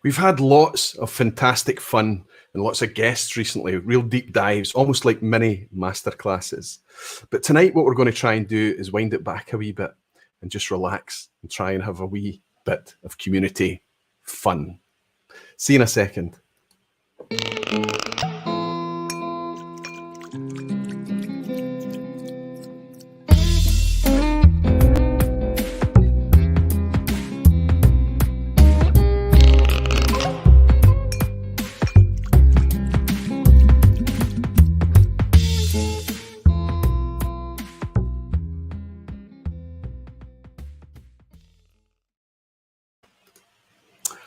We've had lots of fantastic fun and lots of guests recently, real deep dives, almost like mini masterclasses. But tonight, what we're going to try and do is wind it back a wee bit and just relax and try and have a wee bit of community fun. See you in a second.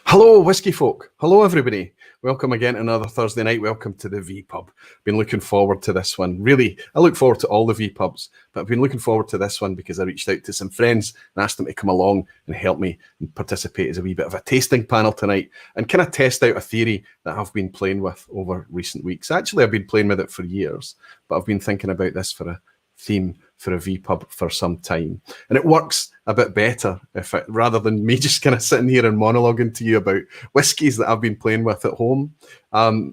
Hello, whiskey folk. Hello, everybody. Welcome again to another Thursday night. Welcome to the vPub. Been looking forward to this one. Really, I look forward to all the vPubs, but I've been looking forward to this one because I reached out to some friends and asked them to come along and help me and participate as a wee bit of a tasting panel tonight and kind of test out a theory that I've been playing with over recent weeks. Actually, I've been playing with it for years, but I've been thinking about this for a theme for a vPub for some time. And it works a bit better rather than me just kind of sitting here and monologuing to you about whiskies that I've been playing with at home.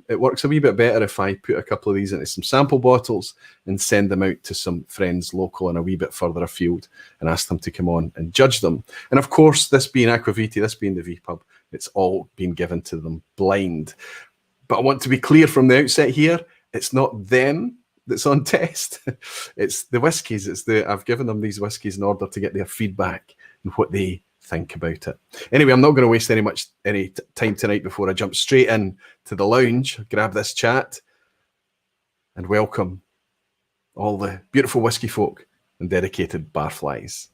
It works a wee bit better if I put a couple of these into some sample bottles and send them out to some friends local and a wee bit further afield and ask them to come on and judge them. And of course, this being Aquaviti, this being the vPub, it's all been given to them blind. But I want to be clear from the outset here, it's not them that's on test. It's the whiskies. I've given them these whiskies in order to get their feedback and what they think about it. Anyway, I'm not going to waste any time tonight before I jump straight in to the lounge, grab this chat, and welcome all the beautiful whiskey folk and dedicated barflies.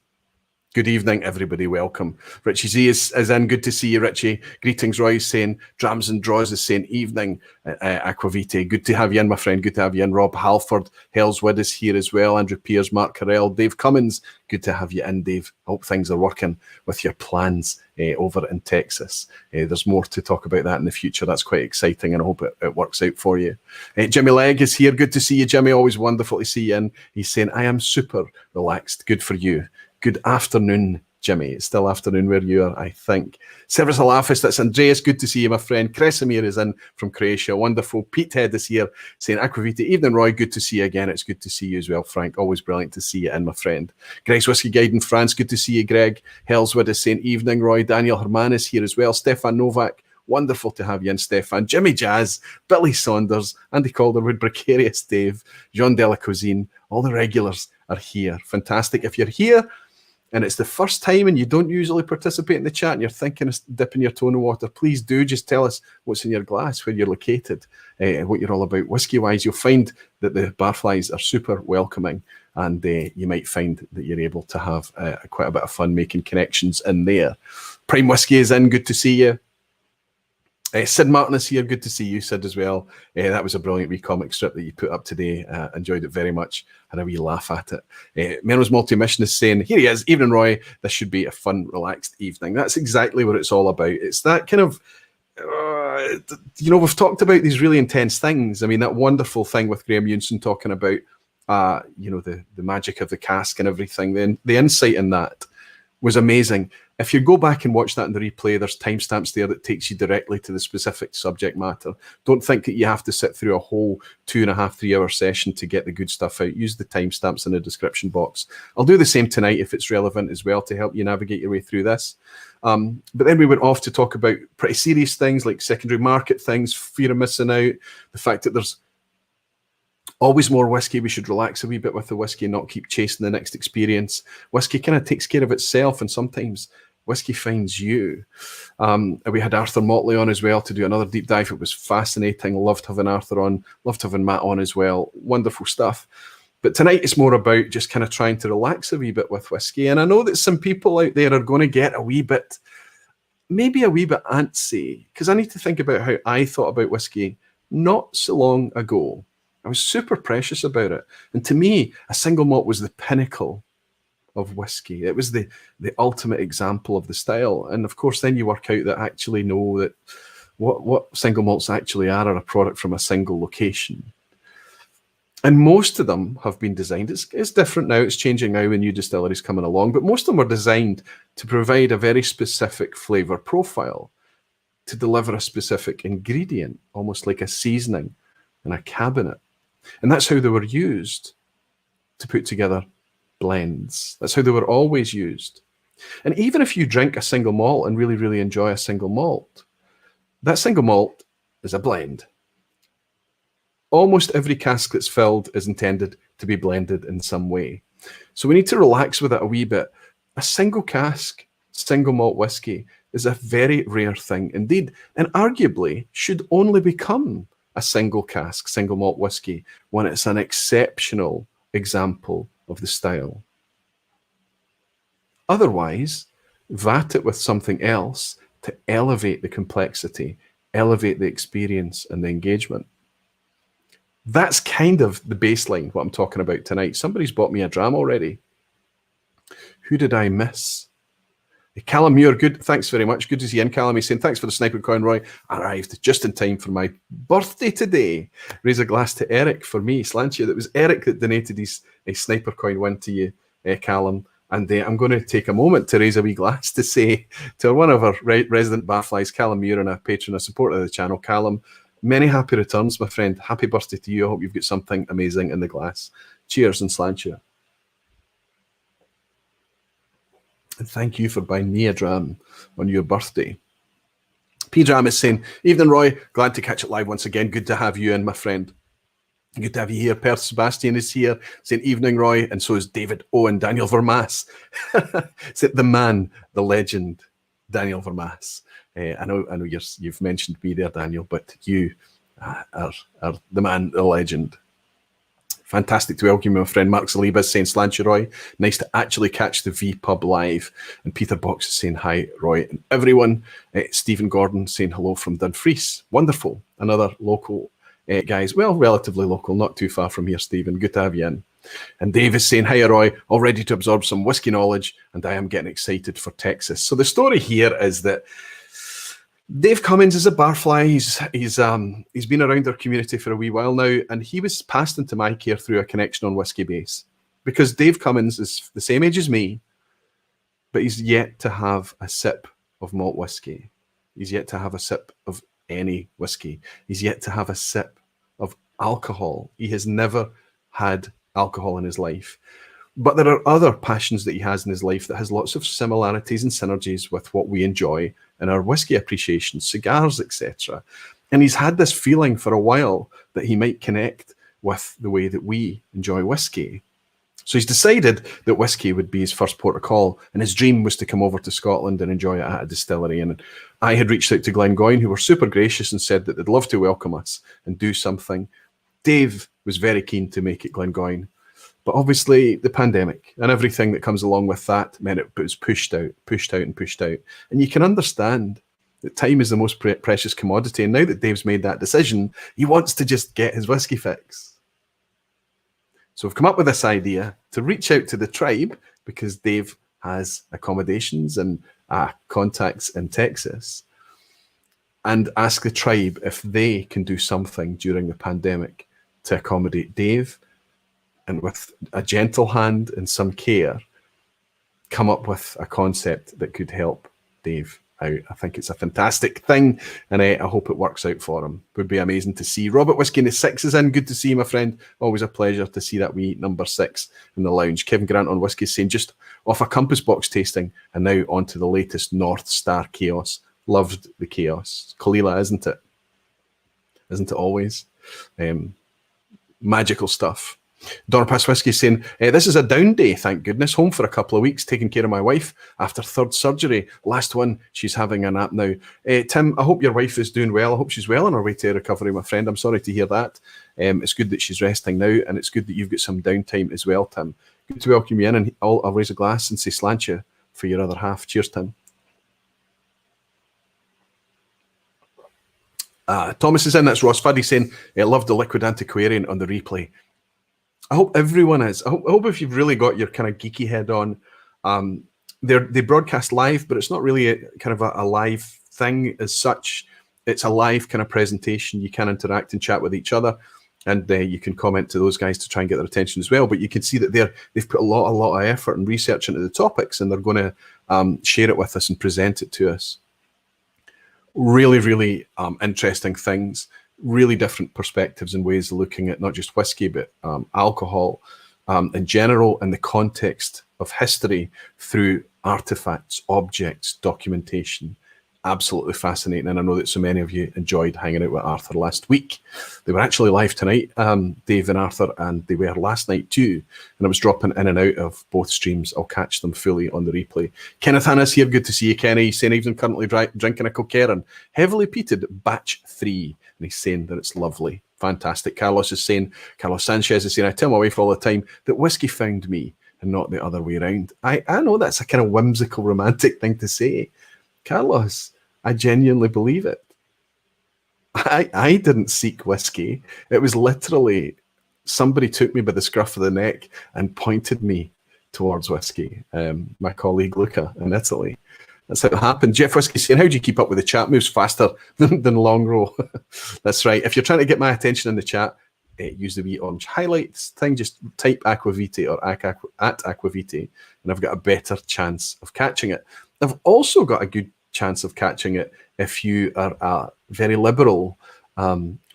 Good evening, everybody. Welcome. Richie Z is in. Good to see you, Richie. Greetings, Roy is saying. Drams and Draws is saying evening. Aquavite. Good to have you in, my friend. Good to have you in. Rob Halford. Hellswood is here as well. Andrew Piers, Mark Carell. Dave Cummins. Good to have you in, Dave. I hope things are working with your plans over in Texas. There's more to talk about that in the future. That's quite exciting, and I hope it works out for you. Jimmy Legg is here. Good to see you, Jimmy. Always wonderful to see you in. He's saying, I am super relaxed. Good for you. Good afternoon, Jimmy. It's still afternoon where you are, I think. Severus Alafis, that's Andreas. Good to see you, my friend. Kresimir is in from Croatia. Wonderful. Pete Head is here saying, Aquavita. Evening, Roy. Good to see you again. It's good to see you as well, Frank. Always brilliant to see you in, my friend. Greg's Whiskey Guide in France. Good to see you, Greg. Hellswood is saying, evening, Roy. Daniel Herman is here as well. Stefan Novak. Wonderful to have you in, Stefan. Jimmy Jazz, Billy Saunders, Andy Calderwood, Precarious Dave, Jean Delacosine. All the regulars are here. Fantastic. If you're here, and it's the first time and you don't usually participate in the chat and you're thinking of dipping your toe in the water, please do just tell us what's in your glass, where you're located, what you're all about. Whiskey-wise, you'll find that the barflies are super welcoming, and you might find that you're able to have quite a bit of fun making connections in there. Prime Whiskey is in. Good to see you. Sid Martin is here. Good to see you, Sid, as well. That was a brilliant wee comic strip that you put up today. Enjoyed it very much. Had a wee laugh at it. Melrose Multi-Mission is saying, here he is, evening, Roy. This should be a fun, relaxed evening. That's exactly what it's all about. It's that kind of, we've talked about these really intense things. I mean, that wonderful thing with Graham Unson talking about, the magic of the cask and everything. Then the insight in that was amazing. If you go back and watch that in the replay, there's timestamps there that takes you directly to the specific subject matter. Don't think that you have to sit through a whole 2.5, 3 hour session to get the good stuff out. Use the timestamps in the description box. I'll do the same tonight if it's relevant as well to help you navigate your way through this. But then we went off to talk about pretty serious things like secondary market things, fear of missing out, the fact that there's always more whiskey. We should relax a wee bit with the whiskey and not keep chasing the next experience. Whiskey kind of takes care of itself, and sometimes whiskey finds you. We had Arthur Motley on as well to do another deep dive. It was fascinating. Loved having Arthur on. Loved having Matt on as well. Wonderful stuff. But tonight it's more about just kind of trying to relax a wee bit with whiskey. And I know that some people out there are going to get a wee bit, maybe a wee bit antsy, because I need to think about how I thought about whiskey not so long ago. I was super precious about it. And to me, a single malt was the pinnacle of whiskey. It was the ultimate example of the style. And of course, then you work out that actually know that what single malts actually are a product from a single location. And most of them have been designed, it's different now, it's changing now with new distilleries coming along, but most of them were designed to provide a very specific flavour profile. to deliver a specific ingredient, almost like a seasoning in a cabinet. And that's how they were used to put together blends. That's how they were always used. And even if you drink a single malt and really, really enjoy a single malt, that single malt is a blend. Almost every cask that's filled is intended to be blended in some way. So we need to relax with it a wee bit. A single cask, single malt whiskey is a very rare thing indeed, and arguably should only become a single cask, single malt whiskey when it's an exceptional example of the style. Otherwise, vat it with something else to elevate the complexity, elevate the experience and the engagement. That's kind of the baseline, what I'm talking about tonight. Somebody's bought me a dram already. Who did I miss? Callum Muir, good. Thanks very much. Good to see you in, Callum. He's saying, thanks for the sniper coin, Roy. Arrived just in time for my birthday today. Raise a glass to Eric for me. Slantia, that was Eric that donated his sniper coin win to you, Callum. And I'm going to take a moment to raise a wee glass to say to one of our resident barflies, Callum Muir, and a patron, a supporter of the channel, Callum, many happy returns, my friend. Happy birthday to you. I hope you've got something amazing in the glass. Cheers and Slantia. And thank you for buying me a dram on your birthday. P-Dram is saying, evening, Roy. Glad to catch it live once again. Good to have you in, my friend. Good to have you here. Perth Sebastian is here saying, evening, Roy. And so is David Owen, Daniel Vermaas. The man, the legend, Daniel Vermaas. I know you've mentioned me there, Daniel, but you are the man, the legend. Fantastic to welcome you, my friend. Mark Zaliba is saying, Slancha, Roy. Nice to actually catch the vPub live. And Peter Box is saying, hi, Roy. And everyone, Stephen Gordon saying hello from Dunfries. Wonderful. Another local guys. Well, relatively local, not too far from here, Stephen. Good to have you in. And Dave is saying, hi, Roy. All ready to absorb some whiskey knowledge. And I am getting excited for Texas. So the story here is that Dave Cummins is a barfly. He's been around our community for a wee while now, and he was passed into my care through a connection on Whiskey Base. Because Dave Cummins is the same age as me, but he's yet to have a sip of malt whiskey. He's yet to have a sip of any whiskey. He's yet to have a sip of alcohol. He has never had alcohol in his life. But there are other passions that he has in his life that has lots of similarities and synergies with what we enjoy in our whiskey appreciation, cigars, etc. And he's had this feeling for a while that he might connect with the way that we enjoy whiskey. So he's decided that whiskey would be his first port of call, and his dream was to come over to Scotland and enjoy it at a distillery. And I had reached out to Glengoyne, who were super gracious and said that they'd love to welcome us and do something. Dave was very keen to make it Glengoyne. But obviously the pandemic and everything that comes along with that meant it was pushed out. And you can understand that time is the most precious commodity. And now that Dave's made that decision, he wants to just get his whiskey fix. So we've come up with this idea to reach out to the tribe, because Dave has accommodations and contacts in Texas, and ask the tribe if they can do something during the pandemic to accommodate Dave, and with a gentle hand and some care, come up with a concept that could help Dave out. I think it's a fantastic thing, and I hope it works out for him. Would be amazing to see. Robert Whiskey in the 6 is in. Good to see you, my friend. Always a pleasure to see that wee number 6 in the lounge. Kevin Grant on Whiskey saying, just off a compass box tasting and now onto the latest North Star Chaos. Loved the chaos. Kalila, isn't it? Isn't it always? Magical stuff. Dorpass Whiskey saying, this is a down day, thank goodness. Home for a couple of weeks, taking care of my wife after 3rd surgery. Last one, she's having a nap now. Tim, I hope your wife is doing well. I hope she's well on her way to recovery, my friend. I'm sorry to hear that. It's good that she's resting now, and it's good that you've got some downtime as well, Tim. Good to welcome you in, and I'll raise a glass and say Slancha for your other half. Cheers, Tim. Thomas is in. That's Ross Fuddy saying, I love the Liquid Antiquarian on the replay. I hope everyone is. I hope if you've really got your kind of geeky head on, they broadcast live, but it's not really a live thing as such. It's a live kind of presentation. You can interact and chat with each other, and you can comment to those guys to try and get their attention as well. But you can see that they've put a lot of effort and research into the topics, and they're going to share it with us and present it to us. Really, really interesting things, really different perspectives and ways of looking at not just whiskey, but alcohol in general, in the context of history through artifacts, objects, documentation. Absolutely fascinating. And I know that so many of you enjoyed hanging out with Arthur last week. They were actually live tonight, Dave and Arthur, and they were last night too. And I was dropping in and out of both streams. I'll catch them fully on the replay. Kenneth Hanna's here. Good to see you, Kenny. He's saying he's currently drinking a Kilkerrangate, heavily peated batch 3. And he's saying that it's lovely. Fantastic. Carlos Sanchez is saying, I tell my wife all the time that whiskey found me and not the other way around. I know that's a kind of whimsical, romantic thing to say. Carlos, I genuinely believe it. I didn't seek whiskey. It was literally somebody took me by the scruff of the neck and pointed me towards whiskey. My colleague Luca in Italy. That's how it happened. Jeff Whiskey saying, how do you keep up with the chat? Moves faster than long row. That's right. If you're trying to get my attention in the chat, use the wee orange highlights thing. Just type Aquavite or at Aquavite, and I've got a better chance of catching it. I've also got a good chance of catching it if you are very liberal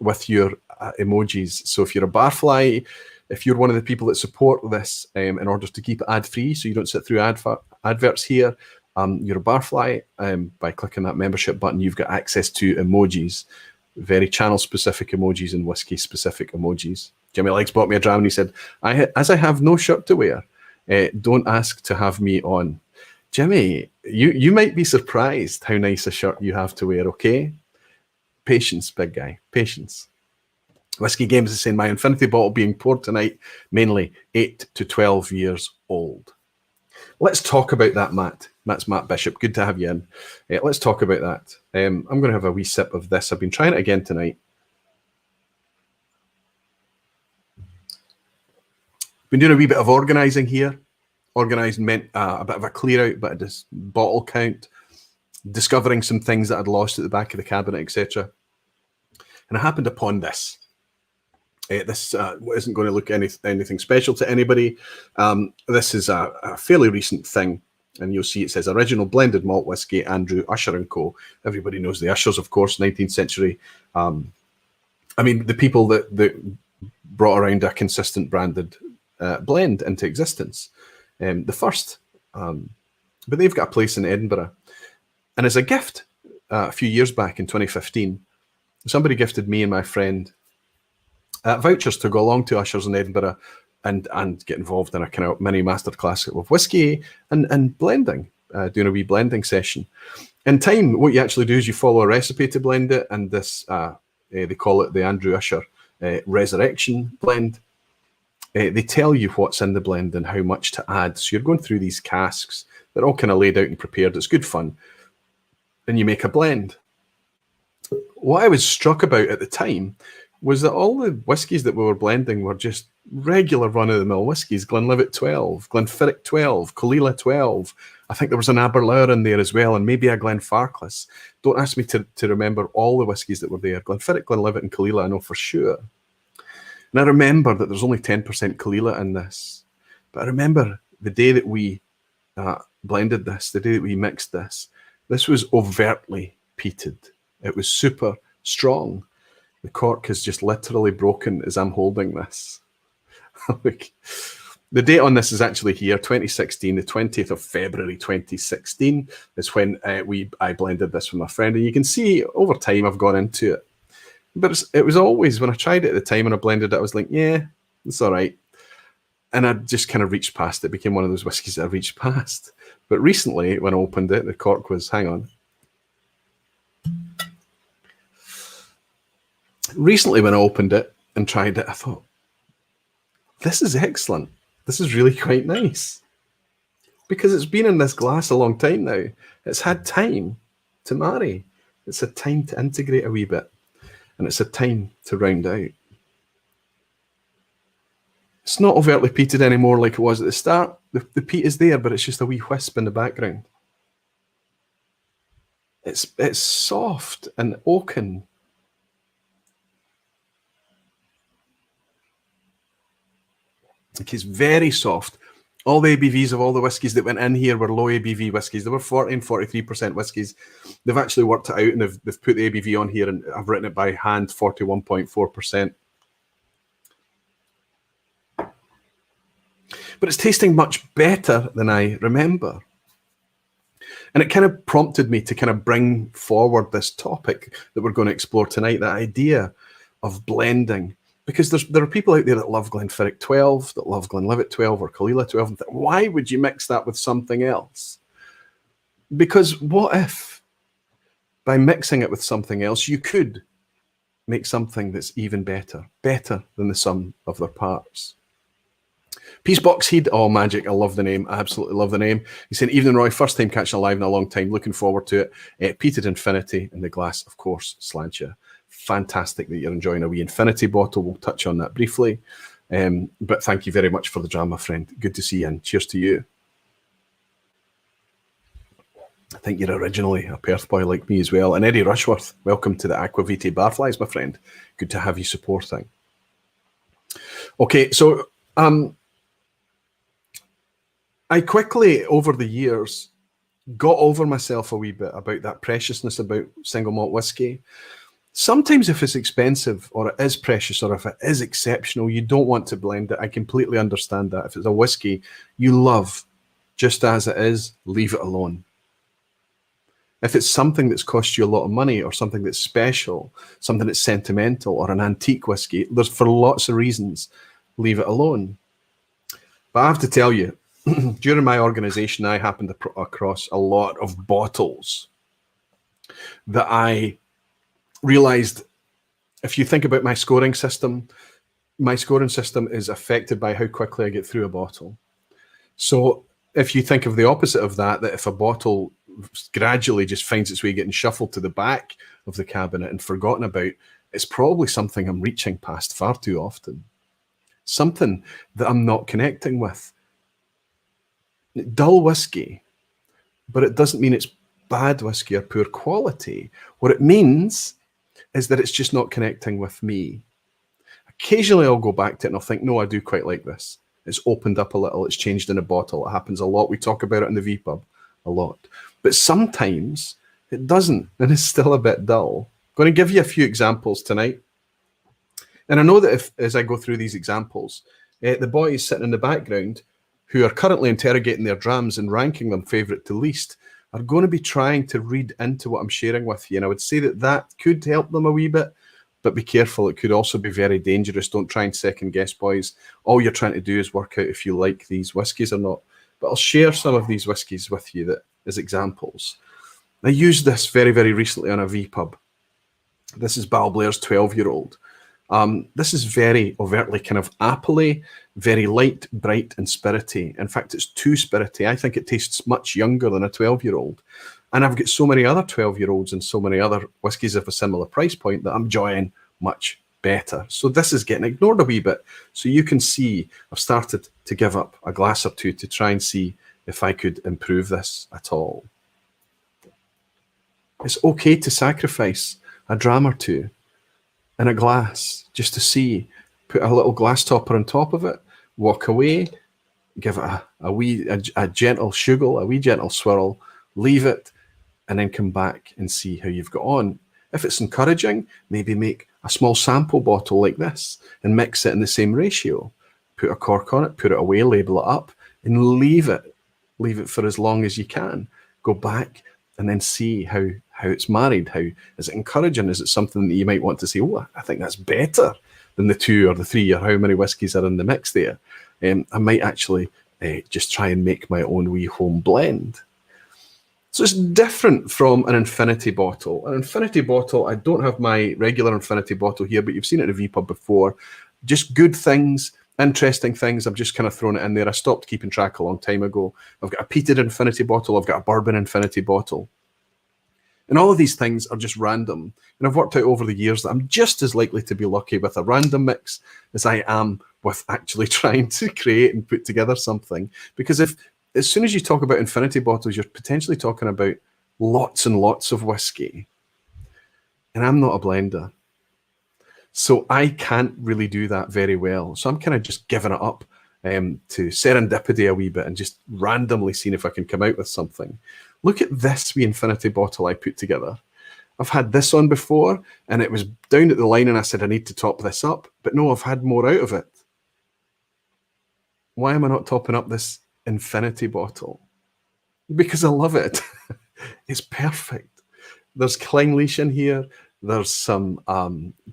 with your emojis. So if you're a barfly, if you're one of the people that support this in order to keep it ad-free so you don't sit through adverts here, you're a barfly. By clicking that membership button, you've got access to emojis, very channel-specific emojis and whiskey-specific emojis. Jimmy Legs bought me a dram and he said, as I have no shirt to wear, don't ask to have me on. Jimmy, you might be surprised how nice a shirt you have to wear, okay? Patience, big guy, patience. Whiskey Games is saying, my infinity bottle being poured tonight, mainly 8 to 12 years old. Let's talk about that, Matt. That's Matt Bishop. Good to have you in. Let's talk about that. I'm going to have a wee sip of this. I've been trying it again tonight. Been doing a wee bit of organising here. Organising meant a bit of a clear out, but this bottle count, discovering some things that I'd lost at the back of the cabinet, etc. And I happened upon this. This isn't going to look anything special to anybody. This is a fairly recent thing, and you'll see it says original blended malt whiskey, Andrew Usher and Co. Everybody knows the Ushers, of course, 19th century. I mean, the people that brought around a consistent branded blend into existence. The first, but they've got a place in Edinburgh. And as a gift, a few years back in 2015, somebody gifted me and my friend vouchers to go along to Ushers in Edinburgh and get involved in a kind of mini masterclass of whiskey and blending, doing a wee blending session. In time, what you actually do is you follow a recipe to blend it, and this, they call it the Andrew Usher Resurrection blend. They tell you what's in the blend and how much to add. So you're going through these casks. They're all kind of laid out and prepared. It's good fun. And you make a blend. What I was struck about at the time was that all the whiskies that we were blending were just regular run-of-the-mill whiskies. Glenlivet 12, Glenfiddich 12, Caol Ila 12. I think there was an Aberlour in there as well, and maybe a Glenfarclas. Don't ask me to remember all the whiskies that were there. Glenfiddich, Glenlivet, and Caol Ila, I know for sure. And I remember that there's only 10% Caol Ila in this. But I remember the day that we blended this, the day that we mixed this, this was overtly peated. It was super strong. The cork has just literally broken as I'm holding this. Like, the date on this is actually here, 2016, the 20th of February 2016 is when I blended this with my friend. And you can see over time I've gone into it. But it was always, when I tried it at the time and I blended it, I was like, yeah, it's all right. And I just kind of reached past it. It became one of those whiskies that I reached past. But recently, when I opened it, the cork was, hang on. Recently, when I opened it and tried it, I thought, this is excellent. This is really quite nice. Because it's been in this glass a long time now. It's had time to marry. It's had time to integrate a wee bit. And it's a time to round out. It's not overtly peated anymore like it was at the start. The peat is there, but it's just a wee wisp in the background. It's soft and oaken. It's very soft, All the ABVs of all the whiskies that went in here were low ABV whiskies. They were 40 and 43% whiskies. They've actually worked it out, and they've put the ABV on here, and I've written it by hand, 41.4%. But it's tasting much better than I remember. And it kind of prompted me to kind of bring forward this topic that we're going to explore tonight, that idea of blending. Because there are people out there that love Glenfiddich 12, that love Glenlivet 12 or Caol Ila 12. And think, why would you mix that with something else? Because what if by mixing it with something else, you could make something that's even better than the sum of their parts? Peacebox Heed, oh magic, I love the name, I absolutely love the name. He's saying, evening Roy, first time catching a live in a long time, looking forward to it. Peated Infinity in the glass, of course, Slantia. Fantastic that you're enjoying a wee Infinity bottle. We'll touch on that briefly. But thank you very much for the drama, friend. Good to see you, and cheers to you. I think you're originally a Perth boy like me as well. And Eddie Rushworth, welcome to the Aquavitae Barflies, my friend. Good to have you supporting. Okay, so I quickly, over the years, got over myself a wee bit about that preciousness about single malt whiskey. Sometimes if it's expensive or it is precious or if it is exceptional, you don't want to blend it. I completely understand that. If it's a whiskey you love just as it is, leave it alone. If it's something that's cost you a lot of money or something that's special, something that's sentimental or an antique whiskey, there's for lots of reasons, leave it alone. But I have to tell you, during my organization, I happened across a lot of bottles that I realized, if you think about my scoring system is affected by how quickly I get through a bottle. So if you think of the opposite of that, that if a bottle gradually just finds its way getting shuffled to the back of the cabinet and forgotten about, it's probably something I'm reaching past far too often. Something that I'm not connecting with. Dull whiskey, but it doesn't mean it's bad whiskey or poor quality. What it means is that it's just not connecting with me. Occasionally I'll go back to it and I'll think, no, I do quite like this. It's opened up a little, it's changed in a bottle. It happens a lot. We talk about it in the vPub a lot. But sometimes it doesn't, and it's still a bit dull. I'm going to give you a few examples tonight. And I know that as I go through these examples, the boys sitting in the background who are currently interrogating their drams and ranking them favourite to least are going to be trying to read into what I'm sharing with you. And I would say that that could help them a wee bit, but be careful. It could also be very dangerous. Don't try and second guess, boys. All you're trying to do is work out if you like these whiskies or not. But I'll share some of these whiskies with you that as examples. I used this very, very recently on a vPub. This is Balblair's 12-year-old. This is very overtly kind of apple-y, very light, bright, and spirity. In fact, it's too spirity. I think it tastes much younger than a 12-year-old. And I've got so many other 12-year-olds and so many other whiskies of a similar price point that I'm enjoying much better. So this is getting ignored a wee bit. So you can see I've started to give up a glass or two to try and see if I could improve this at all. It's okay to sacrifice a dram or two in a glass just to see, put a little glass topper on top of it, walk away, give it a gentle shugle, a wee gentle swirl, leave it, and then come back and see how you've got on. If it's encouraging, maybe make a small sample bottle like this and mix it in the same ratio. Put a cork on it, put it away, label it up, and leave it. Leave it for as long as you can. Go back and then see how it's married. How is it encouraging? Is it something that you might want to say, oh, I think that's better than the 2 or the 3 or how many whiskies are in the mix there? I might actually just try and make my own wee home blend. So it's different from an infinity bottle. An infinity bottle, I don't have my regular infinity bottle here, but you've seen it in a vPub before. Just good things, interesting things. I've just kind of thrown it in there. I stopped keeping track a long time ago. I've got a peated infinity bottle. I've got a bourbon infinity bottle. And all of these things are just random. And I've worked out over the years that I'm just as likely to be lucky with a random mix as I am with actually trying to create and put together something. Because as soon as you talk about infinity bottles, you're potentially talking about lots and lots of whiskey. And I'm not a blender. So I can't really do that very well. So I'm kind of just giving it up to serendipity a wee bit and just randomly seeing if I can come out with something. Look at this wee infinity bottle I put together. I've had this on before, and it was down at the line, and I said I need to top this up, but no, I've had more out of it. Why am I not topping up this infinity bottle? Because I love it. It's perfect. There's Kleinlich in here. There's some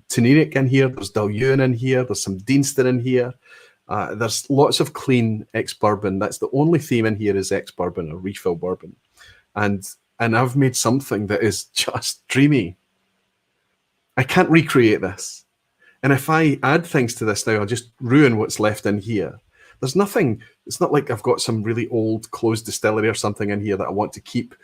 Teneric in here. There's Dalyun in here. There's some Dienster in here. There's lots of clean ex-bourbon. That's the only theme in here is ex-bourbon or refill bourbon. And I've made something that is just dreamy. I can't recreate this. And if I add things to this now, I'll just ruin what's left in here. There's nothing, it's not like I've got some really old closed distillery or something in here that I want to keep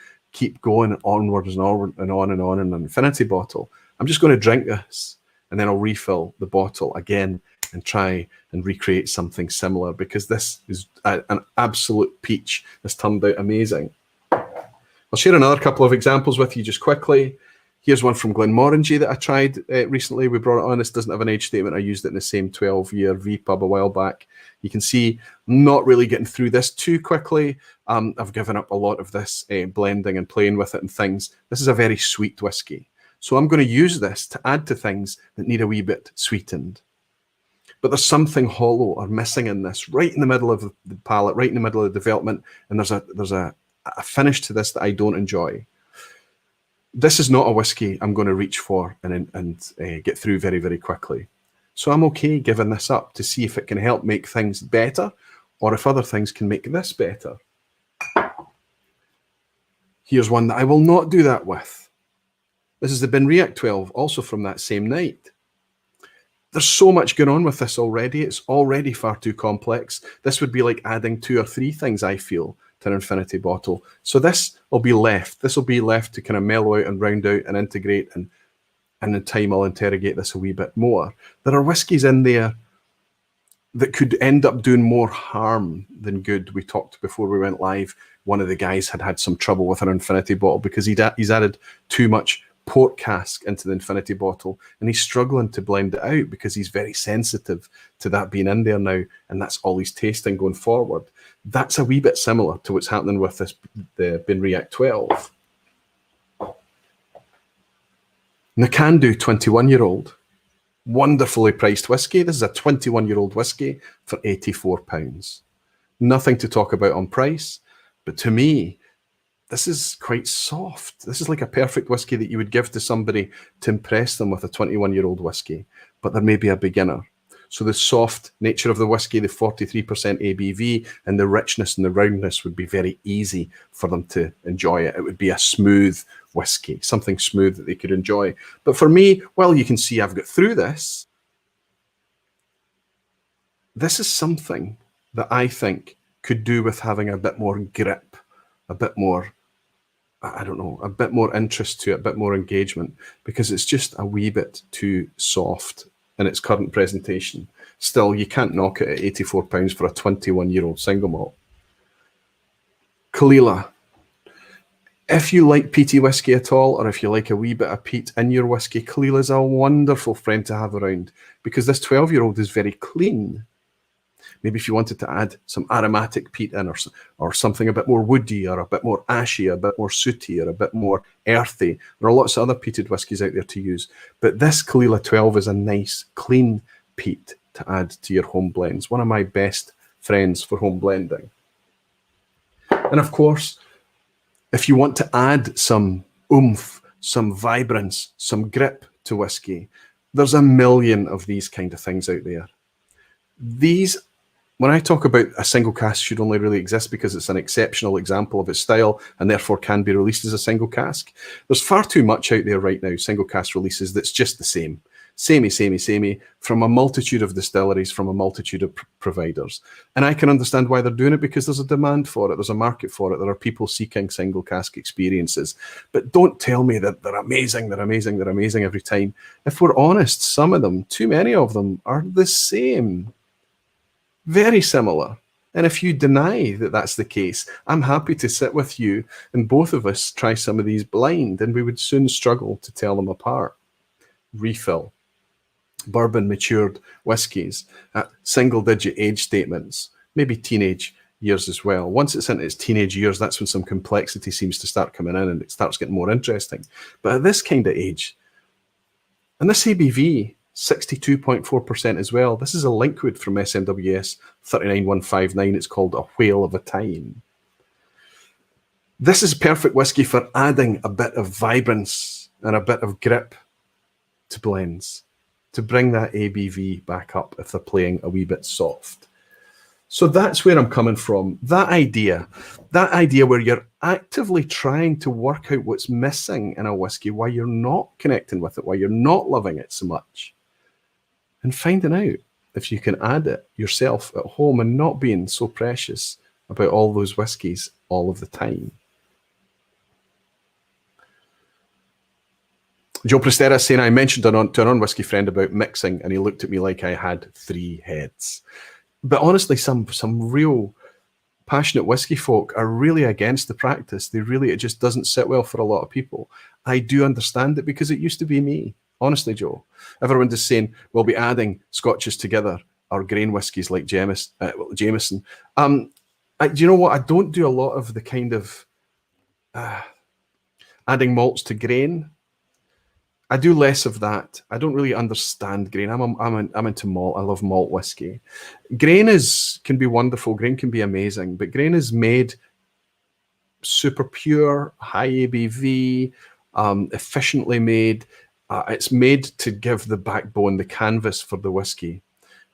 going onwards and on and on and on in an infinity bottle. I'm just going to drink this and then I'll refill the bottle again and try and recreate something similar, because this is an absolute peach. This turned out amazing. I'll share another couple of examples with you just quickly. Here's one from Glenmorangie that I tried recently. We brought it on. This doesn't have an age statement. I used it in the same 12-year vPub a while back. You can see I'm not really getting through this too quickly. I've given up a lot of this blending and playing with it and things. This is a very sweet whiskey. So I'm going to use this to add to things that need a wee bit sweetened. But there's something hollow or missing in this, right in the middle of the palate, right in the middle of the development, and there's a finish to this that I don't enjoy. This is not a whiskey I'm going to reach for and get through very, very quickly. So I'm okay giving this up to see if it can help make things better, or if other things can make this better. Here's one that I will not do that with. This is the Benriach 12, also from that same night. There's so much going on with this already. It's already far too complex. This would be like adding 2 or 3 things, I feel, to an infinity bottle. So this will be left. This will be left to kind of mellow out and round out and integrate, and in time I'll interrogate this a wee bit more. There are whiskies in there that could end up doing more harm than good. We talked before we went live. One of the guys had some trouble with an infinity bottle because he's added too much port cask into the infinity bottle, and he's struggling to blend it out because he's very sensitive to that being in there now, and that's all he's tasting going forward. That's a wee bit similar to what's happening with the Benriach 12. Nakandu 21-year-old, wonderfully priced whiskey. This is a 21-year-old whiskey for £84. Nothing to talk about on price, but to me, this is quite soft. This is like a perfect whiskey that you would give to somebody to impress them with a 21-year-old whiskey, but they're maybe a beginner. So the soft nature of the whiskey, the 43% ABV, and the richness and the roundness would be very easy for them to enjoy it. It would be a smooth whiskey, something smooth that they could enjoy. But for me, well, you can see I've got through this. This is something that I think could do with having a bit more grip, a bit more, I don't know, a bit more interest to it, a bit more engagement, because it's just a wee bit too soft in its current presentation. Still, you can't knock it at £84 for a 21-year-old single malt. Kalila. If you like peaty whiskey at all, or if you like a wee bit of peat in your whiskey, Kalila is a wonderful friend to have around, because this 12-year-old is very clean. Maybe if you wanted to add some aromatic peat in, or something a bit more woody, or a bit more ashy, a bit more sooty, or a bit more earthy. There are lots of other peated whiskies out there to use. But this Kalila 12 is a nice, clean peat to add to your home blends. One of my best friends for home blending. And of course, if you want to add some oomph, some vibrance, some grip to whiskey, there's a million of these kind of things out there. These, when I talk about a single cask should only really exist because it's an exceptional example of its style and therefore can be released as a single cask, there's far too much out there right now, single cask releases, that's just the same. Samey, from a multitude of distilleries, from a multitude of providers. And I can understand why they're doing it, because there's a demand for it, there's a market for it, there are people seeking single cask experiences. But don't tell me that they're amazing every time. If we're honest, some of them, too many of them, are the same. Very similar. And if you deny that that's the case, I'm happy to sit with you and both of us try some of these blind, and we would soon struggle to tell them apart. Refill. Bourbon matured whiskies at single-digit age statements maybe teenage years as well. Once it's into its teenage years, that's when some complexity seems to start coming in and it starts getting more interesting. But at this kind of age, and this ABV, 62.4% as well. This is a liquid from SMWS 39159. It's called A Whale of a Time. This is perfect whiskey for adding a bit of vibrance and a bit of grip to blends, to bring that ABV back up if they're playing a wee bit soft. So that's where I'm coming from. That idea where you're actively trying to work out what's missing in a whiskey, why you're not connecting with it, why you're not loving it so much, and finding out if you can add it yourself at home and not being so precious about all those whiskies all of the time. Joe Prestera saying, I mentioned to an non-whiskey friend about mixing and he looked at me like I had 3 heads. But honestly, some real passionate whiskey folk are really against the practice. It just doesn't sit well for a lot of people. I do understand it because it used to be me. Honestly, Joe. Everyone is saying we'll be adding scotches together or grain whiskies like Jameson. Do you know what? I don't do a lot of the kind of adding malts to grain. I do less of that. I don't really understand grain. I'm into malt. I love malt whiskey. Grain can be wonderful. Grain can be amazing, but grain is made super pure, high ABV, efficiently made. It's made to give the backbone, the canvas for the whiskey,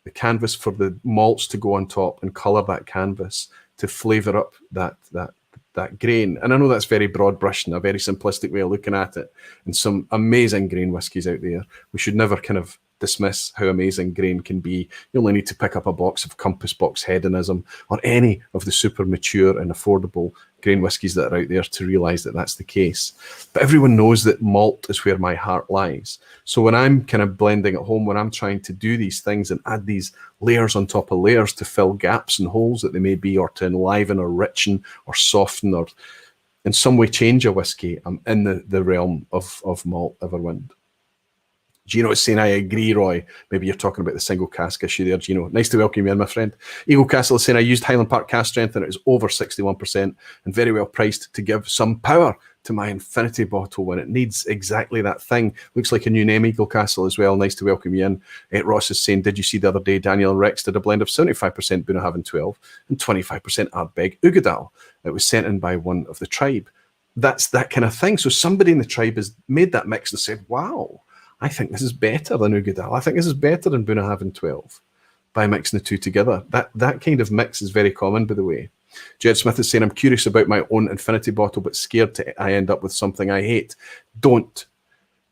the canvas for the malts to go on top and colour that canvas to flavour up that grain. And I know that's very broad brush and a very simplistic way of looking at it. And some amazing grain whiskies out there. We should never kind of dismiss how amazing grain can be. You only need to pick up a box of Compass Box Hedonism or any of the super mature and affordable grain whiskies that are out there to realise that that's the case. But everyone knows that malt is where my heart lies. So when I'm kind of blending at home, when I'm trying to do these things and add these layers on top of layers to fill gaps and holes that they may be, or to enliven or richen or soften or in some way change a whiskey, I'm in the realm of malt Everwind. Gino is saying, I agree, Roy. Maybe you're talking about the single cask issue there, Gino. Nice to welcome you in, my friend. Eagle Castle is saying, I used Highland Park cask strength and it was over 61% and very well priced to give some power to my infinity bottle when it needs exactly that thing. Looks like a new name, Eagle Castle, as well. Nice to welcome you in. Ross is saying, did you see the other day Daniel and Rex did a blend of 75% Bunnahabhain 12 and 25% Ardbeg Ugadal? It was sent in by one of the tribe. That's that kind of thing. So somebody in the tribe has made that mix and said, wow, I think this is better than Ugadal. I think this is better than Bunnahabhain 12 by mixing the two together. That kind of mix is very common, by the way. Jed Smith is saying, I'm curious about my own infinity bottle, but scared I end up with something I hate. Don't.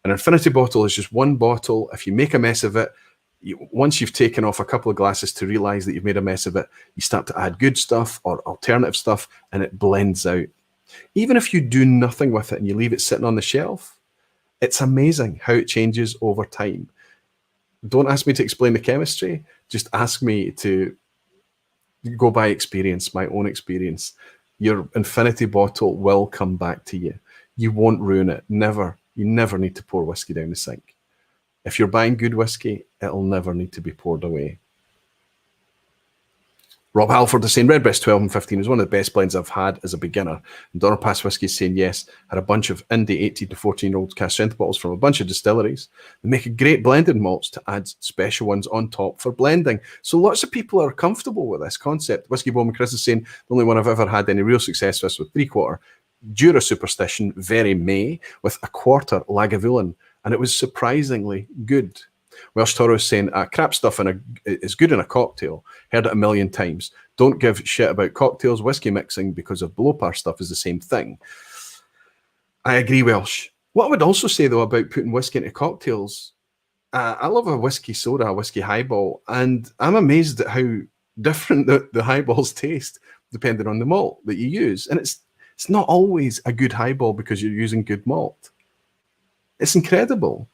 An infinity bottle is just one bottle. If you make a mess of it, once you've taken off a couple of glasses to realize that you've made a mess of it, you start to add good stuff or alternative stuff, and it blends out. Even if you do nothing with it and you leave it sitting on the shelf, it's amazing how it changes over time. Don't ask me to explain the chemistry. Just ask me to go by experience, my own experience. Your infinity bottle will come back to you. You won't ruin it. Never. You never need to pour whiskey down the sink. If you're buying good whiskey, it'll never need to be poured away. Rob Halford is saying Redbreast 12 and 15 is one of the best blends I've had as a beginner. And Donner Pass Whiskey is saying yes, had a bunch of indie 18 to 14-year-old cask strength bottles from a bunch of distilleries. They make a great blended malts to add special ones on top for blending. So lots of people are comfortable with this concept. Whiskey Bowman Chris is saying the only one I've ever had any real success with 3/4 Dura Superstition, very May, with 1/4 Lagavulin, and it was surprisingly good. Welsh Toro is saying, crap stuff is good in a cocktail. Heard it a million times. Don't give shit about cocktails, whiskey mixing, because of below par stuff is the same thing. I agree, Welsh. What I would also say, though, about putting whiskey into cocktails, I love a whiskey soda, a whiskey highball, and I'm amazed at how different the highballs taste depending on the malt that you use. And it's not always a good highball because you're using good malt. It's incredible.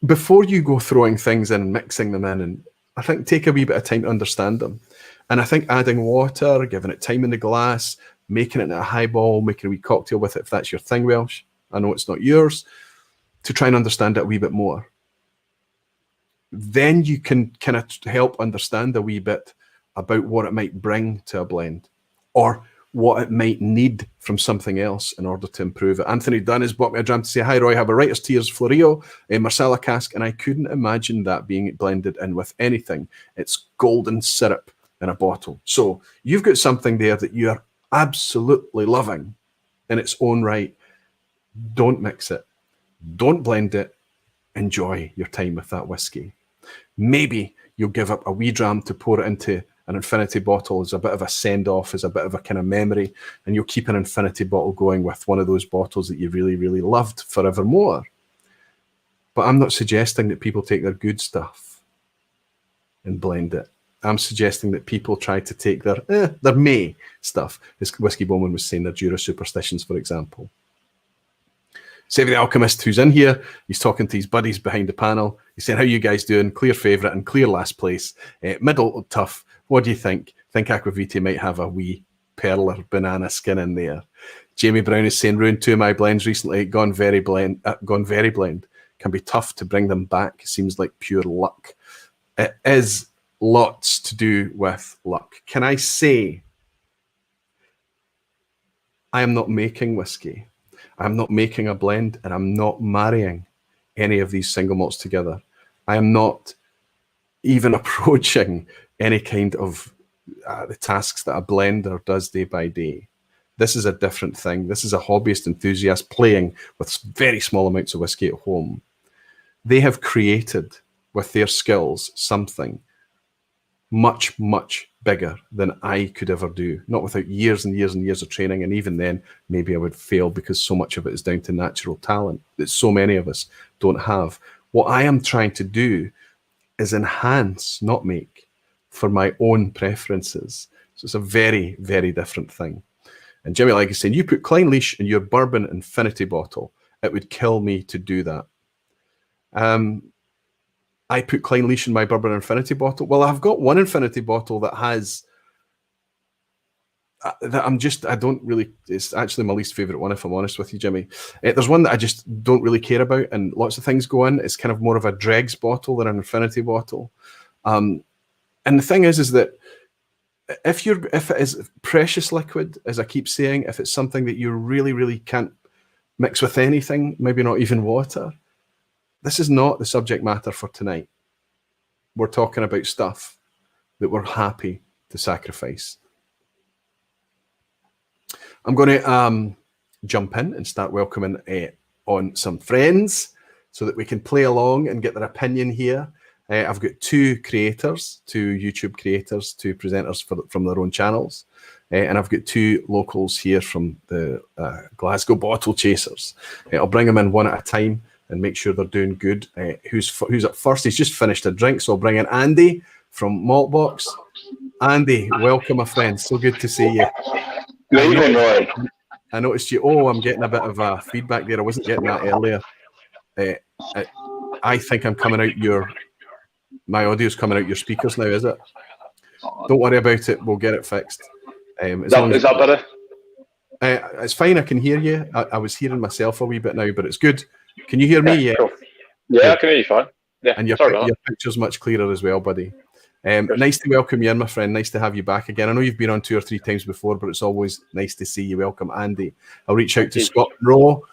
Before you go throwing things in and mixing them in, and I think take a wee bit of time to understand them. And I think adding water, giving it time in the glass, making it in a highball, making a wee cocktail with it, if that's your thing, Welsh. I know it's not yours, to try and understand it a wee bit more. then you can kind of help understand a wee bit about what it might bring to a blend, or what it might need from something else in order to improve it. Anthony Dunn has bought me a dram to say, hi Roy, I have a Writer's Tears Florio, a Marsala cask, and I couldn't imagine that being blended in with anything. It's golden syrup in a bottle. So you've got something there that you are absolutely loving in its own right. Don't mix it. Don't blend it. Enjoy your time with that whiskey. Maybe you'll give up a wee dram to pour it into an infinity bottle as a bit of a send-off, as a bit of a kind of memory, and you'll keep an infinity bottle going with one of those bottles that you really, really loved forevermore. But I'm not suggesting that people take their good stuff and blend it. I'm suggesting that people try to take their May stuff, as Whiskey Bowman was saying, their Jura superstitions, for example. Savvy the Alchemist, who's in here, he's talking to his buddies behind the panel. He's saying, how you guys doing? Clear favourite and clear last place. Middle tough. What do you think? Think Aquavita might have a wee pearl or banana skin in there. Jamie Brown is saying, ruined two of my blends recently. Gone very blend. Can be tough to bring them back. Seems like pure luck. It is lots to do with luck. Can I say, I am not making whiskey. I'm not making a blend, and I'm not marrying any of these single malts together. I am not even approaching any kind of the tasks that a blender does day by day. This is a different thing. This is a hobbyist enthusiast playing with very small amounts of whiskey at home. They have created with their skills something much, much bigger than I could ever do, not without years and years and years of training. And even then, maybe I would fail because so much of it is down to natural talent that so many of us don't have. What I am trying to do is enhance, not make, for my own preferences. So it's a very, very different thing. And Jimmy Like is saying, you put Clynelish in your bourbon infinity bottle. It would kill me to do that. I put Clynelish in my bourbon infinity bottle. Well, I've got one infinity bottle that has I don't really, it's actually my least favorite one, if I'm honest with you, Jimmy. There's one that I just don't really care about, and lots of things go in. It's kind of more of a dregs bottle than an infinity bottle. And the thing is that if it is precious liquid, as I keep saying, if it's something that you really, really can't mix with anything, maybe not even water, this is not the subject matter for tonight. We're talking about stuff that we're happy to sacrifice. I'm going to jump in and start welcoming on some friends so that we can play along and get their opinion here. I've got two creators, two YouTube creators, two presenters from their own channels. And I've got two locals here from the Glasgow Bottle Chasers. I'll bring them in one at a time and make sure they're doing good. Who's up first? He's just finished a drink, so I'll bring in Andy from Maltbox. Andy, welcome, my friend. So good to see you. I noticed you. Oh, I'm getting a bit of feedback there. I wasn't getting that earlier. I think I'm coming out my audio's coming out your speakers now, is it? Don't worry about it. We'll get it fixed. Is that better? It's fine. I can hear you. I was hearing myself a wee bit now, but it's good. Can you hear me? Yeah, cool. Yeah, I can hear you fine. Yeah, and your picture's much clearer as well, buddy. Nice to welcome you in, my friend. Nice to have you back again. I know you've been on 2 or 3 times before, but it's always nice to see you. Welcome, Andy. I'll reach out to Scott Rowe,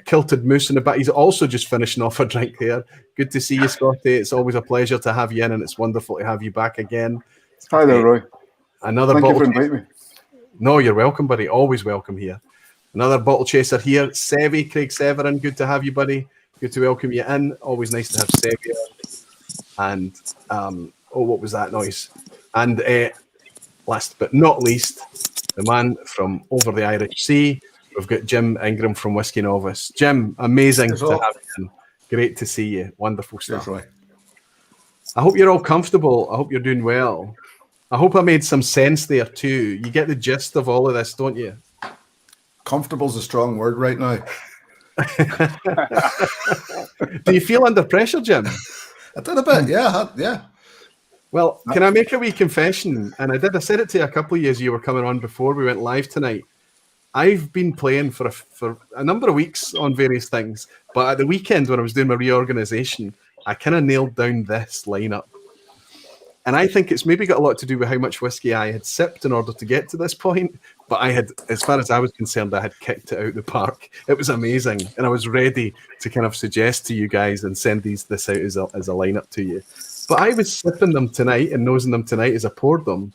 Kilted Moose in the back. He's also just finishing off a drink there. Good to see you, Scotty. It's always a pleasure to have you in, and it's wonderful to have you back again. Hi there, Roy. Thank you for inviting me. No, you're welcome, buddy. Always welcome here. Another bottle chaser here, Sevy, Craig Severin. Good to have you, buddy. Good to welcome you in. Always nice to have Sevy. And what was that noise? And last but not least, the man from over the Irish Sea. We've got Jim Ingram from Whiskey Novice. Jim, amazing to have you in. Great to see you. Wonderful stuff. Yes, I hope you're all comfortable. I hope you're doing well. I hope I made some sense there too. You get the gist of all of this, don't you? Comfortable's a strong word right now. Do you feel under pressure, Jim? I did a bit, yeah. Well, can I make a wee confession? And I said it to you a couple of years you were coming on before we went live tonight. I've been playing for a number of weeks on various things, but at the weekend when I was doing my reorganization, I kind of nailed down this lineup. And I think it's maybe got a lot to do with how much whiskey I had sipped in order to get to this point. But I had, as far as I was concerned, I had kicked it out the park. It was amazing. And I was ready to kind of suggest to you guys and send this out as a lineup to you. But I was sipping them tonight and nosing them tonight as I poured them.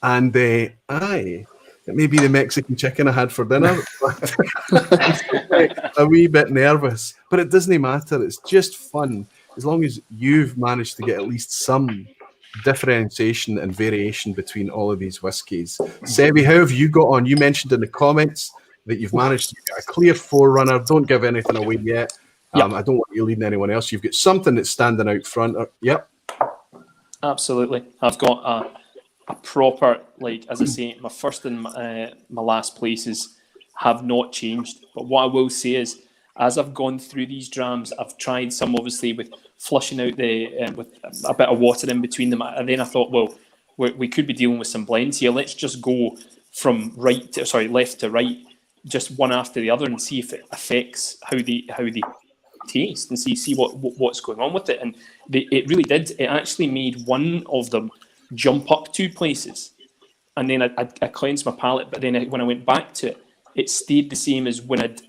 And it may be the Mexican chicken I had for dinner. But a wee bit nervous. But it doesn't matter. It's just fun. As long as you've managed to get at least some differentiation and variation between all of these whiskies. Sebi, how have you got on? You mentioned in the comments that you've managed to get a clear forerunner. Don't give anything away yet. I don't want you leading anyone else. You've got something that's standing out front. Yep. Absolutely. I've got a proper, like, as I say, my first and my last places have not changed. But what I will say is, as I've gone through these drams, I've tried some obviously with flushing out with a bit of water in between them. And then I thought, well, we could be dealing with some blends here. Let's just go from left to right, just one after the other, and see if it affects how they taste, and see what's going on with it. And it really did. It actually made one of them jump up 2 places, and then I cleansed my palate. But then when I went back to it, it stayed the same as when I'd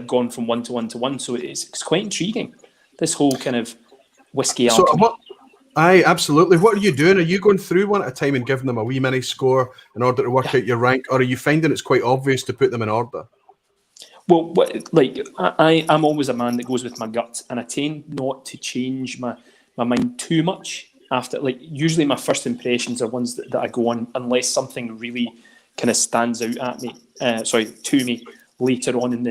gone from 1 to 1 to 1. So it's quite intriguing, this whole kind of whiskey alchemy. Absolutely. What are you doing? Are you going through one at a time and giving them a wee mini score in order to work out your rank, or are you finding it's quite obvious to put them in order? Well, I'm always a man that goes with my gut, and I tend not to change my mind too much after. Like, usually my first impressions are ones that I go on, unless something really kind of stands out at me, to me later on in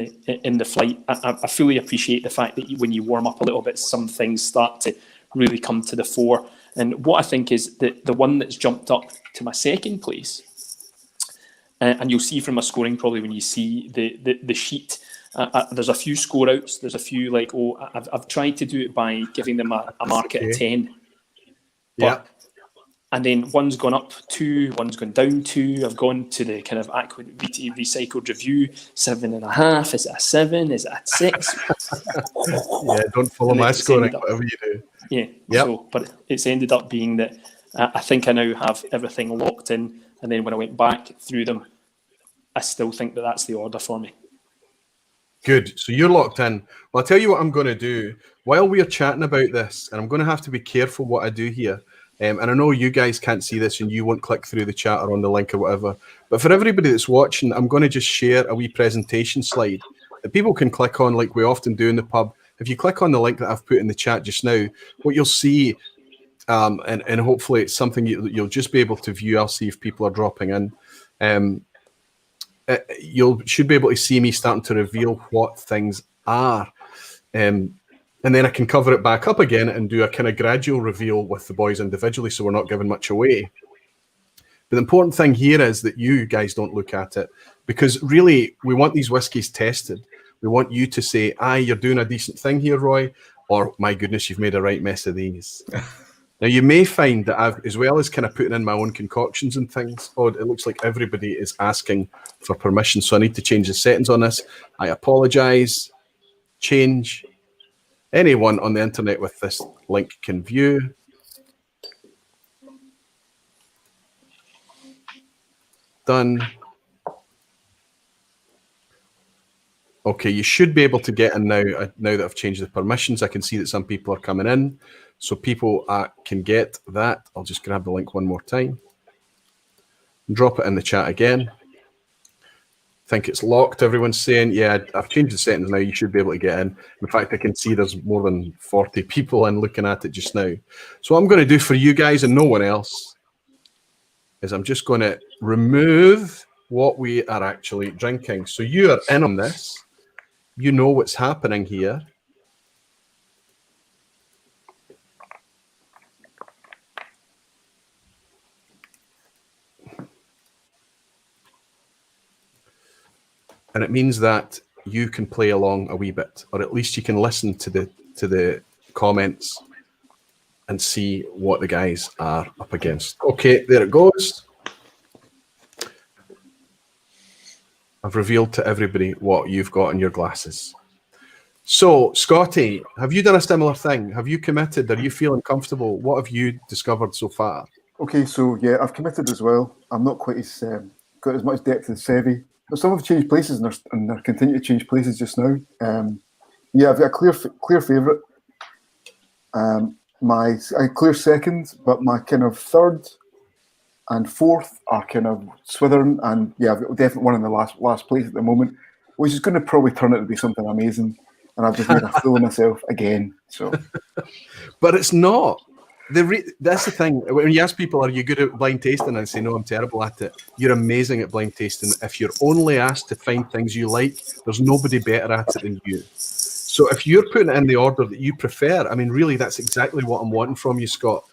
the flight. I fully appreciate the fact that when you warm up a little bit, some things start to really come to the fore. And what I think is that the one that's jumped up to my second place, and you'll see from my scoring probably when you see the sheet, there's a few score outs. There's a few I've tried to do it by giving them a mark at a 10. Yeah. And then one's gone up 2, one's gone down 2. I've gone to the kind of Aqua VT recycled review, 7.5. Is it a 7? Is it a 6? Yeah, don't follow my scoring, whatever you do. Yeah. Yep. So, but it's ended up being that I think I now have everything locked in. And then when I went back through them, I still think that that's the order for me. Good. So you're locked in. Well, I'll tell you what I'm going to do. While we're chatting about this, and I'm going to have to be careful what I do here, and I know you guys can't see this and you won't click through the chat or on the link or whatever, but for everybody that's watching, I'm going to just share a wee presentation slide that people can click on like we often do in the pub. If you click on the link that I've put in the chat just now, what you'll see, and hopefully it's something you'll just be able to view. I'll see if people are dropping in. You should be able to see me starting to reveal what things are. And then I can cover it back up again and do a kind of gradual reveal with the boys individually, so we're not giving much away. But the important thing here is that you guys don't look at it, because really we want these whiskies tested. We want you to say, you're doing a decent thing here, Roy, or my goodness, you've made a right mess of these. Now, you may find that I've, as well as kind of putting in my own concoctions and things, it looks like everybody is asking for permission, so I need to change the settings on this. I apologize. Change. Anyone on the internet with this link can view. Done. Okay, you should be able to get in now. Now that I've changed the permissions, I can see that some people are coming in. So people can get that. I'll just grab the link one more time. Drop it in the chat again. I think it's locked. Everyone's saying, yeah, I've changed the settings now. You should be able to get in. In fact, I can see there's more than 40 people in looking at it just now. So what I'm going to do for you guys and no one else is I'm just going to remove what we are actually drinking. So you are in on this. You know what's happening here. And it means that you can play along a wee bit, or at least you can listen to the comments and see what the guys are up against. Okay, there it goes. I've revealed to everybody what you've got in your glasses. So, Scotty, have you done a similar thing? Have you committed? Are you feeling comfortable? What have you discovered so far? Okay, so yeah, I've committed as well. I'm not quite as got as much depth as Sevi, but some have changed places and they're continuing to change places just now. Yeah, I've got a clear favourite. My clear second, but my kind of third and fourth are kind of swithering, and yeah, I've got definitely one in the last place at the moment, which is going to probably turn out to be something amazing, and I've just made a fool of myself again. So, but it's not. That's the thing. When you ask people, "Are you good at blind tasting?" and I say, "No, I'm terrible at it." You're amazing at blind tasting. If you're only asked to find things you like, there's nobody better at it than you. So if you're putting it in the order that you prefer, I mean, really, that's exactly what I'm wanting from you, Scott.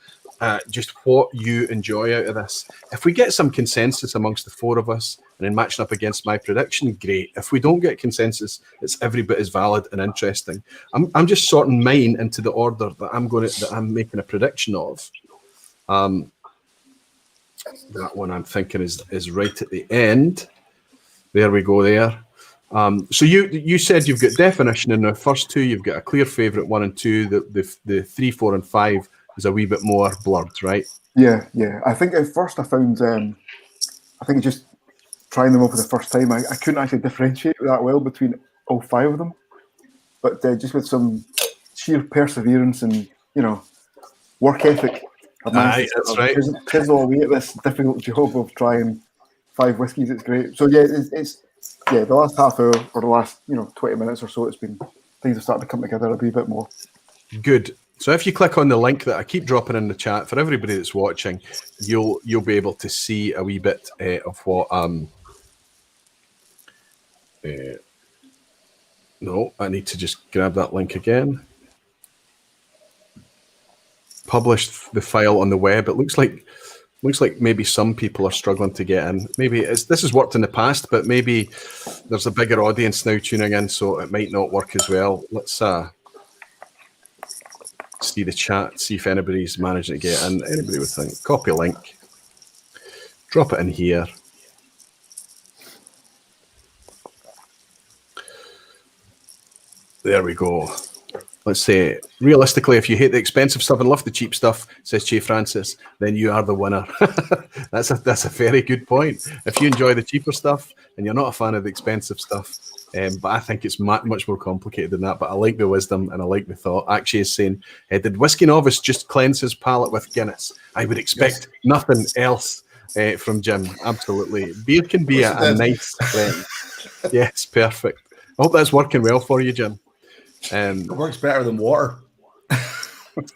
Just what you enjoy out of this. If we get some consensus amongst the four of us and then matching up against my prediction, great. If we don't get consensus, it's every bit as valid and interesting. I'm just sorting mine into the order that I'm making a prediction of. That one I'm thinking is right at the end. There we go there. So you said you've got definition in the first two. You've got a clear favourite 1 and 2. The 3, 4, and 5 is a wee bit more blurred, right? Yeah. I think at first I found, I think just trying them all for the first time, I couldn't actually differentiate that well between all 5 of them. But just with some sheer perseverance and, work ethic, I've managed to chisel away at this difficult job of trying 5 whiskies. It's great. So yeah, it's the last half hour or the last 20 minutes or so, it's been things have started to come together a wee bit more. Good. So if you click on the link that I keep dropping in the chat for everybody that's watching, you'll be able to see a wee bit of what no, I need to just grab that link again. Published the file on the web. It looks like maybe some people are struggling to get in. Maybe this has worked in the past, but maybe there's a bigger audience now tuning in, so it might not work as well. Let's see the chat, see if anybody's managing to get in. Anybody would think. Copy link. Drop it in here. There we go. Let's say, realistically, if you hate the expensive stuff and love the cheap stuff, says Che Francis, then you are the winner. That's a very good point. If you enjoy the cheaper stuff and you're not a fan of the expensive stuff, but I think it's much more complicated than that. But I like the wisdom and I like the thought. Actually, is saying, did Whiskey Novice just cleanse his palate with Guinness? I would expect nothing else from Jim. Absolutely. Beer can be a nice friend. Yes, perfect. I hope that's working well for you, Jim. It works better than water.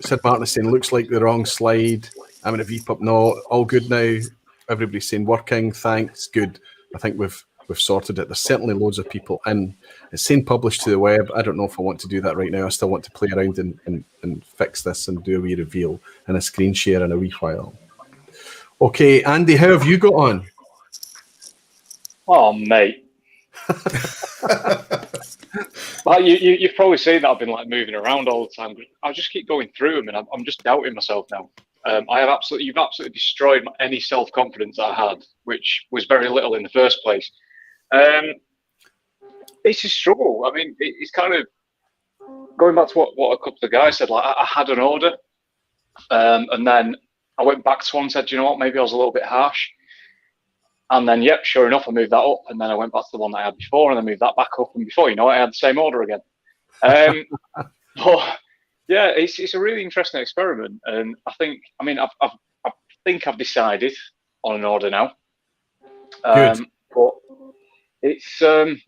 Sid Martin is saying, looks like the wrong slide. I'm in a vPub. No, all good now. Everybody's saying working. Thanks. Good. I think we've sorted it. There's certainly loads of people in. It's saying published to the web. I don't know if I want to do that right now. I still want to play around and fix this and do a wee reveal and a screen share and a wee file. Okay, Andy, how have you got on? Oh, mate. Well, you've probably seen that I've been like moving around all the time. I just keep going through them, and I'm just doubting myself now. You've absolutely destroyed any self-confidence I had, which was very little in the first place. It's a struggle. I mean, it's kind of going back to what a couple of the guys said. Like I had an order, and then I went back to one and said, you know what, maybe I was a little bit harsh. And then, yep, sure enough, I moved that up, and then I went back to the one that I had before, and I moved that back up, and before you know it, I had the same order again. But yeah, it's a really interesting experiment, and I think I've decided on an order now. But it's I'm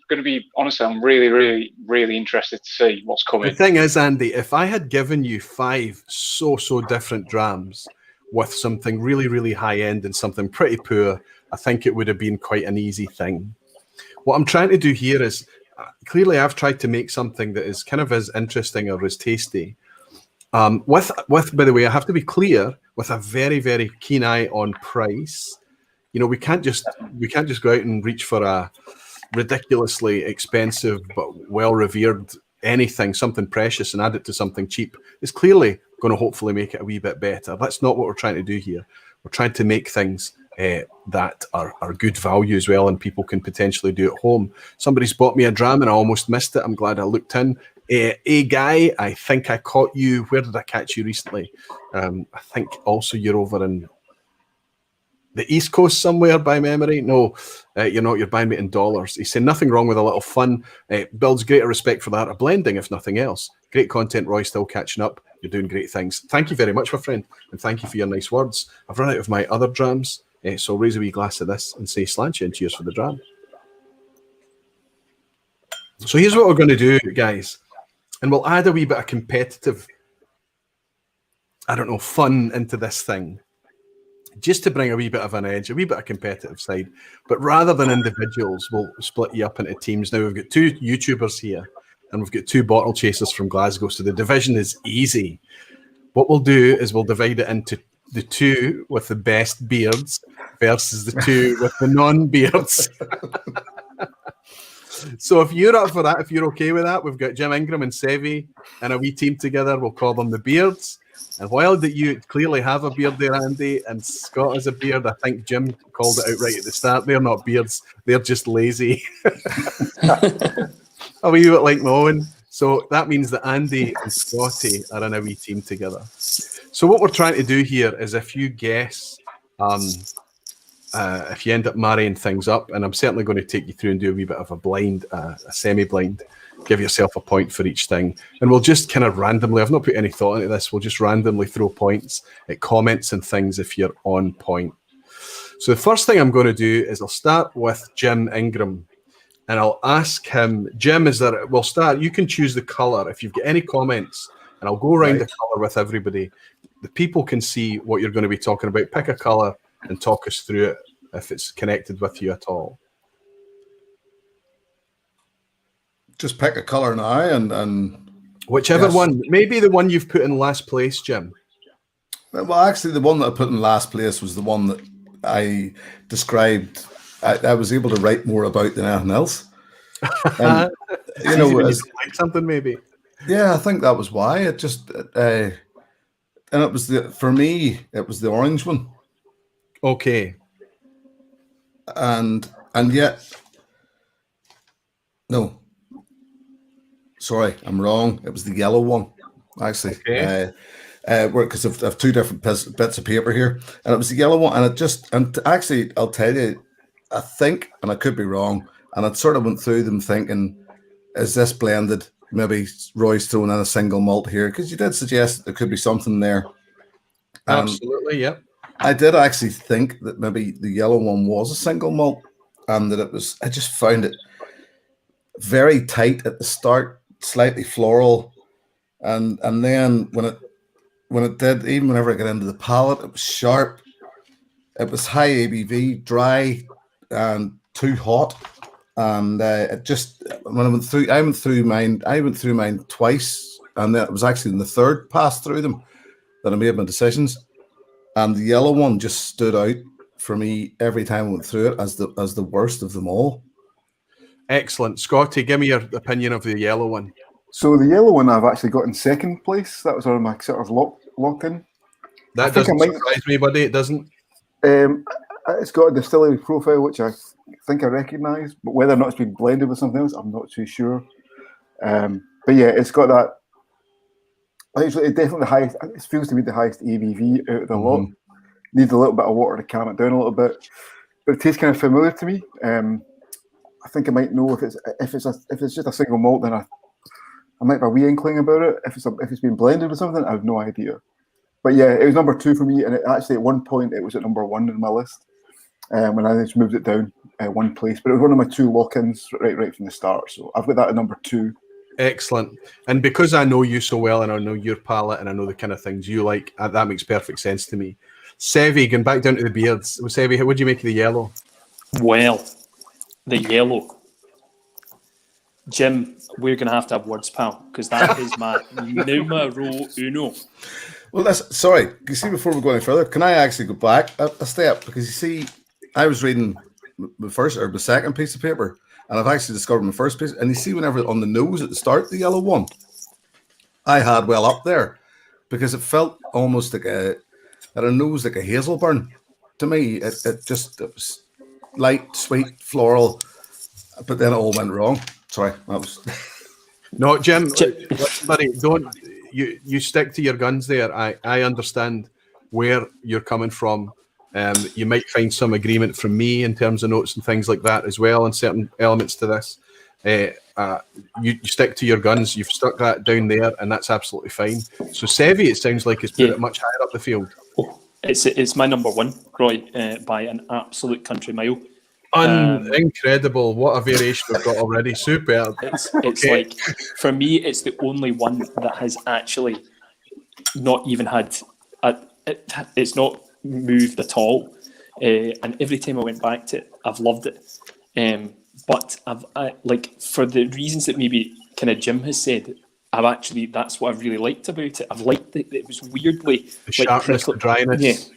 going to be honest. I'm really, really, really interested to see what's coming. The thing is, Andy, if I had given you 5 so different drams with something really, really high end and something pretty poor, I think it would have been quite an easy thing. What I'm trying to do here is, clearly I've tried to make something that is kind of as interesting or as tasty. With by the way, I have to be clear, with a very, very keen eye on price. You know, we can't just go out and reach for a ridiculously expensive but well-revered anything, something precious, and add it to something cheap. It's clearly going to hopefully make it a wee bit better. That's not what we're trying to do here. We're trying to make things that are good value as well, and people can potentially do at home. Somebody's bought me a dram and I almost missed it. I'm glad I looked in. A guy, I think I caught you. Where did I catch you recently? I think also you're over in the East Coast somewhere by memory. No, you're not. You're buying me in dollars. He's saying nothing wrong with a little fun. Builds greater respect for the art of blending, if nothing else. Great content, Roy. Still catching up. You're doing great things. Thank you very much, my friend, and thank you for your nice words. I've run out of my other drams, so I'll raise a wee glass of this and say slancha and cheers for the dram. So here's what we're going to do, guys, and we'll add a wee bit of competitive, I don't know, fun into this thing, just to bring a wee bit of an edge, a wee bit of competitive side. But rather than individuals, we'll split you up into teams. Now, we've got 2 YouTubers here, and we've got 2 bottle chasers from Glasgow, so the division is easy. What we'll do is we'll divide it into the 2 with the best beards versus the 2 with the non-beards. So if you're up for that, if you're okay with that, we've got Jim Ingram and Sevi and a wee team together. We'll call them the Beards. And while that you clearly have a beard there, Andy, and Scott has a beard, I think Jim called it out right at the start. They're not beards. They're just lazy. A wee bit like my own. So that means that Andy and Scotty are in a wee team together. So what we're trying to do here is if you guess, if you end up marrying things up, and I'm certainly going to take you through and do a wee bit of a blind, a semi-blind, give yourself a point for each thing. And we'll just kind of randomly, I've not put any thought into this, we'll just randomly throw points at comments and things if you're on point. So the first thing I'm going to do is I'll start with Jim Ingram. And I'll ask him, Jim, we'll start, you can choose the colour. If you've got any comments, and I'll go around the colour with everybody, the people can see what you're going to be talking about. Pick a colour and talk us through it if it's connected with you at all. Just pick a colour now and whichever one. Maybe the one you've put in last place, Jim. Well, actually, the one that I put in last place was the one that I described. I was able to write more about than anything else. And, you know, like something maybe. Yeah, I think that was why. It just and it was for me, it was the orange one. Okay. And yet, no. Sorry, I'm wrong. It was the yellow one, actually. Okay. Because I have 2 different bits of paper here, and it was the yellow one. And actually, I'll tell you, I think, and I could be wrong, and I sort of went through them thinking, is this blended? Maybe Roy's throwing in a single malt here, because you did suggest that there could be something there. Absolutely, yep. I did actually think that maybe the yellow one was a single malt, and that it was. I just found it very tight at the start, slightly floral, and then when it did, even whenever I got into the palate, it was sharp. It was high ABV, dry, and too hot. And it just when I went through mine twice, and then it was actually in the third pass through them that I made my decisions. And the yellow one just stood out for me every time I went through it as the worst of them all. Excellent. Scotty, give me your opinion of the yellow one. So the yellow one I've actually got in second place. That was on my sort of locked in. That doesn't surprise me, buddy. It doesn't. It's got a distillery profile, which I think I recognise, but whether or not it's been blended with something else, I'm not too sure. But yeah, it's got that. Actually, definitely the highest. It feels to be the highest ABV out of the lot. Needs a little bit of water to calm it down a little bit, but it tastes kind of familiar to me. I think I might know if it's just a single malt, then I might have a wee inkling about it. If it's been blended with something, I have no idea. But yeah, it was number 2 for me, and actually at one point it was at number 1 in my list. When I just moved it down 1 place, but it was one of my 2 lock-ins right from the start. So I've got that at number 2. Excellent. And because I know you so well, and I know your palate, and I know the kind of things you like, that makes perfect sense to me. Sevi, going back down to the beards. Sevi, what do you make of the yellow? Well, the yellow. Jim, we're going to have words, pal, because that is my numero uno. Well, sorry. You see, before we go any further, can I actually go back a step? Because you see, I was reading the second piece of paper, and I've actually discovered my first piece. And you see, whenever on the nose at the start, the yellow one, I had well up there because it felt almost like a nose like a hazel burn. to me, it was light, sweet, floral, but then it all went wrong. Sorry, that was. No, Jim, listen, buddy, don't you stick to your guns there. I understand where you're coming from. You might find some agreement from me in terms of notes and things like that as well, and certain elements to this. You stick to your guns. You've stuck that down there, and that's absolutely fine. So Sevi, it sounds like, has put it much higher up the field. Oh, it's my number one, Roy, by an absolute country mile. Incredible! What a variation we've got already. Superb. It's like, for me, it's the only one that has actually not even had it's not moved at all. And every time I went back to it, I've loved it. But like, for the reasons that maybe kind of Jim has said, that's what I've really liked about it. I've liked that it was weirdly the sharpness, the dryness,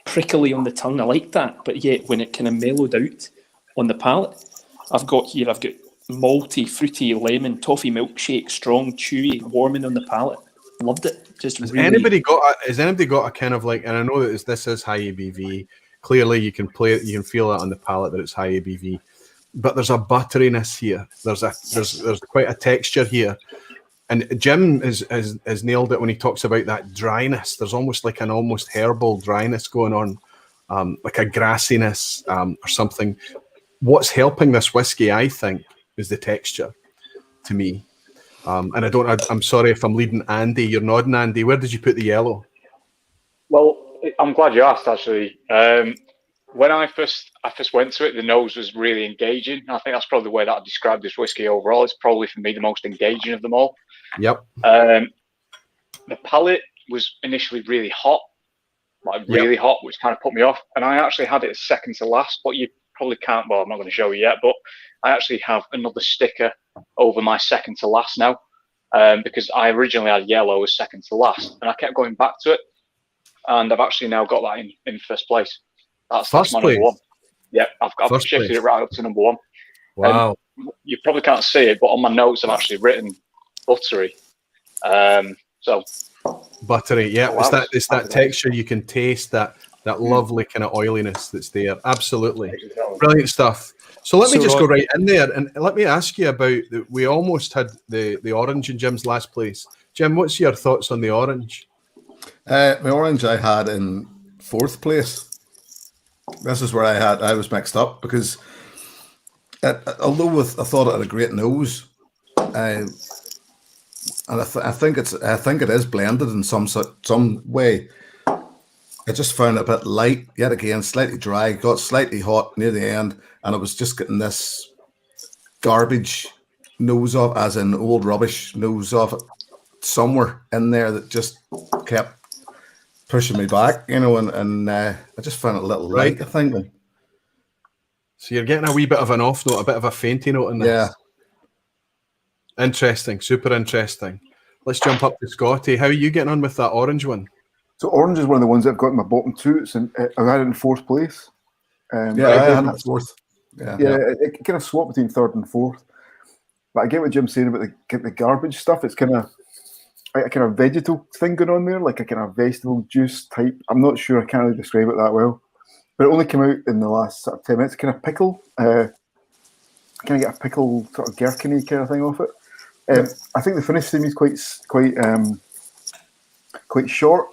prickly on the tongue. I like that, but yet when it kind of mellowed out on the palate, I've got malty, fruity, lemon, toffee milkshake, strong, chewy, warming on the palate. Loved it. Has anybody got a kind of like? And I know that this is high ABV. Clearly, you can feel it on the palate that it's high ABV. But there's a butteriness here. There's quite a texture here, and Jim has nailed it when he talks about that dryness. There's almost like an almost herbal dryness going on, like a grassiness or something. What's helping this whiskey, I think, is the texture, to me. And I'm sorry if I'm leading Andy. You're nodding, Andy. Where did you put the yellow? Well, I'm glad you asked, actually. When I first went to it, the nose was really engaging. I think that's probably the way that I describe this whiskey overall. It's probably, for me, the most engaging of them all. Yep. The palate was initially really hot, really hot, which kind of put me off. And I actually had it as second to last, but you probably can't. Well, I'm not going to show you yet, but I actually have another sticker over my second to last now, because I originally had yellow as second to last, and I kept going back to it, and I've actually now got that in first place. That's my number one. Yep, I've shifted it right up to number one. Wow. You probably can't see it, but on my notes I've actually written buttery. So buttery, yeah. It's that texture. You can taste that lovely kind of oiliness that's there. Absolutely. Brilliant stuff. So let me just go right in there, and let me ask you about, we almost had the orange in Jim's last place. Jim, what's your thoughts on the orange? The orange I had in fourth place. This is where I was mixed up, because although I thought it had a great nose, and I think it is blended in some way. I just found it a bit light, yet again, slightly dry, got slightly hot near the end, and I was just getting this garbage nose off, as in old rubbish nose off it, somewhere in there that just kept pushing me back, and I just found it a little light, I think. So you're getting a wee bit of an off note, a bit of a fainty note in this. Yeah. Interesting, super interesting. Let's jump up to Scotty. How are you getting on with that orange one? So orange is one of the ones that I've got in my bottom two. I had it in fourth place. I had it fourth. Yeah, it kind of swapped between third and fourth. But I get what Jim's saying about the garbage stuff. It's kind of a kind of vegetal thing going on there, like a kind of vegetable juice type. I'm not sure. I can't really describe it that well. But it only came out in the last sort of 10 minutes. Kind of pickle. Kind of get a pickle sort of gherkin-y kind of thing off it. I think the finish to me is quite short.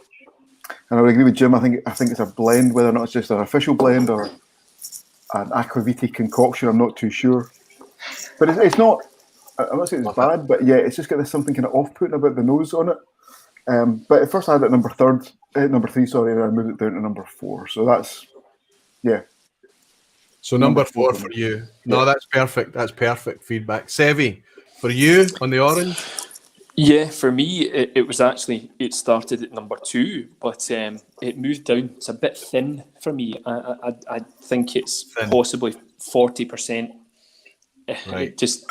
And I would agree with Jim. I think it's a blend, whether or not it's just an official blend or an aquaviti concoction. I'm not too sure. But it's not. I'm not saying it's bad, but yeah, it's just got something kind of off-putting about the nose on it. But at first I had it at number three, sorry, and I moved it down to number 4. So that's, yeah. So number 4 for you. No, that's perfect. That's perfect feedback. Sevi, for you on the orange? Yeah, for me, it started at number 2, but it moved down. It's a bit thin for me. I think it's possibly 40%. Right. It just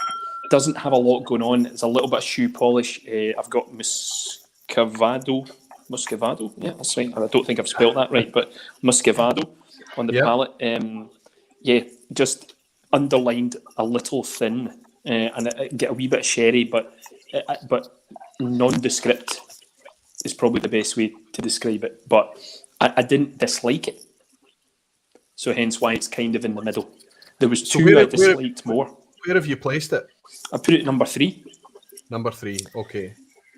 doesn't have a lot going on. It's a little bit of shoe polish. I've got Muscovado. Yeah, that's right. I don't think I've spelled that right, but Muscovado on the palate. Just underlined a little thin, and I get a wee bit of sherry, but nondescript is probably the best way to describe it. But I didn't dislike it. So hence why it's kind of in the middle. There was So two I disliked more. Where have you placed it? I put it at number 3. Number 3. Okay.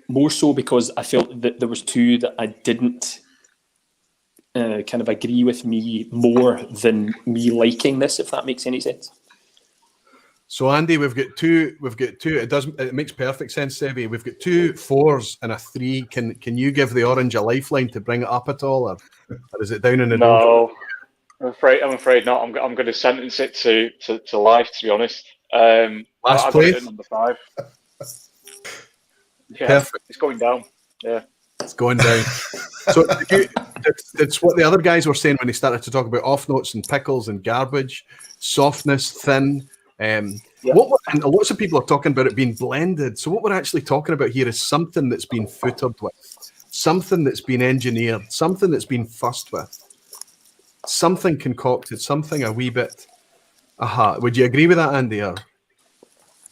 More so because I felt that there was two that I didn't kind of agree with me more than me liking this, if that makes any sense. So Andy, we've got two. It makes perfect sense, Sevi. We've got 2 4s and a 3. Can you give the orange a lifeline to bring it up at all, or is it down in the No, I'm afraid not. I'm going to sentence it to life, to be honest. Last I've got place? it at number 5. Yeah, Perfect. it's going down. Yeah. It's going down. So it's what the other guys were saying when they started to talk about off notes and pickles and garbage, softness, thin. And lots of people are talking about it being blended. So what we're actually talking about here is something that's been footered with, something that's been engineered, something that's been fussed with, something concocted, something a wee bit. Would you agree with that, Andy? Or?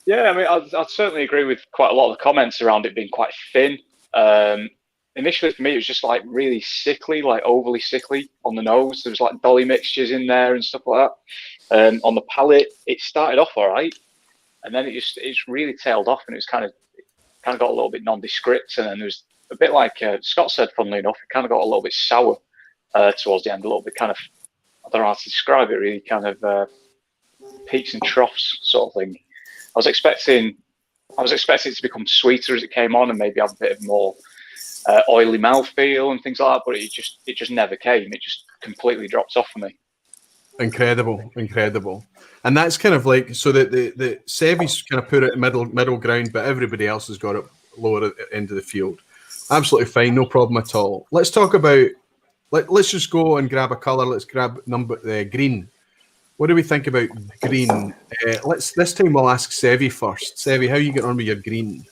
Yeah, I mean, I'd certainly agree with quite a lot of the comments around it being quite thin. Initially, for me, it was just like really sickly, like overly sickly on the nose. There was like dolly mixtures in there and stuff like that. On the palate, it started off all right, and then it's really tailed off, and it was kind of got a little bit nondescript, and then there was a bit like Scott said, funnily enough, it kind of got a little bit sour towards the end, a little bit kind of, I don't know how to describe it, really kind of peaks and troughs sort of thing. I was expecting it to become sweeter as it came on, and maybe have a bit of more oily mouthfeel and things like that, but it just never came. It just completely dropped off for me. Incredible. And that's kind of like, so that the Sevi's kind of put it middle ground, but everybody else has got it lower at the end of the field. Absolutely fine, no problem at all. Let's talk about, let's just go and grab a colour. Let's grab green. What do we think about green? This time we'll ask Sevi first. Sevi, how are you getting on with your green?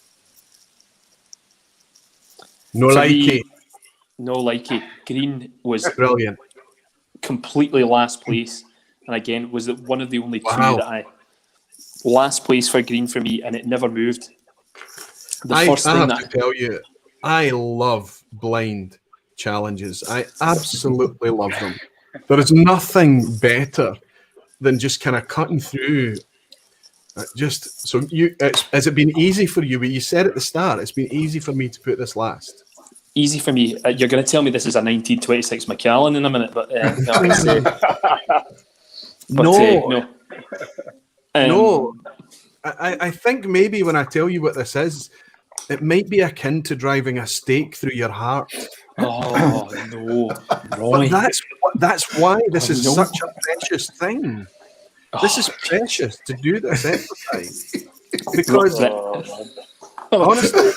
No likey. No likey. Green was Brilliant. Completely last place, and again was it one of the only two that last place for green for me, and it never moved. I have to tell you, I love blind challenges. I absolutely love them. There is nothing better than just kind of cutting through. Has it been easy for you? You said at the start, it's been easy for me to put this last. Easy for me. You're going to tell me this is a 1926 Macallan in a minute, but no. I think maybe when I tell you what this is, it might be akin to driving a stake through your heart. Oh no, Roy. But that's why this is such a precious thing. This is precious to do this exercise because honestly.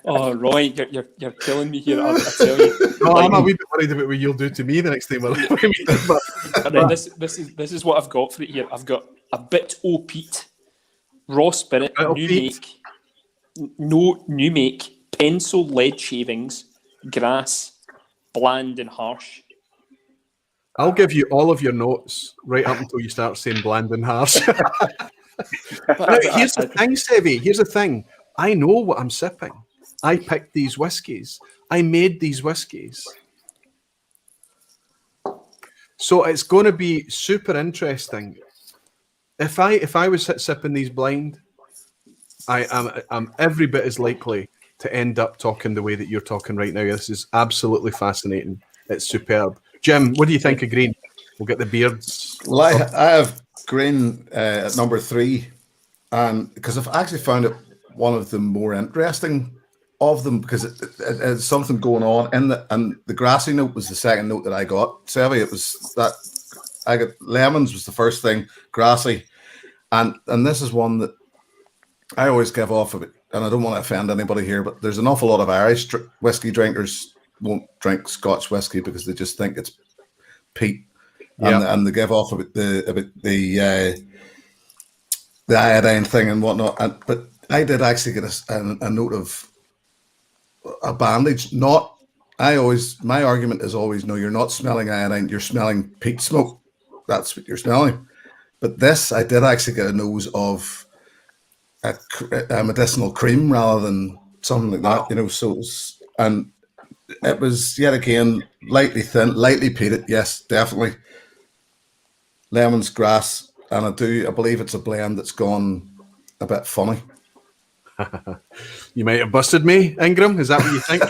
Oh, Roy, you're killing me here. I tell you. No, I'm a wee bit worried about what you'll do to me the next time. This is what I've got for it here. I've got a bit o' peat, raw spirit, new make, pencil lead shavings, grass, bland and harsh. I'll give you all of your notes right up until you start saying bland and harsh. Now, here's the thing, Sevi. Here's the thing. I know what I'm sipping. I picked these whiskies. I made these whiskies. So it's going to be super interesting. If I was sipping these blind, I'm every bit as likely to end up talking the way that you're talking right now. This is absolutely fascinating. It's superb. Jim, what do you think of green? We'll get the beards. Well, I have green at number 3, and because I've actually found it one of the more interesting of them, because it's something going on in the grassy note was the second note that I got. Sevi, it was that I got lemons was the first thing, grassy, and this is one that I always give off of it, and I don't want to offend anybody here, but there's an awful lot of Irish whiskey drinkers won't drink Scotch whiskey because they just think it's peat, and they give off about the iodine thing and whatnot. But I did actually get a note of a bandage. My argument is always, no, you're not smelling iodine, you're smelling peat smoke. That's what you're smelling. But this, I did actually get a nose of a medicinal cream rather than something like that, So it was, and it was yet again lightly thin, lightly peated. Yes, definitely. Lemons, grass, and I believe it's a blend that's gone a bit funny. You might have busted me, Ingram. Is that what you think?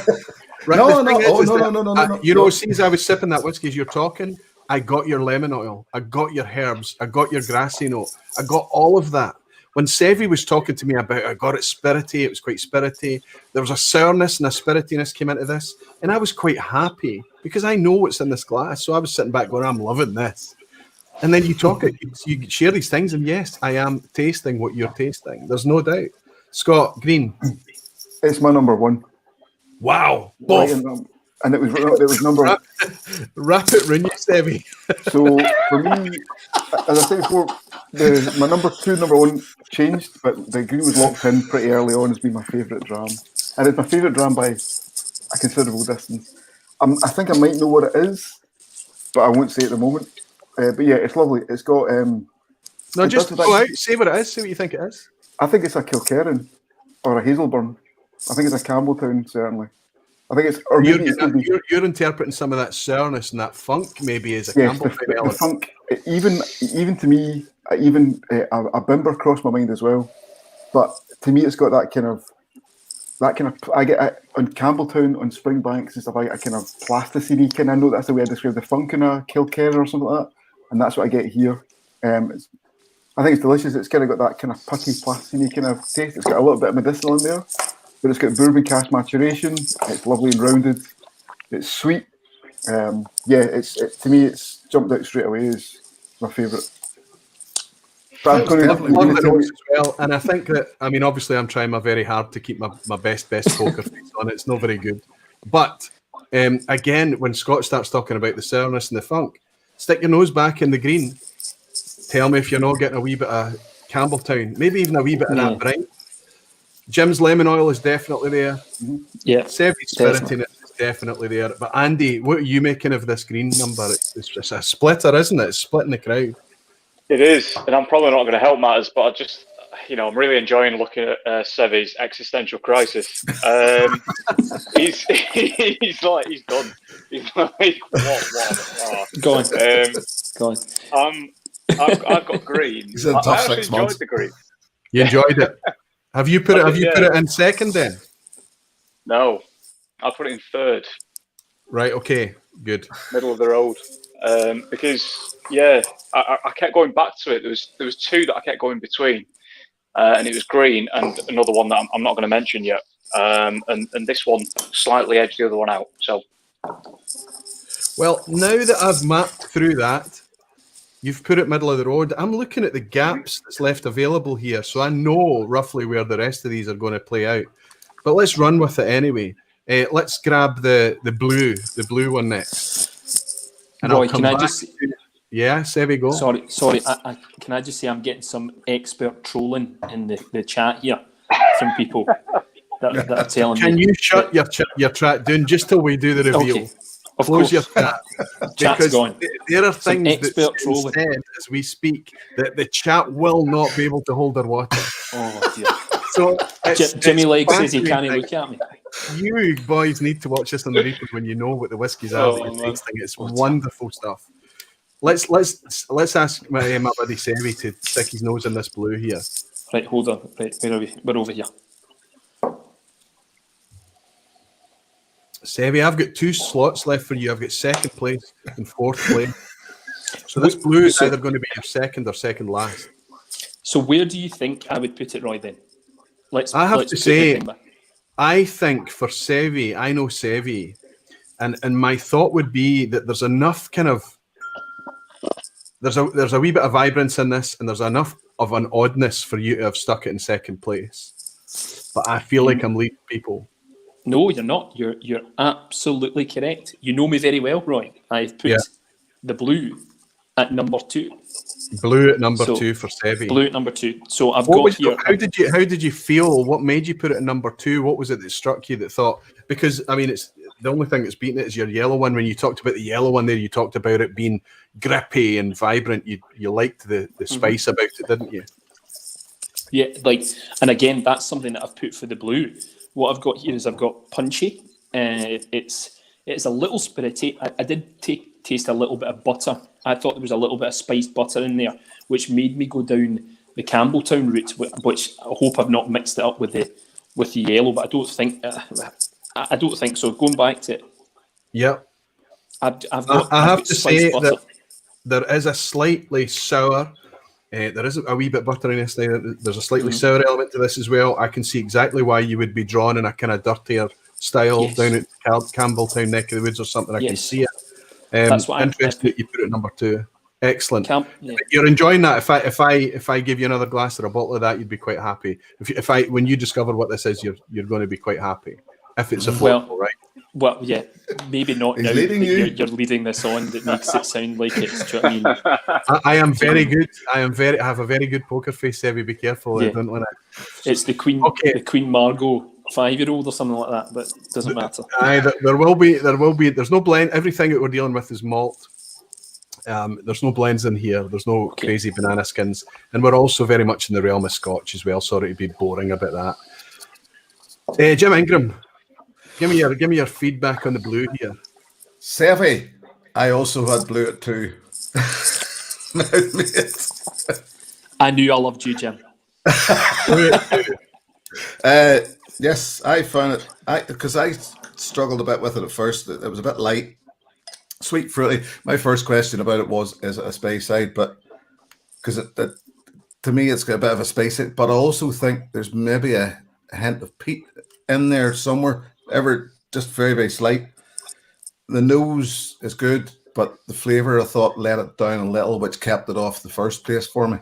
Right, No, the thing no, is that, no. you know, since I was sipping that whiskey as you're talking, I got your lemon oil, I got your herbs, I got your grassy note, I got all of that. When Sevi was talking to me about it, I got it spirity, it was quite spirity. There was a sourness and a spiritiness came into this, and I was quite happy because I know what's in this glass. So I was sitting back going, I'm loving this. And then you talk it, you share these things, and yes, I am tasting what you're tasting. There's no doubt. Scott, green. It's my number one. Wow. Right, and it was number. Wrap it round you, Sevi. So for me, as I said before, my number one changed, but the green was locked in pretty early on as being my favourite dram, and it's my favourite dram by a considerable distance. I think I might know what it is, but I won't say at the moment. But yeah, it's lovely. It's got no, just go out, say what it is, say what you think it is. I think it's a Kilkerrangate or a Hazelburn. I think it's a Campbelltown, certainly. I think it's, or maybe you're interpreting some of that sourness and that funk maybe as a Campbelltown the funk. Even to me, even a Bimber crossed my mind as well. But to me, it's got that kind of. I get on Campbelltown, on Springbanks and stuff. I get a kind of plasticity kind. I know that's the way I describe the funk in a Kilkerrangate or something like that, and that's what I get here. I think it's delicious. It's kind of got that kind of putty, plasticity kind of taste. It's got a little bit of medicinal in there, but it's got bourbon cask maturation. It's lovely and rounded. It's sweet. To me, it's jumped out straight away as my favourite. But I'm going to as well, and I think that, I mean, obviously I'm trying my very hard to keep my best poker face on it. It's not very good. But again, when Scott starts talking about the sourness and the funk, stick your nose back in the green. Tell me if you're not getting a wee bit of Campbelltown, maybe even a wee bit of that brine. Jim's lemon oil is definitely there. Yeah. Sevi's spiritiness is definitely there. But Andy, what are you making of this green number? It's a splitter, isn't it? It's splitting the crowd. It is, and I'm probably not going to help matters, but I just, I'm really enjoying looking at Sevi's existential crisis. He's done. He's like, what? Go on. I've got green. I actually enjoyed the green. You enjoyed it. Have you put it in second then? No, I put it in third. Right. Okay. Good. Middle of the road. Because I kept going back to it. There was two that I kept going between, and it was green and another one that I'm not going to mention yet. And this one slightly edged the other one out. So, well, now that I've mapped through that, you've put it middle of the road. I'm looking at the gaps that's left available here, so I know roughly where the rest of these are going to play out. But let's run with it anyway. Let's grab the blue one next. And Roy, can I just? Yeah, Sevi, go. Sorry. Can I just say I'm getting some expert trolling in the chat here from people that are telling me. Can you shut your chat down just till we do the reveal? Okay. Of Close course. your chat. Chat's gone. There are things that trolling. said as we speak that the chat will not be able to hold their water. Oh dear. So Jimmy Leg says he can't look at me. You boys need to watch this on the replay when you know what the whiskies are that you're tasting. It's wonderful stuff. Let's ask my buddy Sevi to stick his nose in this blue here. Right, hold on. Right, we're over here. Sevi, I've got 2 slots left for you. I've got second place and fourth place. So this blue is either going to be your second or second last. So where do you think I would put it, Roy, then? I have to say, I think for Sevi, I know Sevi, and my thought would be that there's enough kind of, there's a wee bit of vibrance in this, and there's enough of an oddness for you to have stuck it in second place. But I feel like I'm leading people. No, you're not. You're absolutely correct. You know me very well, Roy. I've put the blue at number 2. Blue at number 2 for Sevi. Blue at number 2. So I've got here. How did you feel? What made you put it at number 2? What was it that struck you that thought? Because I mean, it's the only thing that's beaten it is your yellow one. When you talked about the yellow one there, you talked about it being grippy and vibrant. You liked the spice about it, didn't you? Yeah, and again, that's something that I've put for the blue. What I've got here is I've got punchy, It's a little spirity. I did taste a little bit of butter. I thought there was a little bit of spiced butter in there, which made me go down the Campbelltown route, which I hope I've not mixed it up with the yellow, but I don't think so. Going back to it, Yep. I have to say butter. that there is a slightly sour. There is a wee bit butteriness there. There's a slightly sour element to this as well. I can see exactly why you would be drawn in a kind of dirtier style down at Campbelltown neck of the woods or something. I can see it. That's what interesting that you put it number 2. Excellent. Yeah. You're enjoying that. If I give you another glass or a bottle of that, you'd be quite happy. When you discover what this is, you're going to be quite happy. If it's affordable, right? Well, yeah, maybe not now. You're leading this on. That makes it sound like it's. Do you know what I mean? I am very good. I have a very good poker face, Sevy. Be careful. Yeah. I don't want to. It's the Queen. Okay. The Queen Margot 5-year-old or something like that, but it doesn't matter. There will be. There's no blend. Everything that we're dealing with is malt. There's no blends in here. There's no crazy banana skins, and we're also very much in the realm of Scotch as well. Sorry to be boring about that. Jim Ingram, give me your feedback on the blue here. Sevy, I also had blue at 2. I knew I loved you, Jim. Yes, I found it. Because I struggled a bit with it at first. It was a bit light, sweet, fruity. My first question about it was, is it a Speyside? But because to me, it's got a bit of a Speyside. But I also think there's maybe a hint of peat in there somewhere. Just very, very slight. The nose is good, but the flavour I thought let it down a little, which kept it off the first place for me.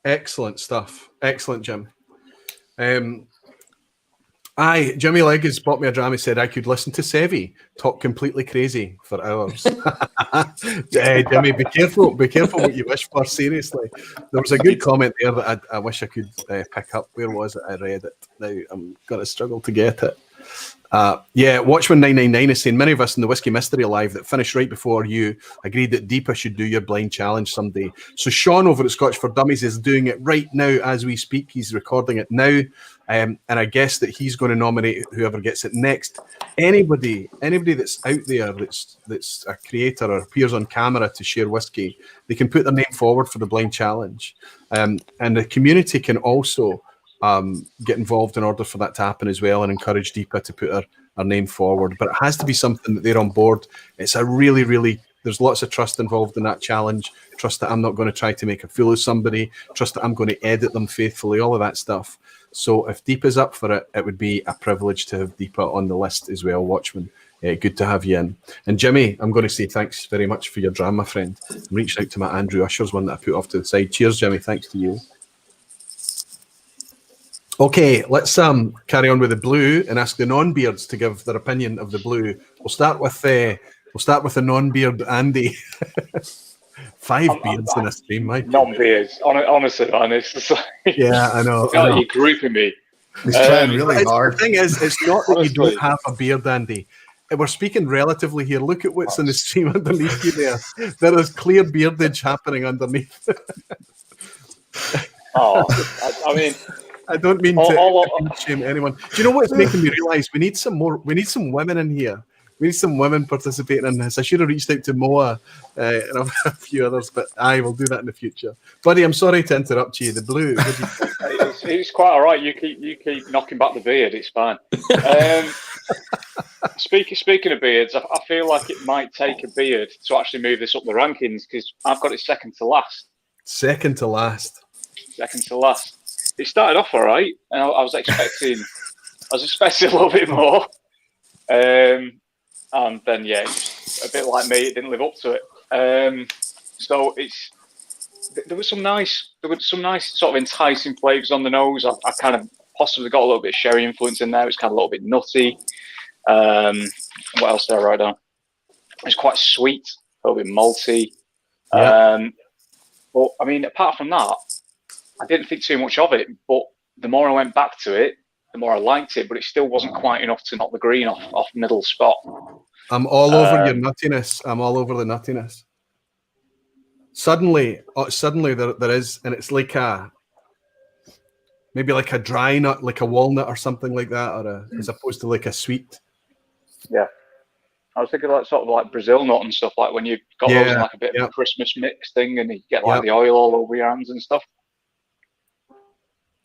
Excellent stuff. Excellent, Jim. Jimmy Legg has bought me a dram. He said I could listen to Sevy talk completely crazy for hours. Jimmy, be careful what you wish for. Seriously, there was a good comment there that I wish I could pick up. Where was it? I read it. Now I'm going to struggle to get it. Watchman 999 is saying many of us in the Whiskey Mystery Live that finished right before you agreed that Deepa should do your blind challenge someday. So Sean over at Scotch for Dummies is doing it right now as we speak. He's recording it now, and I guess that he's going to nominate whoever gets it next. Anybody that's out there that's a creator or appears on camera to share whiskey, they can put their name forward for the blind challenge, and the community can also get involved in order for that to happen as well, and encourage Deepa to put her name forward. But it has to be something that they're on board. It's a really, really, there's lots of trust involved in that challenge. Trust that I'm not going to try to make a fool of somebody. Trust that I'm going to edit them faithfully, all of that stuff. So if Deepa's up for it, it would be a privilege to have Deepa on the list as well, Watchman. Good to have you in. And Jimmy, I'm going to say thanks very much for your dram, my friend. I'm reaching out to my Andrew Usher's one that I put off to the side. Cheers, Jimmy. Thanks to you. Okay, let's carry on with the blue and ask the non-beards to give their opinion of the blue. We'll start with the non-beard Andy. 5 beards in a stream, Mike. Non-beards, honestly, man. It's just like, yeah, I know. You're grouping me. He's trying really hard. The thing is, it's not that you don't have a beard, Andy. We're speaking relatively here. Look at what's in the stream underneath you there. There is clear beardage happening underneath. I mean, I don't mean to shame anyone. Do you know what's making me realise we need some women in here. We need some women participating in this. I should have reached out to Moa and a few others, but I will do that in the future. Buddy, I'm sorry to interrupt you. The blue. It's quite all right. You keep knocking back the beard. It's fine. Speaking of beards, I feel like it might take a beard to actually move this up the rankings, because I've got it second to last. Second to last. It started off all right, and I was expecting a little bit more. And then, a bit like me, it didn't live up to it. So there was some nice sort of enticing flavours on the nose. I kind of possibly got a little bit of sherry influence in there. It's kind of a little bit nutty. What else did I write down? It's quite sweet, a little bit malty. Yeah. But I mean, apart from that, I didn't think too much of it. But the more I went back to it, the more I liked it. But it still wasn't quite enough to knock the green off middle spot. I'm all over your nuttiness. I'm all over the nuttiness. Suddenly there is, and it's like maybe like a dry nut, like a walnut or something like that, or as opposed to like a sweet. Yeah. I was thinking like sort of like Brazil nut and stuff, like when you've got those in like a bit of a Christmas mix thing and you get like the oil all over your hands and stuff.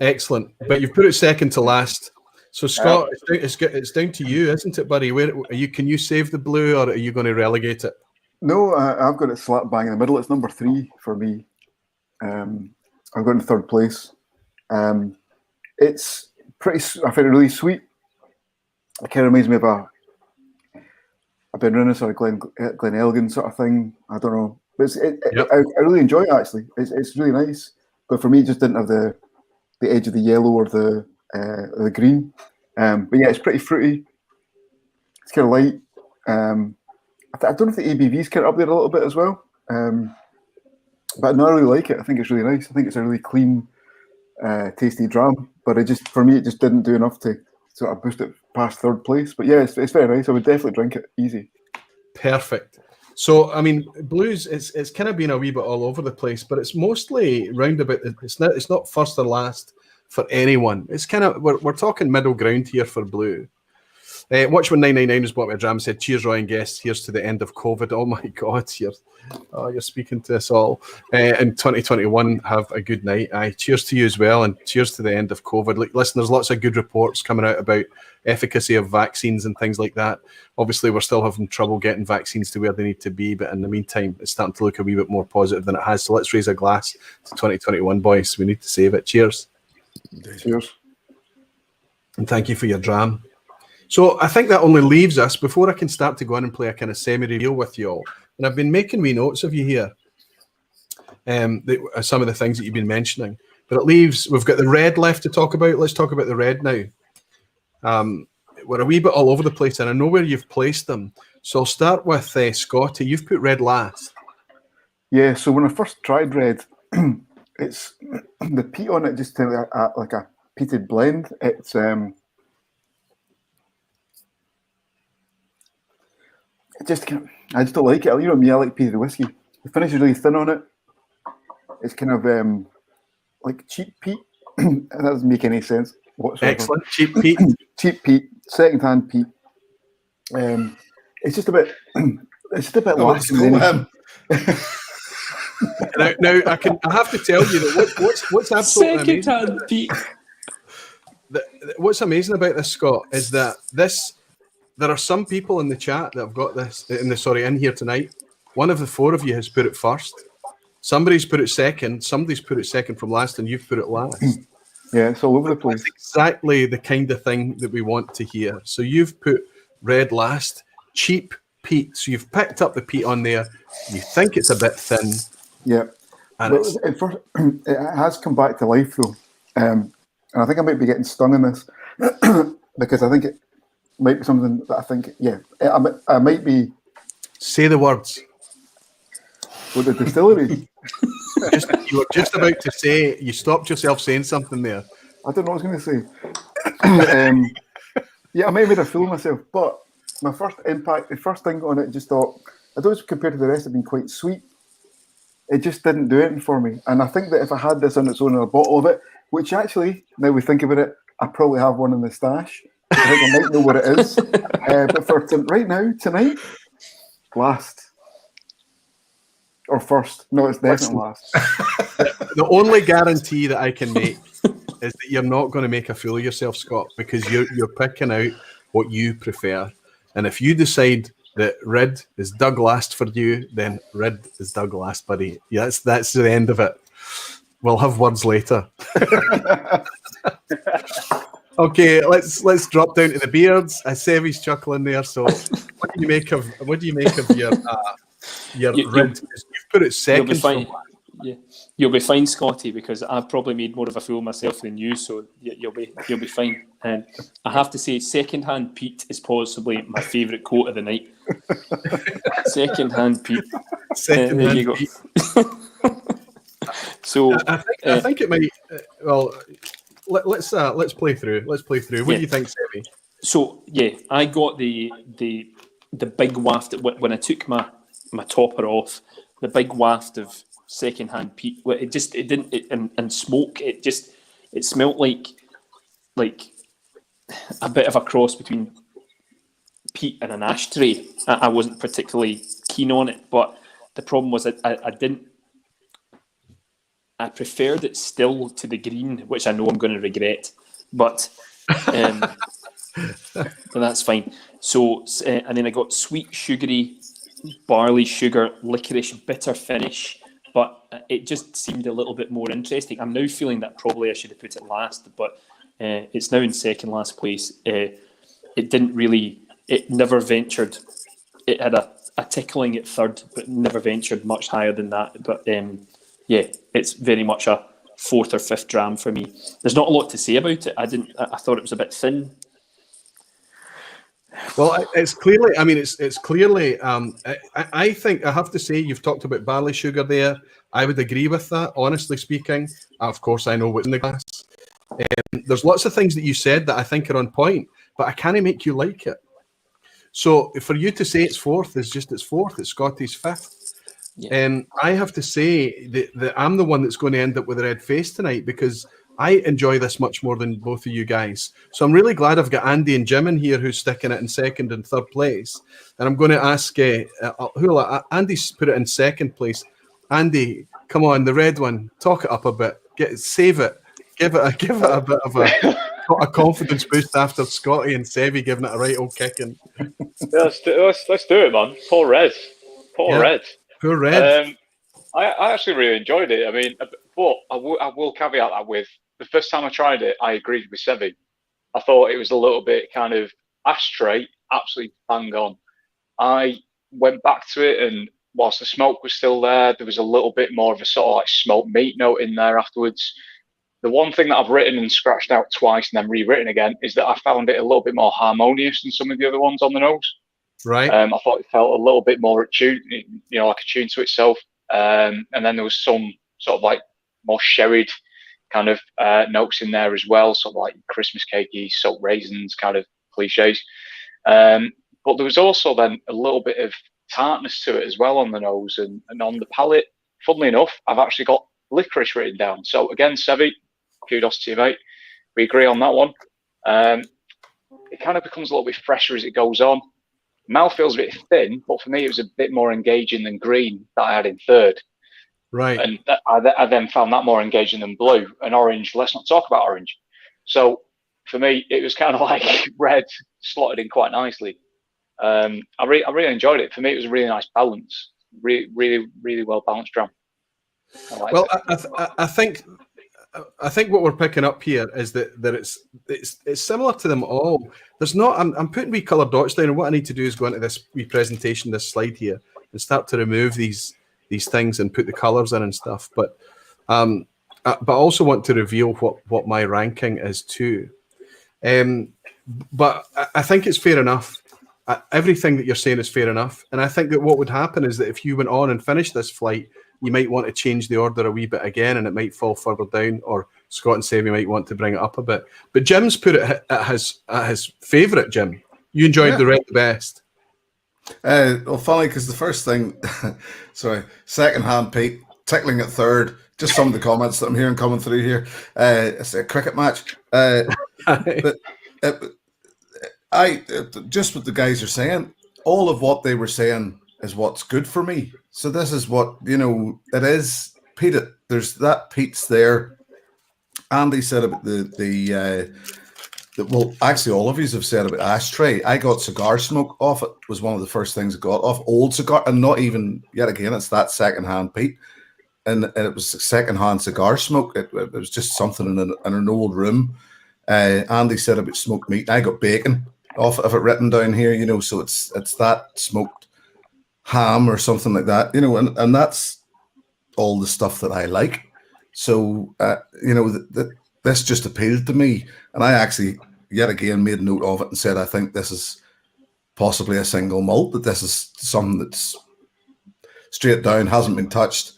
Excellent. But you've put it second to last. So Scott, it's down to you, isn't it, buddy? Where are you? Can you save the blue, or are you going to relegate it? No, I've got it slap bang in the middle. It's number 3 for me. I've got in 3rd place. It's pretty. I find it really sweet. It kind of reminds me of a Benrinnes or a Glen Elgin sort of thing. I don't know, but I really enjoy it actually. It's really nice. But for me, it just didn't have the edge of the yellow or the green. But yeah, it's pretty fruity. It's kind of light. I don't know if the ABV's kind of up there a little bit as well. But no, I really like it. I think it's really nice. I think it's a really clean, tasty dram. But for me, it just didn't do enough to sort of boost it past 3rd place. But yeah, it's very nice. I would definitely drink it easy. Perfect. So, I mean, blues, it's kind of been a wee bit all over the place, but it's mostly roundabout. It's not first or last for anyone. It's kind of, we're talking middle ground here for blue. Watchman 999 is what my dram said. Cheers, Roy and guests. Here's to the end of COVID. Oh my God, you're speaking to us all. In 2021, have a good night. Cheers to you as well, and cheers to the end of COVID. Listen, there's lots of good reports coming out about efficacy of vaccines and things like that. Obviously, we're still having trouble getting vaccines to where they need to be, but in the meantime, it's starting to look a wee bit more positive than it has. So let's raise a glass to 2021, boys. We need to save it. Cheers. Cheers. And thank you for your dram. So I think that only leaves us, before I can start to go in and play a kind of semi-reveal with you all, and I've been making wee notes of you here, some of the things that you've been mentioning, but it leaves, we've got the red left to talk about. Let's talk about the red now. We're a wee bit all over the place, and I know where you've placed them. So I'll start with Scotty. You've put red last. Yeah, so when I first tried red, it's the peat on it just like a peated blend. It's I just don't like it. You know me, I like peated whiskey. The finish is really thin on it. It's kind of like cheap peat. That doesn't make any sense whatsoever. Excellent, cheap peat. Cheap peat, second-hand peat. It's just a bit. It's just a bit lasting. Now I have to tell you that what's absolutely second-hand peat. What's amazing about this, Scott, is that there are some people in the chat that have got this in here tonight. One of the 4 of you has put it first. Somebody's put it second. Somebody's put it second from last, and you've put it last. Yeah, it's all over the place. That's exactly the kind of thing that we want to hear. So you've put red last, cheap peat. So you've picked up the peat on there. You think it's a bit thin. Yeah, and it has come back to life though, and I think I might be getting stung in this because I think it might be something that I think, I might be. Say the words. With the distillery. You were just about to say, you stopped yourself saying something there. I don't know what I was going to say. Yeah, I might have made a fool of myself, but my first impact, the first thing on it, just thought, I thought compared to the rest, have been quite sweet. It just didn't do anything for me. And I think that if I had this on its own in a bottle of it, which actually, now we think about it, I probably have one in the stash. I think I might know what it is. But for right now, tonight, last. Or first. No, it's definitely last. The only guarantee that I can make is that you're not going to make a fool of yourself, Scott, because you're picking out what you prefer. And if you decide that red is dug last for you, then red is dug last, buddy. Yeah, that's the end of it. We'll have words later. Okay, let's drop down to the beards. Sevy's chuckling there. So, what do you make of your red? You've put it second. Yeah, you'll be fine, Scotty, because I've probably made more of a fool of myself than you. So you'll be fine. And I have to say, second-hand peat is possibly my favourite quote of the night. Second-hand peat. There you go. So I think it might. Well, let's play through. What do you think, Sevy? So yeah, I got the big waft when I took my topper off. The big waft of second-hand peat. And smoke. It just It smelt like a bit of a cross between peat and an ashtray. I wasn't particularly keen on it, but the problem was I didn't. I preferred it still to the green, which I know I'm going to regret, but that's fine. So, and then I got sweet, sugary, barley sugar, licorice, bitter finish, but it just seemed a little bit more interesting. I'm now feeling that probably I should have put it last, but it's now in second last place. It didn't really, it never ventured. It had a tickling at third, but never ventured much higher than that. But yeah, it's very much a fourth or fifth dram for me. There's not a lot to say about it. I thought it was a bit thin. Well, it's clearly. I mean, it's clearly. I think I have to say you've talked about barley sugar there. I would agree with that. Honestly speaking, of course, I know what's in the glass. There's lots of things that you said that I think are on point, but I can't make you like it. So for you to say it's fourth is just it's fourth. It's Scotty's fifth. Yeah. I have to say that I'm the one that's going to end up with a red face tonight because I enjoy this much more than both of you guys. So I'm really glad I've got Andy and Jim in here who's sticking it in second and third place. And I'm going to ask Andy's put it in second place. Andy, come on, the red one, talk it up a bit, save it, give it a bit of a confidence boost after Scotty and Sevy giving it a right old kicking. Yeah, let's do it, man. Poor Red. Red. Poor Red. I actually really enjoyed it. I mean, but I will caveat that with the first time I tried it, I agreed with Sevy. I thought it was a little bit kind of ashtray, absolutely bang on. I went back to it, and whilst the smoke was still there was a little bit more of a sort of like smoked meat note in there afterwards. The one thing that I've written and scratched out twice and then rewritten again is that I found it a little bit more harmonious than some of the other ones on the nose. Right. I thought it felt a little bit more attuned, like attuned to itself. And then there was some sort of like more sherried kind of notes in there as well, sort of like Christmas cakey, salt raisins kind of cliches. But there was also then a little bit of tartness to it as well on the nose and on the palate. Funnily enough, I've actually got licorice written down. So again, Sevy, kudos to you, mate. We agree on that one. It kind of becomes a little bit fresher as it goes on. Mouth feels a bit thin, but for me, it was a bit more engaging than green that I had in third. Right. And I then found that more engaging than blue and orange. Let's not talk about orange. So for me, it was kind of like red slotted in quite nicely. I really enjoyed it. For me, it was a really nice balance. Really, really, really well balanced dram. I think what we're picking up here is that it's similar to them all. There's not. I'm putting wee coloured dots down, and what I need to do is go into this wee presentation, this slide here, and start to remove these things and put the colours in and stuff. But I also want to reveal what my ranking is too. But I think it's fair enough. Everything that you're saying is fair enough, and I think that what would happen is that if you went on and finished this flight, you might want to change the order a wee bit again, and it might fall further down, or Scott and Sevy might want to bring it up a bit. But Jim's put it at his favourite, Jim. You enjoyed the red the best. Well, funny, because the first thing, second-hand Pete, tickling at third, just some of the comments that I'm hearing coming through here. It's a cricket match. But just what the guys are saying, all of what they were saying is what's good for me. So this is what, it is. Pete, there's that Pete's there. Andy said about well, actually all of you have said about ashtray. I got cigar smoke off it, was one of the first things I got off. Old cigar, and not even, yet again, it's that second-hand Pete. And it was second-hand cigar smoke. It was just something in an old room. Andy said about smoked meat. I got bacon off of it written down here, so it's that smoked ham or something like that, and that's all the stuff that I like. So, this just appealed to me. And I actually, yet again, made a note of it and said, I think this is possibly a single malt, that this is something that's straight down, hasn't been touched,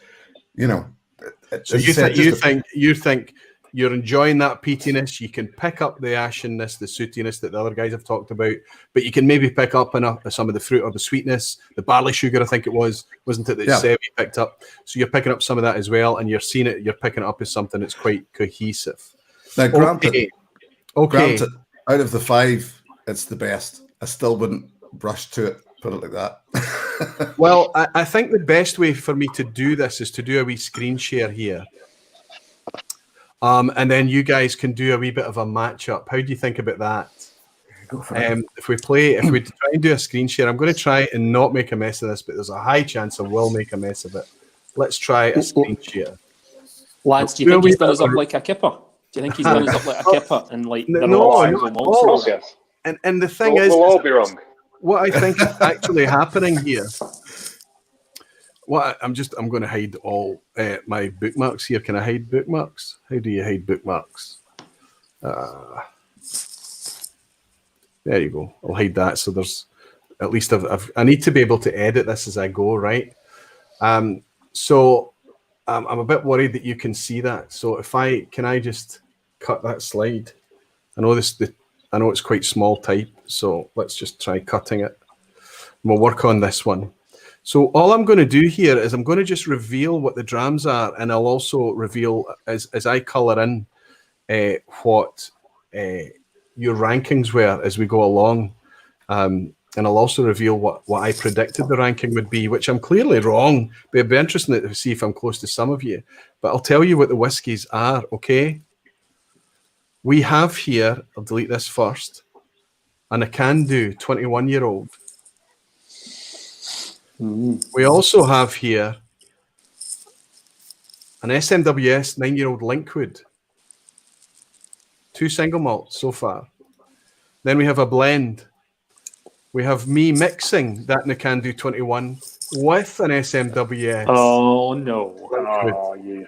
So you think you're enjoying that peatiness. You can pick up the ashenness, the sootiness that the other guys have talked about, but you can maybe pick up some of the fruit or the sweetness, the barley sugar, I think it wasn't it that Sevy picked up? So you're picking up some of that as well, and you're seeing it, you're picking it up as something that's quite cohesive. Now, Okay. granted, out of the 5, it's the best. I still wouldn't rush to it, put it like that. Well, I think the best way for me to do this is to do a wee screen share here. And then you guys can do a wee bit of a match-up. How do you think about that? Go for it. If we try and do a screen share, I'm going to try and not make a mess of this, but there's a high chance I will make a mess of it. Let's try a screen share. Lads, do you think he's done us up like a kipper? Do you think he's done us up like a kipper and like they're all single monsters? Yes. And the thing is, we'll all be wrong. What I think is actually happening here. I'm going to hide all my bookmarks here. Can I hide bookmarks? How do you hide bookmarks? There you go. I'll hide that. So there's at least I need to be able to edit this as I go, right? So I'm a bit worried that you can see that. So can I just cut that slide? I know it's quite small type, so let's just try cutting it. We'll work on this one. So all I'm going to do here is I'm going to just reveal what the drams are, and I'll also reveal as I colour in what your rankings were as we go along. And I'll also reveal what I predicted the ranking would be, which I'm clearly wrong, but it'd be interesting to see if I'm close to some of you. But I'll tell you what the whiskies are, okay? We have here, I'll delete this first, an can-do 21-year-old. We also have here an SMWS 9-year-old Linkwood. 2 single malts so far. Then we have a blend. We have me mixing that Can-do 21 with an SMWS. Oh, no. Oh, yeah.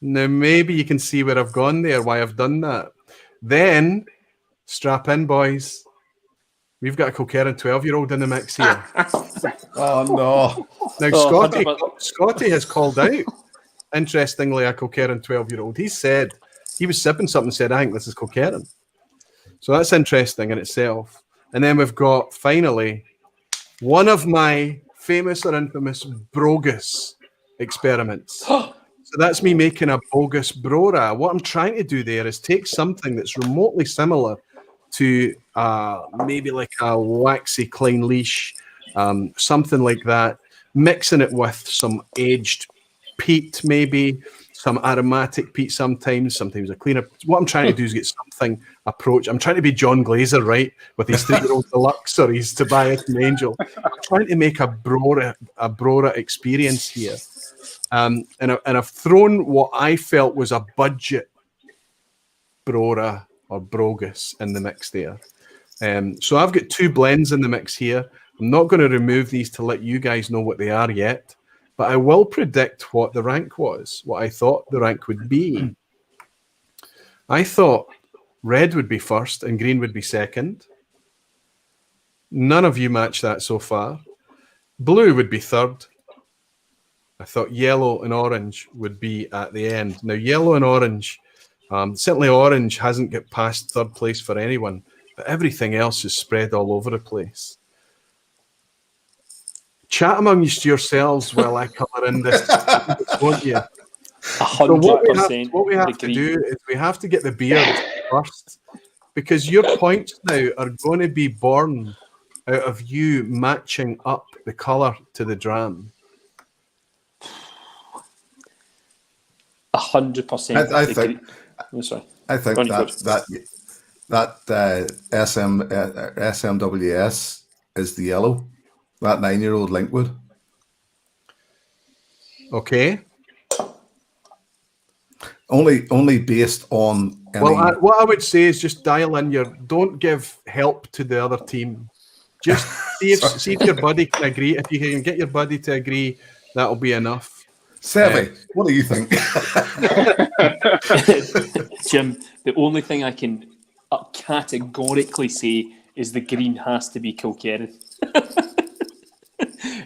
Now, maybe you can see where I've gone there, why I've done that. Then, strap in, boys. We've got a Kilkerrangate 12-year-old in the mix here. Oh, no. Now, Scotty has called out, interestingly, a Kilkerrangate 12-year-old. He said, he was sipping something and said, I think this is Kilkerrangate. So that's interesting in itself. And then we've got, finally, one of my famous or infamous bogus experiments. So that's me making a bogus Brora. What I'm trying to do there is take something that's remotely similar to maybe like a waxy Klein Leash, something like that, mixing it with some aged peat, maybe some aromatic peat sometimes a cleaner. What I'm trying to do is get something approach. I'm trying to be John Glazer, right, with his 3-year-old deluxe or his Tobias and Angel. I'm trying to make a Brora experience here. And I've thrown what I felt was a budget Brora or Brogus in the mix there. So I've got 2 blends in the mix here. I'm not going to remove these to let you guys know what they are yet, but I will predict what the rank was, what I thought the rank would be. I thought red would be first and green would be second. None of you match that so far. Blue would be third. I thought yellow and orange would be at the end. Now, yellow and orange, certainly orange hasn't got past third place for anyone, but everything else is spread all over the place. Chat amongst yourselves while I colour in this, won't you? 100%. What we have to do is we have to get the beard first, because your points now are going to be born out of you matching up the colour to the dram. 100%. I think that SMWS is the yellow. That 9-year-old Linkwood. Okay. Only based on. Well, what I would say is just dial in don't give help to the other team. Just see if your buddy can agree. If you can get your buddy to agree, that'll be enough. Sevi, what do you think? Jim, the only thing I can categorically say is the green has to be Kilkerrangate.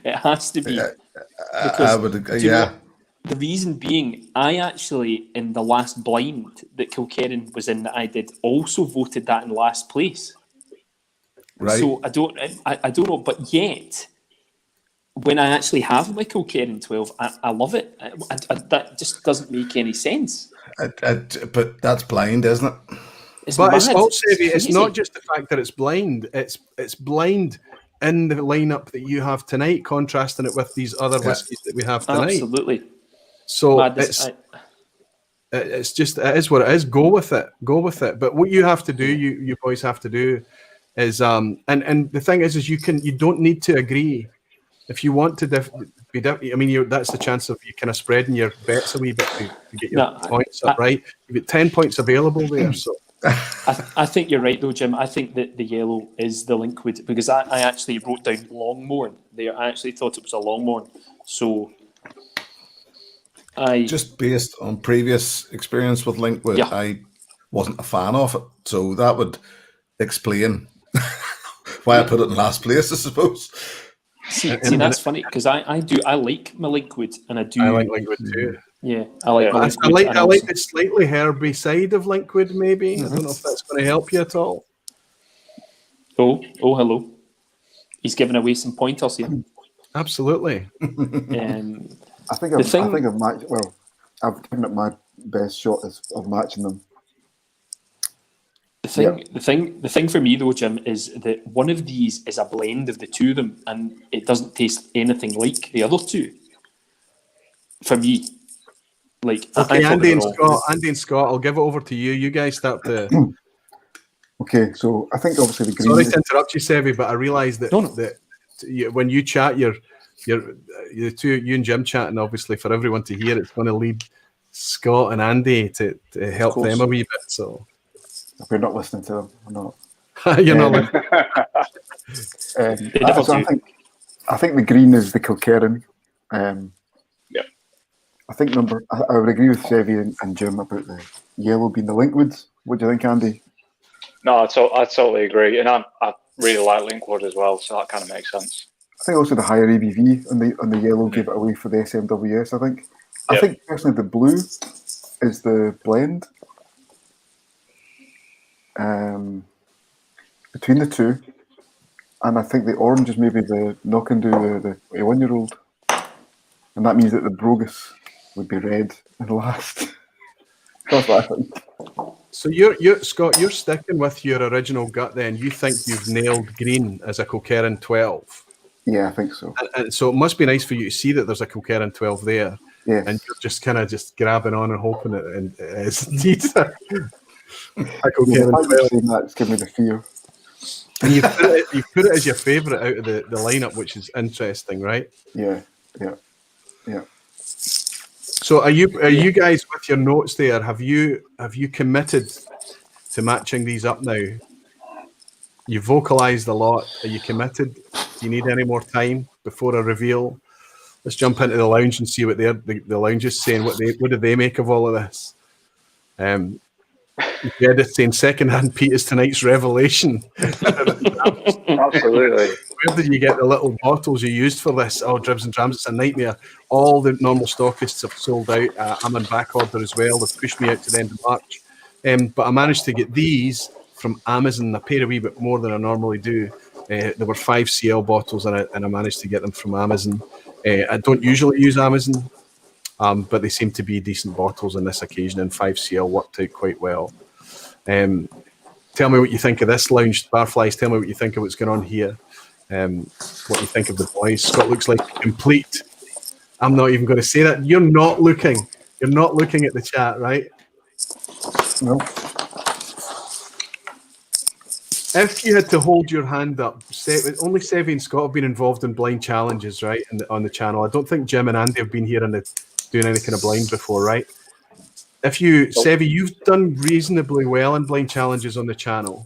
It has to be. Because, I would agree, yeah. The reason being, I actually, in the last blind that Kilkerrangate was in that I did, also voted that in last place. Right. So I don't know, but yet, when I actually have my Kilkerrangate 12, I love it. That just doesn't make any sense. But that's blind, isn't it? But it's mad. also it's crazy. not just the fact that it's blind. It's blind in the lineup that you have tonight, contrasting it with these other whiskies that we have tonight. Absolutely. So Madness. it's just it is what it is. Go with it. But what you have to do, you boys have to do, is and the thing is you don't need to agree. If you want to be different, I mean, that's the chance of you kind of spreading your bets a wee bit to get your points up, right? You've got 10 points available there, so. I think you're right though, Jim. I think that the yellow is the linkwood because I actually wrote down Longmorn there. I actually thought it was a Longmorn. So just based on previous experience with linkwood, I wasn't a fan of it. So that would explain why I put it in last place, I suppose. See, that's funny because I like my linkwood and I like linkwood too. Yeah, I like I like the slightly herby side of linkwood, maybe. I don't know if that's going to help you at all. Oh, hello. He's giving away some pointers here. Absolutely. I think I've matched. Well, I've given it my best shot of matching them. The thing for me though, Jim, is that one of these is a blend of the two of them, and it doesn't taste anything like the other two. For me. Like, okay, Andy and Scott, I'll give it over to you. You guys start to. Okay, so I think obviously the green. Sorry to interrupt you, Sevi, but I realised that when you chat, you're the two, you and Jim chatting, obviously for everyone to hear. It's going to lead Scott and Andy to help them a wee bit. So if you're not listening to them, I'm not. You're not. I think the green is the Kilkerrangate. I think I would agree with Sevi and Jim about the yellow being the linkwoods. What do you think, Andy? No, I totally agree, and I really like linkwood as well, so that kind of makes sense. I think also the higher ABV on the yellow gave it away for the SMWS. I think personally the blue is the blend. Between the two, and I think the orange is maybe the knock and do the 21-year-old, and that means that the Brogus would be red and last. That's what I think. So you're Scott, you're sticking with your original gut then. You think you've nailed green as a Kilkerrangate 12. Yeah, I think so. And so it must be nice for you to see that there's a Kilkerrangate 12 there. Yes. And you're just kind of just grabbing on and hoping it is indeed a Kilkerrangate 12. That's giving me the fear. And you've put it as your favourite out of the lineup, which is interesting, right? Yeah. So are you guys with your notes there? Have you committed to matching these up now? You vocalised a lot. Are you committed? Do you need any more time before a reveal? Let's jump into the lounge and see what the lounge is saying. What did they make of all of this? Yeah, it's saying secondhand Pete is tonight's revelation. Absolutely. Where did you get the little bottles you used for this? Oh, dribs and drams, it's a nightmare. All the normal stockists have sold out. I'm in back order as well. They've pushed me out to the end of March. But I managed to get these from Amazon. I paid a wee bit more than I normally do. There were 5 CL bottles and I managed to get them from Amazon. I don't usually use Amazon, but they seem to be decent bottles on this occasion, and 5 CL worked out quite well. Tell me what you think of this lounge, Barflies. Tell me what you think of what's going on here. What you think of the boys. Scott looks like complete. I'm not even going to say that. You're not looking at the chat, right? No. If you had to hold your hand up, only Sevi and Scott have been involved in blind challenges, right? On the channel. I don't think Jim and Andy have been here doing any kind of blind before, right? Sevi, you've done reasonably well in blind challenges on the channel.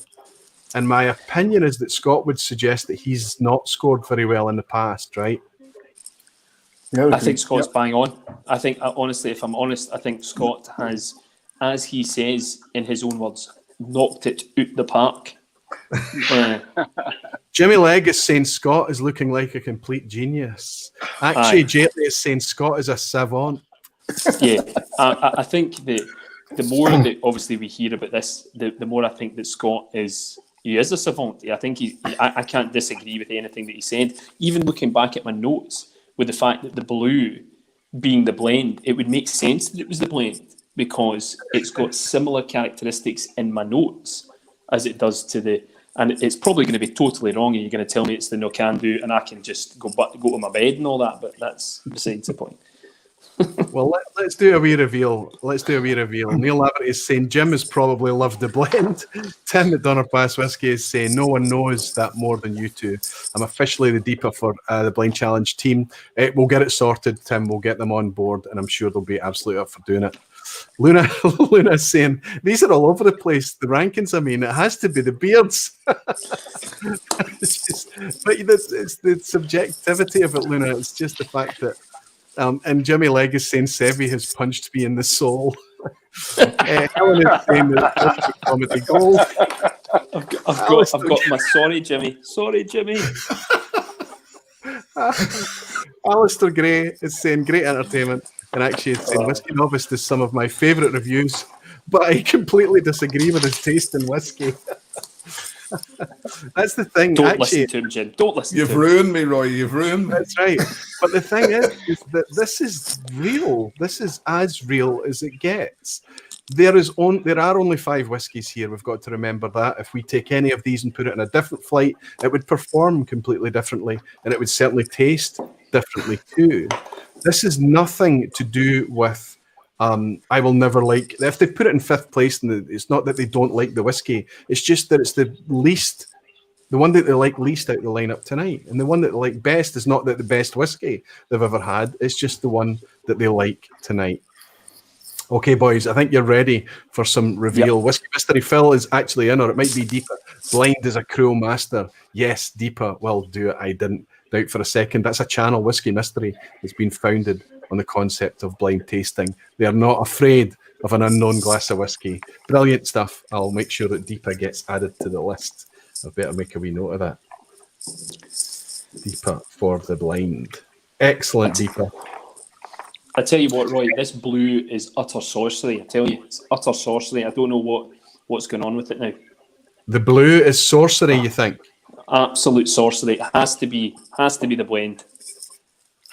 And my opinion is that Scott would suggest that he's not scored very well in the past, right? Yeah, I think Scott's bang on. I think, honestly, if I'm honest, I think Scott has, as he says in his own words, knocked it out the park. Jimmy Legg is saying Scott is looking like a complete genius. Actually, J.L.A. is saying Scott is a savant. Yeah, I think that the more that obviously we hear about this, the more I think that Scott is a savant. I think I can't disagree with anything that he said. Even looking back at my notes, with the fact that the blue being the blend, it would make sense that it was the blend. because it's got similar characteristics in my notes as it does to the. And it's probably going to be totally wrong, and you're going to tell me it's the no can do, and I can just go to my bed and all that. But that's besides the point. Well, let's do a wee reveal. Neil Laverty is saying Jim has probably loved the blend. Tim at Donner Pass Whiskey is saying no one knows that more than you two. I'm officially the deeper for the Blind Challenge team. We'll get it sorted, Tim. We'll get them on board, and I'm sure they'll be absolutely up for doing it. Luna's saying these are all over the place. The rankings, I mean, it has to be the beards. It's the subjectivity of it, Luna. It's just the fact that. And Jimmy Legg is saying Sevi has punched me in the soul. Helen is saying that it's comedy gold. I've got my sorry, Jimmy. Alistair Gray is saying great entertainment, and actually it's saying Whiskey Novice is some of my favourite reviews, but I completely disagree with his taste in whiskey. That's the thing. Don't listen to him, Jim. Don't listen to him. You've ruined me, Roy. You've ruined me. That's right. But the thing is that this is real. This is as real as it gets. There are only 5 whiskies here. We've got to remember that. If we take any of these and put it in a different flight, it would perform completely differently, and it would certainly taste differently too. This is nothing to do with I will never like. If they put it in 5th place, and it's not that they don't like the whiskey, it's just that it's the one that they like least out of the lineup tonight. And the one that they like best is not that the best whiskey they've ever had. It's just the one that they like tonight. Okay, boys, I think you're ready for some reveal. Yep. Whiskey Mystery Phil is actually in, or it might be Deepa. Blind as a Crow Master. Yes, Deepa will do it. I didn't doubt for a second. That's a channel, Whiskey Mystery. It's been founded on the concept of blind tasting. They are not afraid of an unknown glass of whiskey. Brilliant stuff. I'll make sure that Deepa gets added to the list. I better make a wee note of that. Deepa for the blind. Excellent, Deepa. I tell you what, Roy, this blue is utter sorcery. I tell you, it's utter sorcery. I don't know what's going on with it now. The blue is sorcery, you think? Absolute sorcery. It has to be the blend.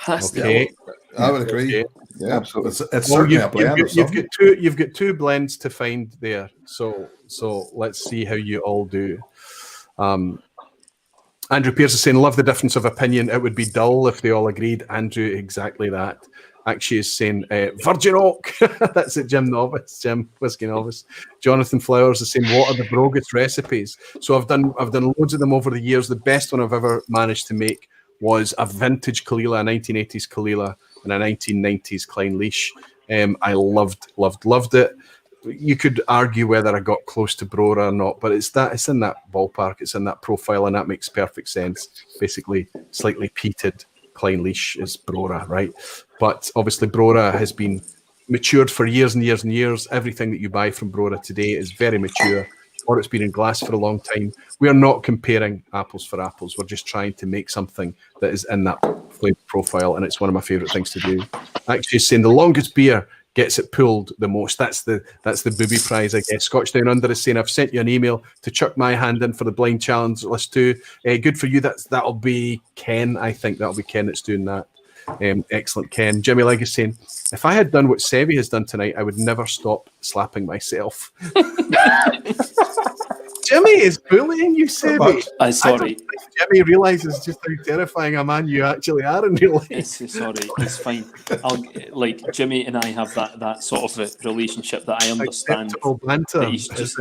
Okay. I would agree. Okay. Yeah, absolutely. It's certainly a blend. You've got two blends to find there. So let's see how you all do. Andrew Pierce is saying, love the difference of opinion. It would be dull if they all agreed. Andrew, exactly that. Actually is saying Virgin Oak. That's it, Jim Whiskey Novice. Jonathan Flowers is saying, what are the Brogus recipes? So I've done loads of them over the years. The best one I've ever managed to make was a vintage Kalila, a 1980s Kalila and a 1990s Clynelish. I loved it. You could argue whether I got close to Brora or not, but it's in that ballpark, it's in that profile, and that makes perfect sense. Basically, slightly peated Clynelish is Brora, right? But obviously Brora has been matured for years and years and years. Everything that you buy from Brora today is very mature, or it's been in glass for a long time. We are not comparing apples for apples. We're just trying to make something that is in that flavor profile, and it's one of my favorite things to do. Actually, saying the longest beer gets it pulled the most. That's the booby prize, I guess. Scotch Down Under is saying, I've sent you an email to chuck my hand in for the blind challenge list too. Good for you. That'll be Ken. I think that'll be Ken that's doing that. Excellent, Ken. Jimmy Legg is saying, if I had done what Sevi has done tonight, I would never stop slapping myself. Jimmy is bullying you, Sevi. I'm sorry. Jimmy realises just how terrifying a man you actually are in real life. Sorry, it's fine. Jimmy and I have that sort of a relationship that I understand. Banter. He's just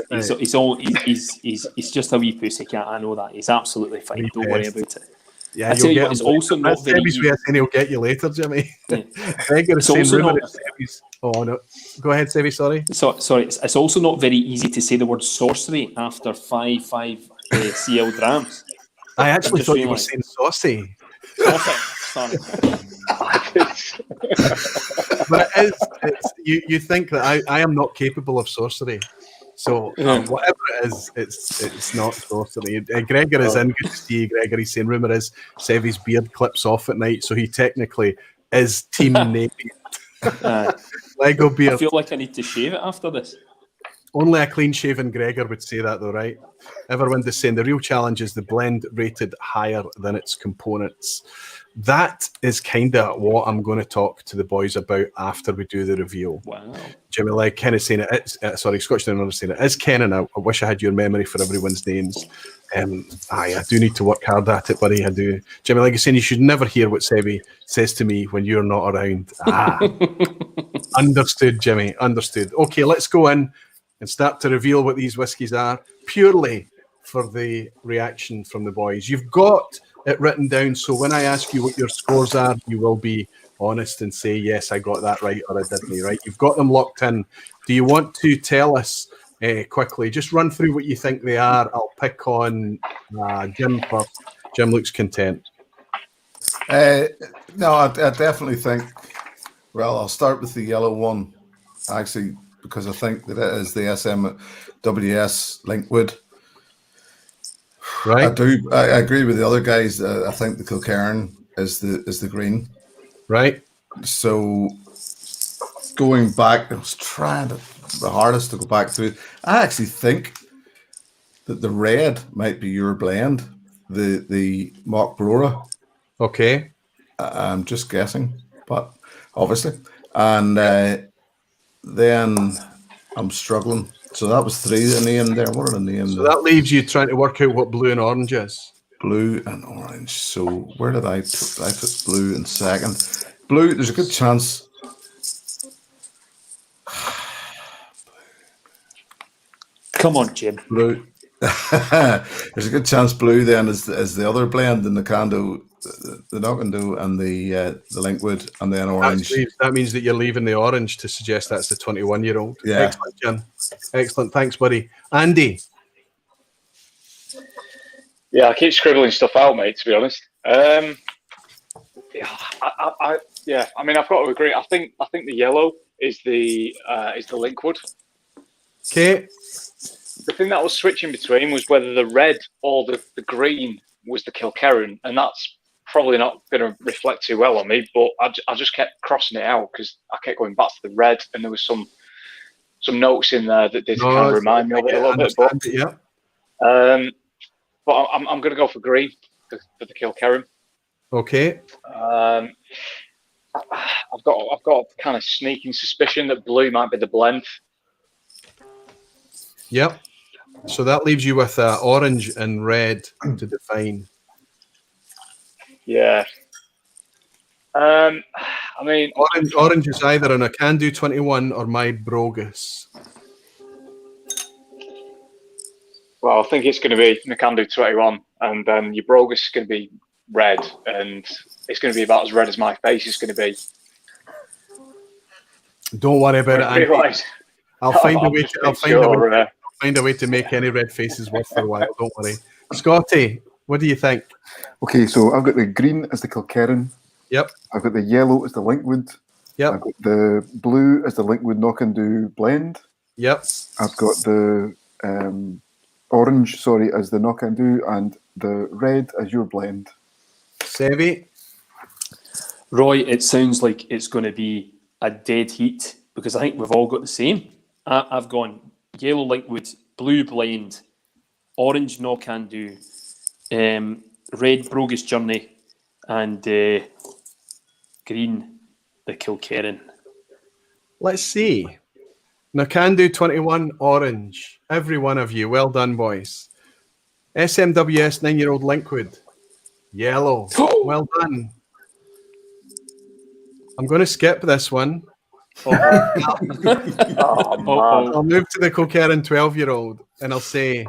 a wee pussycat. I know that. He's absolutely fine. Don't worry about it. Yeah, I tell you what, it's also not very easy. He'll get you later, Jimmy. Yeah. It's also not. Oh no, go ahead, Sevi. Sorry. Sorry. It's also not very easy to say the word sorcery after 5 CL drams. I actually thought you were saying saucy. Sorry. But it's you think that I am not capable of sorcery. So whatever it is, it's not sorcery. Gregor is in. Good to see you, Gregor. He's saying rumour is Sevi's beard clips off at night, so he technically is Team Navy. Lego beard. I feel like I need to shave it after this. Only a clean-shaven Gregor would say that, though, right? Everyone is saying the real challenge is the blend rated higher than its components. That is kind of what I'm going to talk to the boys about after we do the reveal. Wow. Jimmy, like Ken is saying it, Scotch Down saying it is Ken, and I wish I had your memory for everyone's names. I do need to work hard at it, buddy. I do. Jimmy, like you're saying, you should never hear what Sebi says to me when you're not around. Understood, Jimmy. Understood. Okay, let's go in and start to reveal what these whiskies are, purely for the reaction from the boys. You've got it written down, so when I ask you what your scores are, you will be honest and say, yes, I got that right, or I didn't, right? You've got them locked in. Do you want to tell us quickly, just run through what you think they are? I'll pick on Jim first. Jim looks content. No, I definitely think, well, I'll start with the yellow one, actually, because I think that it is the SMWS Linkwood. Right. I agree with the other guys. I think the Kilkerrangate is the green. Right. So going back, I was trying the hardest to go back through. I actually think that the red might be your blend, the Mock Brora. Okay. I'm just guessing, but obviously. And then I'm struggling. So that was 3 in the end there. What are the names? So that leaves you trying to work out what blue and orange is. Blue and orange. So where did I put blue in second? Blue, there's a good chance. Come on, Jim. Blue. There's a good chance blue then is the other blend in the Kando, the Knockando and the Linkwood, and then orange. That means that you're leaving the orange to suggest that's the 21-year-old. Yeah. Excellent, Jim. Excellent. Thanks, buddy. Andy. Yeah, I keep scribbling stuff out, mate, to be honest. I mean, I've got to agree. I think the yellow is the Linkwood. Okay. The thing that I was switching between was whether the red or the green was the Kilkerrangate, and that's probably not going to reflect too well on me, but I just kept crossing it out because I kept going back to the red, and there was some notes in there that did kind of remind me of it a little bit. But yeah. But I'm going to go for green for the Kilkerrangate. Okay. I've got a kind of sneaking suspicion that blue might be the blend. Yep. So that leaves you with orange and red to define. Yeah. I mean, orange is either an Can-Do 21 or my Brogus. Well, I think it's going to be Nakando 21, and then your Brogus is going to be red, and it's going to be about as red as my face is going to be. Don't worry about it, Andy. I'll find a way. Find a way to make any red faces worth their while. Don't worry, Scotty. What do you think? Okay, so I've got the green as the Kilkerrangate. Yep. I've got the yellow as the Linkwood. Yep. I've got the blue as the Linkwood Knock-and-Do blend. Yep. I've got the orange, as the Knock-and-Do, and the red as your blend. Sevi? Roy, it sounds like it's going to be a dead heat because I think we've all got the same. I've gone yellow Linkwood, blue blend, orange Knock-and-Do, red Brogus Journey, and green the Kilkerrangate. Let's see. Nakando 21 orange. Every one of you. Well done, boys. SMWS 9-year-old Linkwood. Yellow. Well done. I'm going to skip this one. I'll move to the Kilkerrangate 12-year-old and I'll say,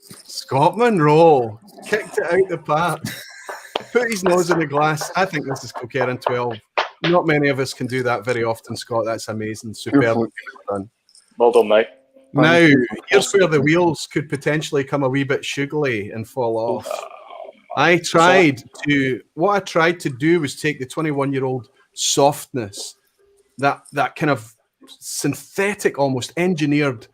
Scott Monroe kicked it out the park. Put his nose in the glass. I think this is Kilkerrangate 12. Not many of us can do that very often, Scott. That's amazing. Superb. Well done, mate. Now, here's where the wheels could potentially come a wee bit sugary and fall off. What I tried to do was take the 21-year-old softness, that kind of synthetic, almost engineered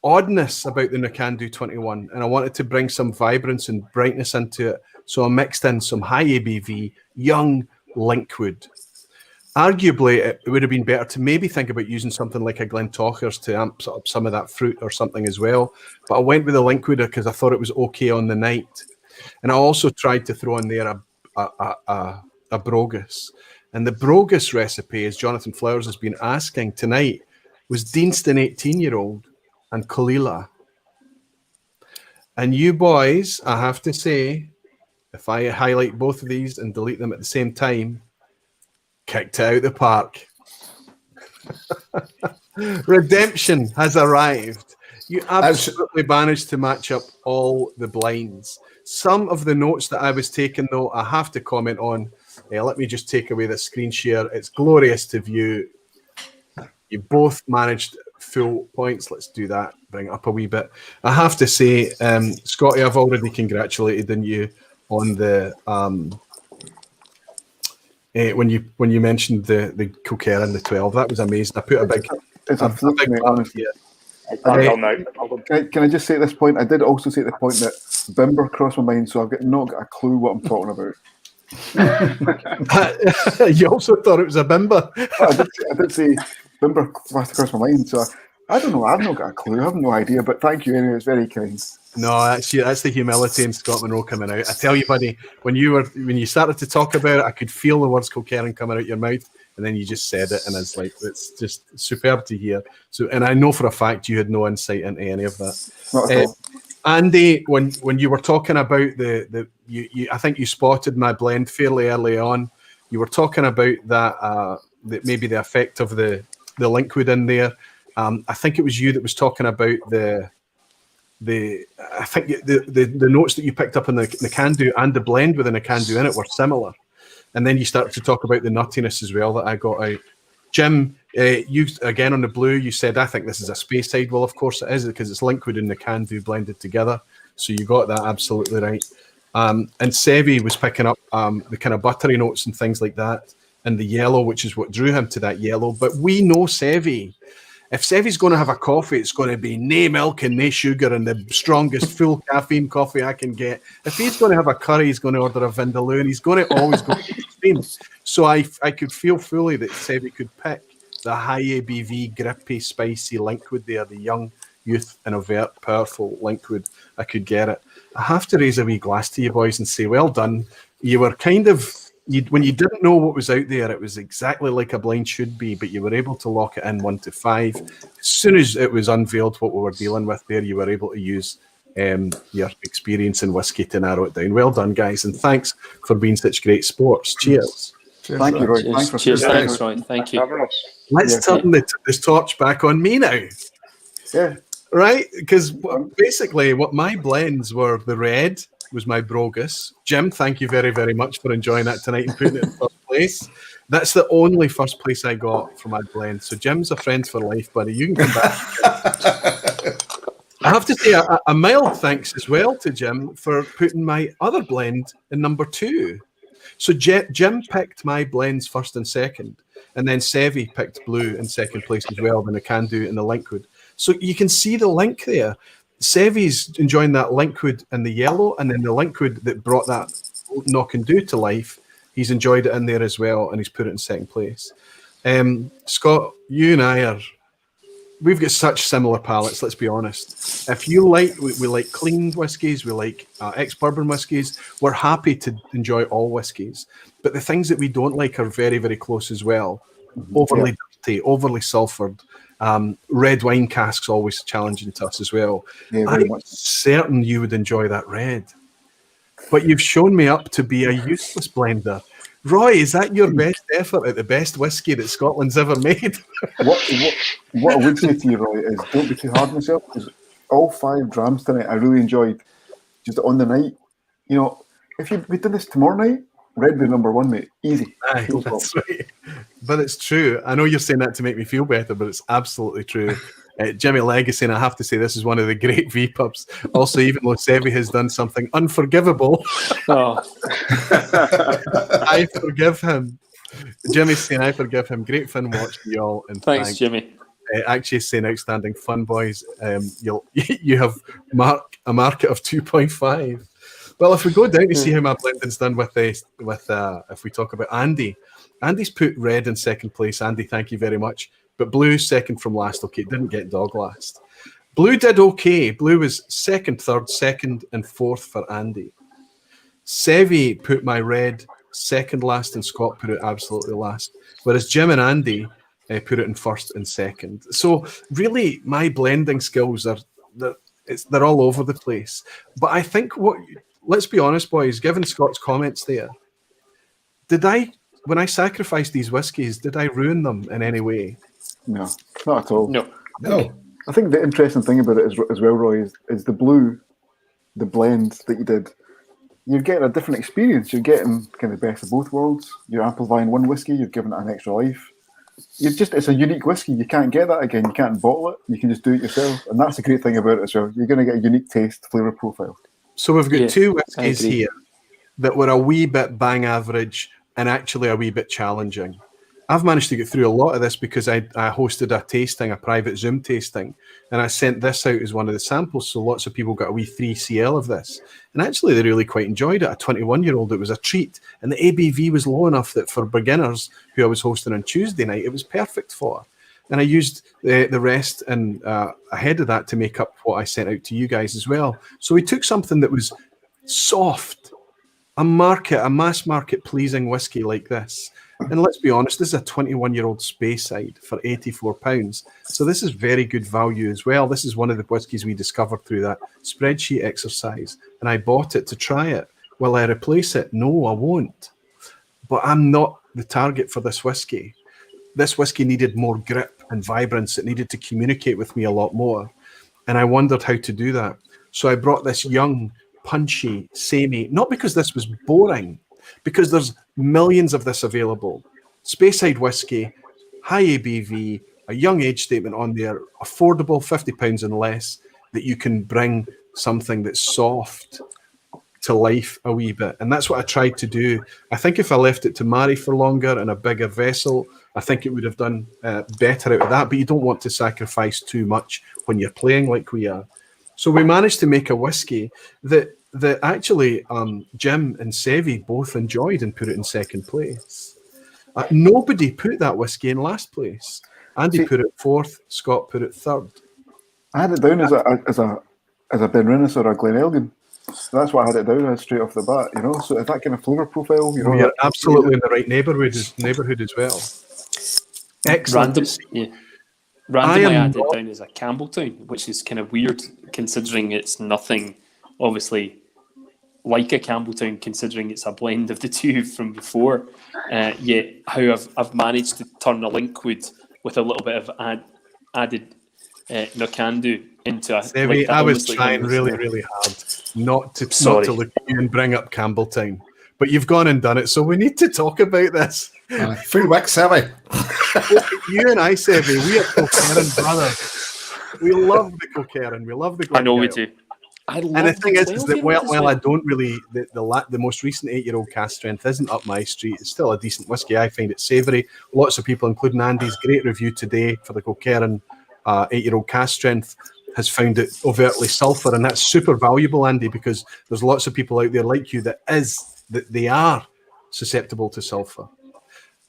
oddness about the Nakando 21, and I wanted to bring some vibrance and brightness into it. So I mixed in some high ABV, young Linkwood. Arguably, it would have been better to maybe think about using something like a Glentochers to amp up some of that fruit or something as well. But I went with the Linkwood because I thought it was okay on the night. And I also tried to throw in there a Brogus. And the Brogus recipe, as Jonathan Flowers has been asking tonight, was Deanston 18-year-old and Kalila. And you boys, I have to say, if I highlight both of these and delete them at the same time, kicked out the park. Redemption has arrived. You absolutely managed to match up all the blinds. Some of the notes that I was taking, though, I have to comment on. Let me just take away the screen share. It's glorious to view. You both managed full points. Let's do that. Bring it up a wee bit. I have to say, Scotty, I've already congratulated you on the when you mentioned the Kilkerrangate and the 12. That was amazing. I put a big. It's a fluke, mate, honestly. Can I just say at this point, I did also say at the point that Bimber crossed my mind, so I've not got a clue what I'm talking about. You also thought it was a Bimber. I did say Bimber flashed across my mind, so I don't know. I've not got a clue. I have no idea, but thank you anyway. It's very kind. No, that's the humility in Scott Monroe coming out. I tell you, buddy, when you started to talk about it, I could feel the words Kilkerrangate coming out your mouth, and then you just said it, and it's like it's just superb to hear. So, and I know for a fact you had no insight into any of that. Not at all. Andy, when you were talking about I think you spotted my blend fairly early on. You were talking about that maybe the effect of the liquid in there. I think it was you that was talking about the notes that you picked up in the can-do and the blend within a can-do in it were similar. And then you started to talk about the nuttiness as well that I got out. Jim, you again on the blue, you said, I think this is a Speyside. Well, of course it is, because it's liquid and the can-do blended together. So you got that absolutely right. And Sevi was picking up the kind of buttery notes and things like that, and the yellow, which is what drew him to that yellow. But we know Sevi. If Sevi's going to have a coffee, it's going to be nae milk and nae sugar and the strongest full caffeine coffee I can get. If he's going to have a curry, he's going to order a vindaloo, and he's going to always go to the extreme. So I could feel fully that Sevi could pick the high ABV, grippy, spicy liquid there, the young youth and overt, powerful liquid. I could get it. I have to raise a wee glass to you boys and say, well done. You were kind of... when you didn't know what was out there, it was exactly like a blind should be, but you were able to lock it in 1 to 5. As soon as it was unveiled what we were dealing with there, you were able to use your experience in whiskey to narrow it down. Well done, guys, and thanks for being such great sports. Cheers. Thank you, Roy. Thanks, Roy. Thank you. Let's turn this torch back on me now. Yeah. Right? Because basically what my blends were, the red was my Brogus. Jim, thank you very, very much for enjoying that tonight and putting it in first place. That's the only first place I got for my blend. So Jim's a friend for life, buddy. You can come back. I have to say a mild thanks as well to Jim for putting my other blend in number 2. So Jim picked my blends first and second, and then Sevi picked blue in second place as well, then a can-do and the liquid. So you can see the link there. Sevi's enjoying that liquid and the yellow, and then the liquid that brought that knock and do to life, he's enjoyed it in there as well, and he's put it in second place. Scott, you and I we've got such similar palates, let's be honest. If you like, we like clean whiskies, we like ex-bourbon whiskies, we're happy to enjoy all whiskies. But the things that we don't like are very, very close as well. Overly dirty, overly sulfured. Red wine casks always challenging to us as well. Yeah, I'm certain you would enjoy that red. But you've shown me up to be a useless blender. Roy, is that your best effort at the best whiskey that Scotland's ever made? What I would say to you, Roy, is don't be too hard on yourself, because all 5 drams tonight I really enjoyed. Just on the night, you know, if we did this tomorrow night, red would be number 1, mate. Easy. Aye, that's right. But it's true. I know you're saying that to make me feel better, but it's absolutely true. Jimmy Legg is saying, I have to say, this is one of the great vPubs. Also, even though Sevi has done something unforgivable, I forgive him. Jimmy's saying, I forgive him. Great fun watching you all. And thanks, Jimmy. Actually saying, outstanding fun, boys. You have a market of 2.5. Well, if we go down to see how my blending's done with if we talk about Andy, Andy's put red in second place. Andy, thank you very much. But blue second from last. Okay, didn't get dog last. Blue did okay. Blue was second, third, second, and fourth for Andy. Sevi put my red second last, and Scott put it absolutely last. Whereas Jim and Andy put it in first and second. So really, my blending skills they're all over the place. But I think let's be honest, boys, given Scott's comments there, when I sacrificed these whiskies, did I ruin them in any way? No, not at all. No. I think the interesting thing about it as well, Roy, is the blend that you did. You're getting a different experience. You're getting kind of best of both worlds. You're amplifying one whiskey. You're giving it an extra life. It's a unique whiskey. You can't get that again. You can't bottle it. You can just do it yourself, and that's the great thing about it as well. You're going to get a unique taste, flavour profile. So we've got two whiskies here that were a wee bit bang average and actually a wee bit challenging. I've managed to get through a lot of this because I hosted a private Zoom tasting, and I sent this out as one of the samples, so lots of people got a wee 3cl of this. And actually, they really quite enjoyed it. A 21-year-old, it was a treat. And the ABV was low enough that for beginners, who I was hosting on Tuesday night, it was perfect for. And I used the rest and ahead of that to make up what I sent out to you guys as well. So we took something that was soft, a mass market pleasing whiskey like this. And let's be honest, this is a 21-year-old Speyside for £84. So this is very good value as well. This is one of the whiskies we discovered through that spreadsheet exercise. And I bought it to try it. Will I replace it? No, I won't. But I'm not the target for this whiskey. This whiskey needed more grip and vibrance. It needed to communicate with me a lot more. And I wondered how to do that. So I brought this young, punchy, samey, not because this was boring, because there's millions of this available. Speyside whiskey, high ABV, a young age statement on there, affordable, £50 and less, that you can bring something that's soft to life a wee bit. And that's what I tried to do. I think if I left it to marry for longer in a bigger vessel, I think it would have done better out of that. But you don't want to sacrifice too much when you're playing like we are. So we managed to make a whiskey that actually Jim and Sevi both enjoyed and put it in second place. Nobody put that whiskey in last place. Andy put it fourth. Scott put it third. I had it down as a Benrinnes or a Glenelgan. So that's why I had it down straight off the bat. You know, so if that kind of flavour profile, you're absolutely in the right neighbourhood as well. Excellent. Randomly, I had it down as a Campbelltown, which is kind of weird considering it's nothing, obviously, like a Campbelltown, considering it's a blend of the two from before. Yet, how I've managed to turn a Linkwood with a little bit of added Nocandu into a. Sevi, I was trying really hard not to look at you and bring up Campbelltown, but you've gone and done it, so we need to talk about this. Free wick, Sevi. You and I, Sevi, we are Kilkerrangate brothers. We love the Kilkerrangate. We love the Glengarry. I know we do. And the thing is that while I don't really, the most recent 8-year-old cask strength isn't up my street. It's still a decent whiskey. I find it savoury. Lots of people, including Andy's great review today for the Kilkerrangate 8-year-old cask strength, has found it overtly sulphur, and that's super valuable, Andy, because there's lots of people out there like you that they are susceptible to sulphur.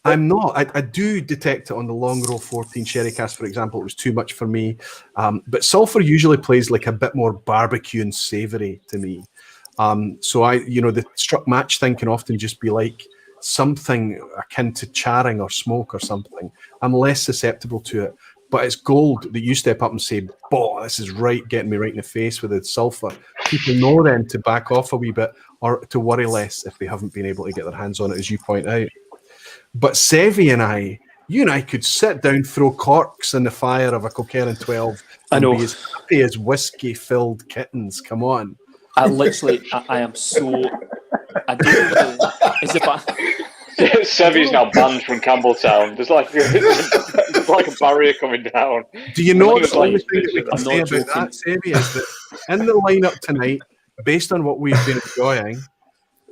I'm not. I do detect it on the Long Row 14 sherry cask, for example. It was too much for me. But sulphur usually plays like a bit more barbecue and savoury to me. So the struck match thing can often just be like something akin to charring or smoke or something. I'm less susceptible to it. But it's gold that you step up and say, "Boh, this is getting me right in the face with the sulphur." People know then to back off a wee bit or to worry less if they haven't been able to get their hands on it, as you point out. But Sevi and you and I could sit down, throw corks in the fire of a Kilkerrangate 12 and be as happy as whiskey-filled kittens. Come on. I am so... I don't know. Sevi's now banned from Campbelltown. There's like a barrier coming down. Do you know the only thing that we can say about that, Sevi, is that in the lineup tonight, based on what we've been enjoying,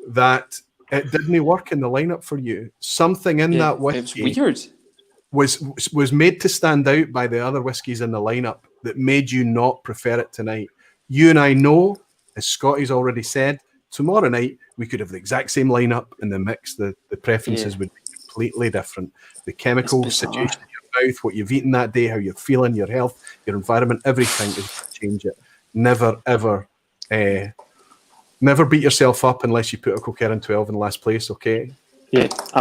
that it didn't work in the lineup for you. Something in that whiskey was made to stand out by the other whiskies in the lineup that made you not prefer it tonight. You and I know, as Scotty's already said, tomorrow night we could have the exact same lineup in the mix. The preferences would be completely different. The chemical situation in your mouth, what you've eaten that day, how you're feeling, your health, your environment, everything is going to change it. Never, ever Never beat yourself up unless you put a Kilkerrangate 12 in last place, okay? Yeah, I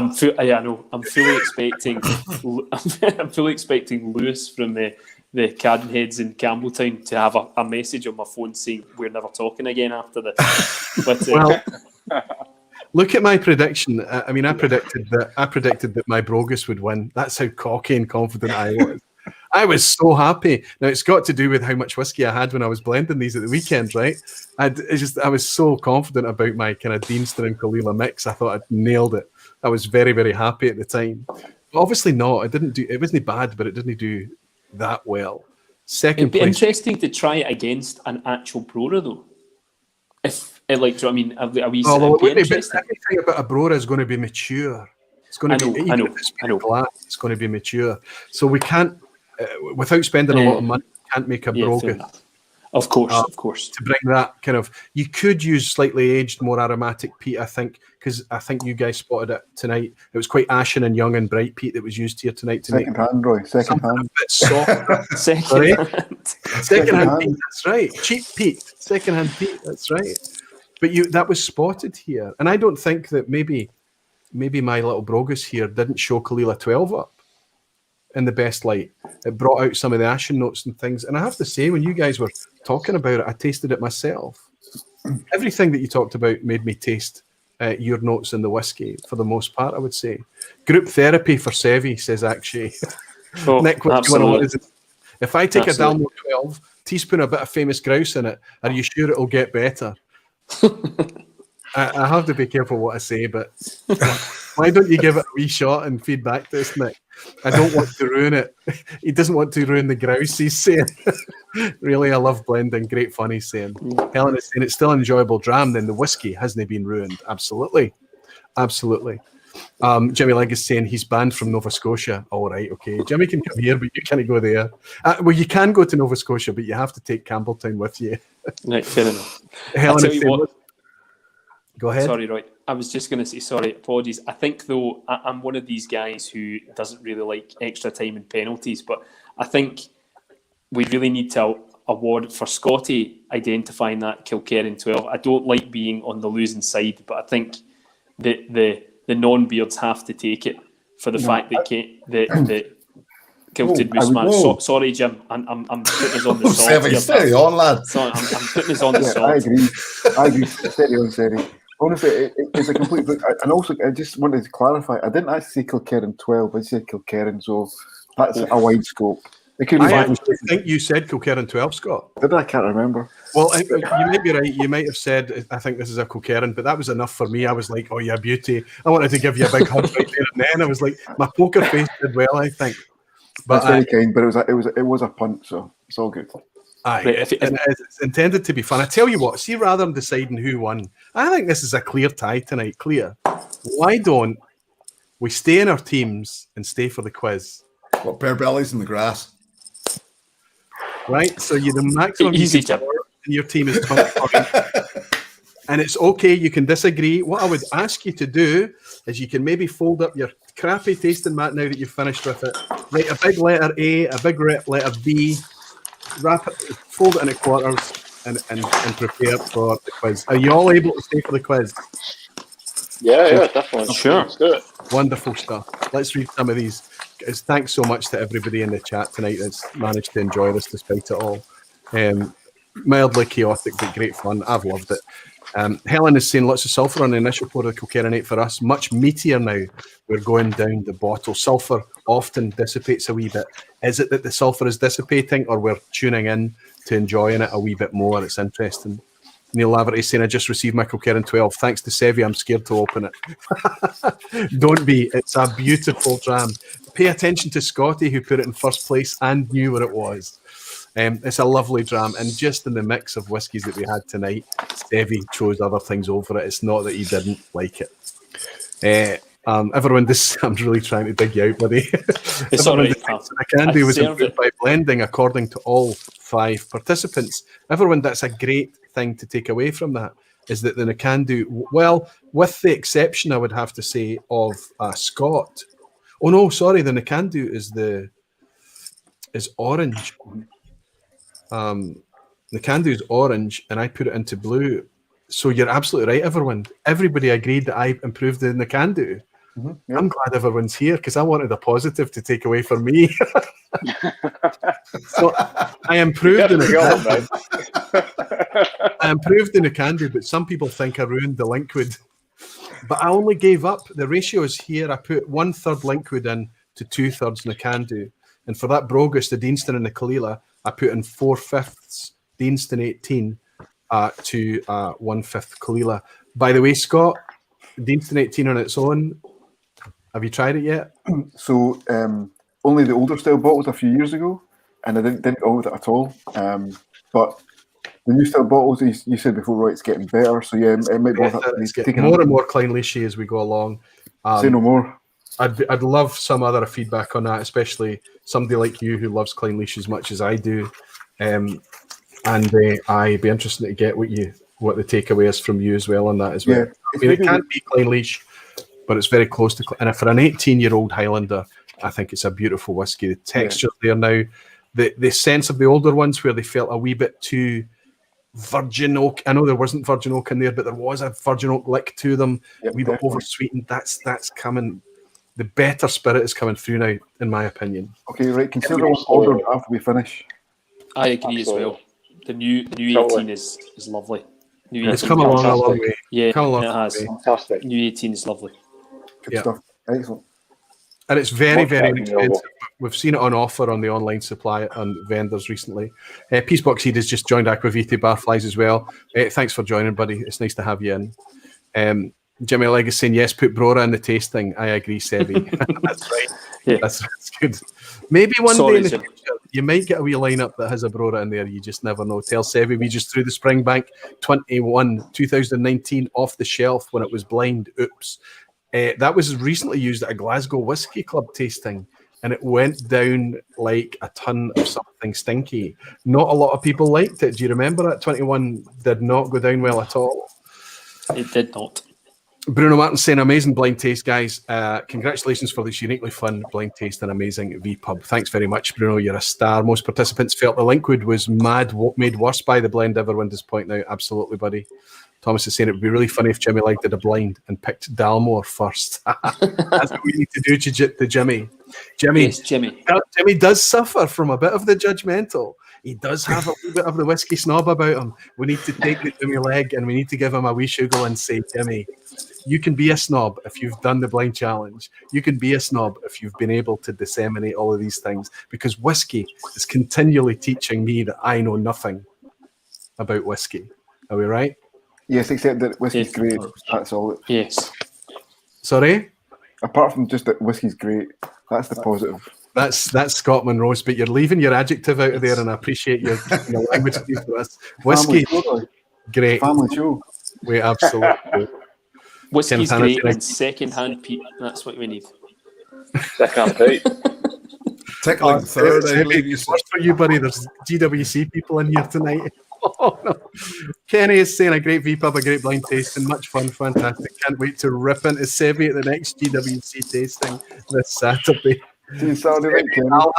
know. I'm fully expecting. I'm fully expecting Lewis from the Cadenheads in Campbelltown to have a message on my phone saying we're never talking again after this. But Well, look at my prediction. I mean, I predicted that my Brogus would win. That's how cocky and confident I was. I was so happy. Now it's got to do with how much whiskey I had when I was blending these at the weekend, right? I was so confident about my kind of Deemster and Kalila mix. I thought I'd nailed it. I was very, very happy at the time. But obviously not. It wasn't bad, but it didn't do that well. Second it'd be place. interesting to try it against an actual Brora though. If it like, do you know what I mean? Are we? Although interesting? everything about a Brora is going to be mature. It's going to be. I know. Glass, it's going to be mature. So we can't, without spending a lot of money, we can't make a Brogus. Of course. To bring that kind of, you could use slightly aged, more aromatic peat, I think, because I think you guys spotted it tonight. It was quite ashen and young and bright peat that was used here tonight to Second hand, Roy. Second hand. A bit soft. Second hand peat, that's right. Cheap peat. Second hand peat, that's right. But that was spotted here. And I don't think that maybe my little Brogus here didn't show Kalila 12 up in the best light. It brought out some of the ashen notes and things. And I have to say, when you guys were talking about it, I tasted it myself. Everything that you talked about made me taste your notes in the whiskey, for the most part, I would say. Group therapy for Sevi, says actually. Nick, what's going on? If I take a Dalmore 12, teaspoon a bit of famous grouse in it, are you sure it'll get better? I have to be careful what I say, but why don't you give it a wee shot and feed back to us, Nick? I don't want to ruin it. He doesn't want to ruin the grouse, he's saying. Really, I love blending. Great fun, he's saying. Helen is saying it's still an enjoyable dram, then the whiskey hasn't been ruined. Absolutely. Jimmy Legg is saying he's banned from Nova Scotia. All right, okay. Jimmy can come here, but you can't go there. Well, you can go to Nova Scotia, but you have to take Campbelltown with you. Right, fair enough. Helen is saying, go ahead. Sorry, Roy. I was just going to say, sorry, apologies. I think, though, I'm one of these guys who doesn't really like extra time and penalties, but I think we really need to award for Scotty identifying that Kilkerrangate 12. I don't like being on the losing side, but I think the non-beards have to take it for the fact that the Kilted Mooseman. Sorry, Jim. I'm putting us on the salt. Steady on, lad. Sorry, I'm putting us on the salt. I agree. Steady on, steady. Honestly, it's a complete book. And also, I just wanted to clarify, I didn't actually say Kilkerrangate 12, I said Kilkerrangate, so that's a wide scope. I think you said Kilkerrangate 12, Scott. Did I? Can't remember. Well, you might be right. You might have said, I think this is a Kilkerrangate, but that was enough for me. I was like, oh, yeah, beauty. I wanted to give you a big hug right there and then. I was like, my poker face did well, I think. But that's very kind, but it was a punt, so it's all good. Aye, it's intended to be fun. I tell you what, see, rather than deciding who won, I think this is a clear tie tonight. Clear. Why don't we stay in our teams and stay for the quiz? What, bare bellies in the grass? Right, so you're the maximum easy, you can score, and your team is 20 points. And it's okay, you can disagree. What I would ask you to do is you can maybe fold up your crappy tasting mat now that you've finished with it. Write a big letter A, a big letter B, wrap it, fold it into quarters, and prepare for the quiz. Are you all able to stay for the quiz? Yeah, definitely. Sure. Let's do it. Wonderful stuff. Let's read some of these. Thanks so much to everybody in the chat tonight that's managed to enjoy this despite it all. Mildly chaotic, but great fun. I've loved it. Helen is saying lots of sulphur on the initial pour of the Kilkerrangate for us. Much meatier now. We're going down the bottle. Sulphur often dissipates a wee bit. Is it that the sulphur is dissipating, or we're tuning in to enjoying it a wee bit more? It's interesting. Neil Laverty is saying, I just received my Kilkerrangate 12. Thanks to Sevi, I'm scared to open it. Don't be. It's a beautiful dram. Pay attention to Scotty, who put it in first place and knew what it was. It's a lovely dram, and just in the mix of whiskies that we had tonight, Sevi chose other things over it. It's not that he didn't like it. Everyone, I'm really trying to dig you out, buddy. It's all right, Candy was improved by blending according to all 5 participants. Everyone, that's a great thing to take away from that, is that the Nakandu, well, with the exception, I would have to say, of Scott. Oh no, sorry, the Nakandu is orange. The Candu is orange, and I put it into blue. So you're absolutely right, everyone. Everybody agreed that I improved in the can-do. Yeah. I'm glad everyone's here because I wanted a positive to take away from me. So I improved in the I improved in the can-do, but some people think I ruined the liquid. But I only gave up. The ratio is here. I put 1/3 liquid in to 2/3 in the can-do. And for that Brogus, the Deanston and the Kalila, I put in 4/5 Deanston 18 to 1/5 Kalila. By the way, Scott, Deanston 18 on its own, have you tried it yet? So only the older style bottles a few years ago, and I didn't go with it at all. But the new style bottles, you said before, right, it's getting better. So yeah, it might be It's getting more and more Clynlishy as we go along. Say no more. I'd love some other feedback on that, especially somebody like you who loves Clynlish as much as I do. And I'd be interested to get what the takeaway is from you as well on that as well. Yeah, I mean, it can't be Clynlish, but it's very close to. And for an 18-year-old Highlander, I think it's a beautiful whiskey. The texture there now, the sense of the older ones where they felt a wee bit too virgin oak. I know there wasn't virgin oak in there, but there was a virgin oak lick to them. A wee bit over sweetened. That's coming. The better spirit is coming through now, in my opinion. Okay, right. Consider what's ordered after we finish. I agree as well. The new 18 is lovely. It's come along a long way. Yeah, come along it has. Fantastic. New 18 is lovely. Good stuff. Excellent. And it's very, very inexpensive. We've seen it on offer on the online supply and vendors recently. Peacebox Seed has just joined Aquavite Barflies as well. Thanks for joining, buddy. It's nice to have you in. Jimmy Leg is saying, yes, put Brora in the tasting. I agree, Sevi. That's right. Yeah. That's good. Maybe one day in the future, you might get a wee lineup that has a Brora in there. You just never know. Tell Sevi we just threw the Springbank 21 2019 off the shelf when it was blind. Oops. That was recently used at a Glasgow Whiskey Club tasting, and it went down like a ton of something stinky. Not a lot of people liked it. Do you remember that? 21 did not go down well at all. It did not. Bruno Martin saying, amazing blind taste, guys. Congratulations for this uniquely fun blind taste and amazing vPub. Thanks very much, Bruno. You're a star. Most participants felt the liquid was made worse by the blend. Everyone does point out. Absolutely, buddy. Thomas is saying it would be really funny if Jimmy Leg did a blind and picked Dalmore first. That's what we need to do to Jimmy. Yes, Jimmy. Jimmy does suffer from a bit of the judgmental. He does have a wee bit of the whiskey snob about him. We need to take the Jimmy Leg and we need to give him a wee sugar and say, Jimmy, you can be a snob if you've done the blind challenge. You can be a snob if you've been able to disseminate all of these things, because whiskey is continually teaching me that I know nothing about whiskey. Are we right? Yes, except that whiskey's great. That's all. Yes. Sorry? Apart from just that whiskey's great, that's the positive. That's Scott Monroe's, but you're leaving your adjective out of there, and I appreciate your language for us. Whiskey, great. Family show. We absolutely. Whiskey's great and second-hand Pete. That's what we need. Second-hand Pete. Tickling third, I believe you said. For you, buddy, there's GWC people in here tonight. Oh, no. Kenny is saying a great vPub, a great blind tasting, much fun, fantastic. Can't wait to rip into Sevi at the next GWC tasting this Saturday. I'll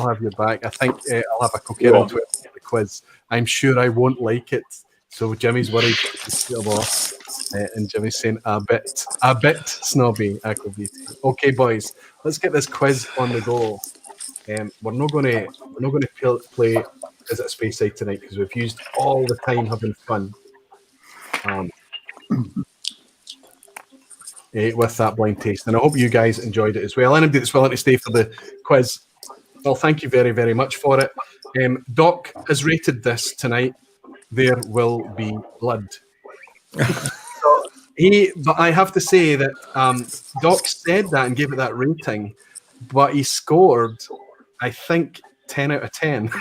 have your back. I think I'll have a cookie on Twitter for the quiz. I'm sure I won't like it. So Jimmy's worried and Jimmy's saying a bit snobby. Okay, boys, let's get this quiz on the go. We're not going to play Is It Speyside tonight because we've used all the time having fun with that blind taste, and I hope you guys enjoyed it as well. Anybody that's willing to stay for the quiz, well, thank you very, very much for it. Doc has rated this tonight. There will be blood. But I have to say that Doc said that and gave it that rating, but he scored, I think, 10 out of 10.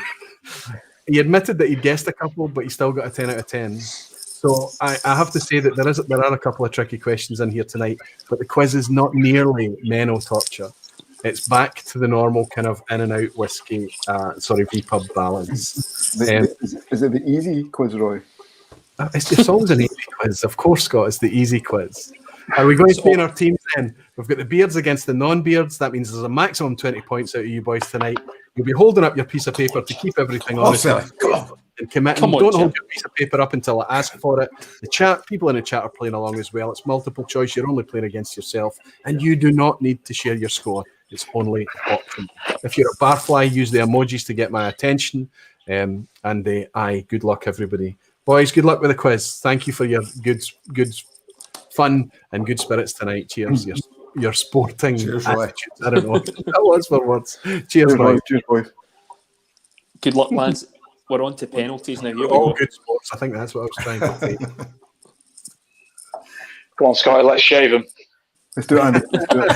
He admitted that he'd guessed a couple, but he still got a 10 out of 10. So I have to say that there are a couple of tricky questions in here tonight, but the quiz is not nearly Menno torture. It's back to the normal kind of in and out whiskey, vPub balance. Is it the easy quiz, Roy? It's always an easy quiz. Of course, Scott, it's the easy quiz. Are we going to play in our teams then? We've got the beards against the non-beards. That means there's a maximum 20 points out of you boys tonight. You'll be holding up your piece of paper to keep everything honest. and committing. Come on, Don't Jim. hold your piece of paper up until I ask for it. The chat, people in the chat are playing along as well. It's multiple choice. You're only playing against yourself, and you do not need to share your score. It's only optional. If you're a barfly, use the emojis to get my attention. Aye, good luck, everybody. Boys, good luck with the quiz. Thank you for your good fun and good spirits tonight. Cheers. Your sporting Cheers, Roy. attitudes. I don't know. That was for words. Cheers, Roy. Cheers, boys. Good luck, lads. We're on to penalties now. Here we All go. good sports. I think that's what I was trying to say. Come on, Scotty, let's shave him. Let's do it, Andy. Let's do it.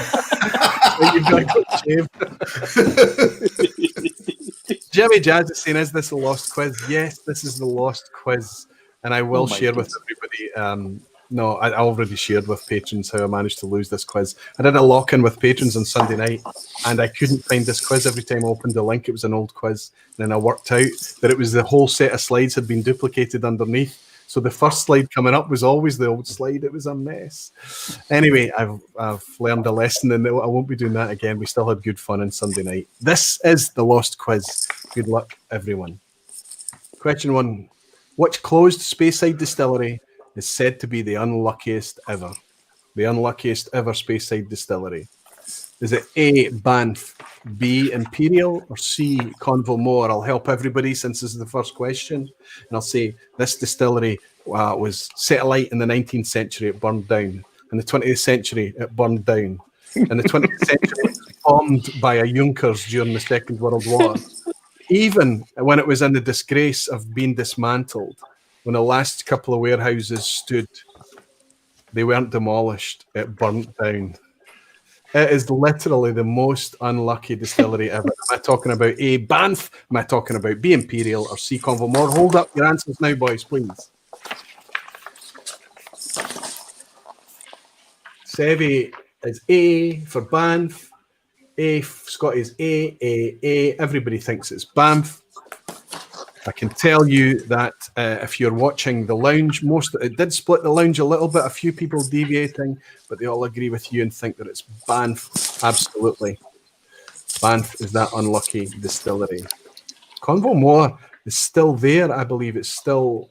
You've got to shave. Jimmy Jazz is saying, is this a lost quiz? Yes, this is the lost quiz. And I will my share with everybody. No, I already shared with patrons how I managed to lose this quiz. I did a lock-in with patrons on Sunday night, and I couldn't find this quiz every time I opened the link. It was an old quiz. And then I worked out that it was the whole set of slides had been duplicated underneath. So the first slide coming up was always the old slide. It was a mess. Anyway, I've learned a lesson, and I won't be doing that again. We still had good fun on Sunday night. This is the lost quiz. Good luck, everyone. Question 1. Which closed Speyside distillery is said to be the unluckiest ever? The unluckiest ever Speyside distillery. Is it A, Banff, B, Imperial, or C, Conville-Moore? I'll help everybody since this is the first question. And I'll say this distillery was set alight in the 19th century. It burned down. In the 20th century, it burned down. In the 20th century, it was bombed by a Junkers during the Second World War. Even when it was in the disgrace of being dismantled, when the last couple of warehouses stood, they weren't demolished. It burnt down. It is literally the most unlucky distillery ever. Am I talking about A, Banff? Am I talking about B, Imperial, or C, Conville-Moore? Hold up your answers now, boys, please. Sevi is A for Banff. Scott is A. Everybody thinks it's Banff. I can tell you that if you're watching the lounge, it did split the lounge a little bit, a few people deviating, but they all agree with you and think that it's Banff. Absolutely. Banff is that unlucky distillery. Conville-Moore is still there, I believe. It's still,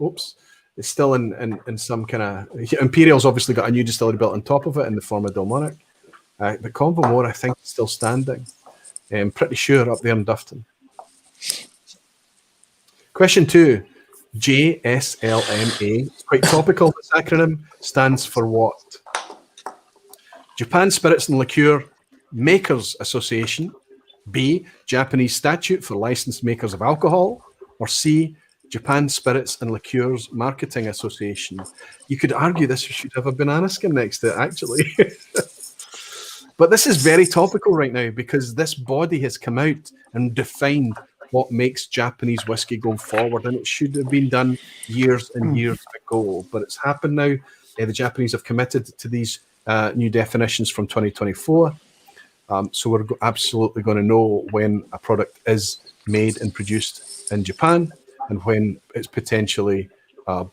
it's still in some kind of... Imperial's obviously got a new distillery built on top of it in the form of Dalmonic. But Conville-Moore, I think, is still standing. I'm pretty sure up there in Dufton. Question 2, JSLMA, quite topical. This acronym stands for what? Japan Spirits and Liqueur Makers Association, B, Japanese Statute for Licensed Makers of Alcohol, or C, Japan Spirits and Liqueurs Marketing Association. You could argue this should have a banana skin next to it, actually. But this is very topical right now because this body has come out and defined what makes Japanese whiskey go forward, and it should have been done years and years ago, but it's happened now. The Japanese have committed to these new definitions from 2024, so we're absolutely going to know when a product is made and produced in Japan and when it's potentially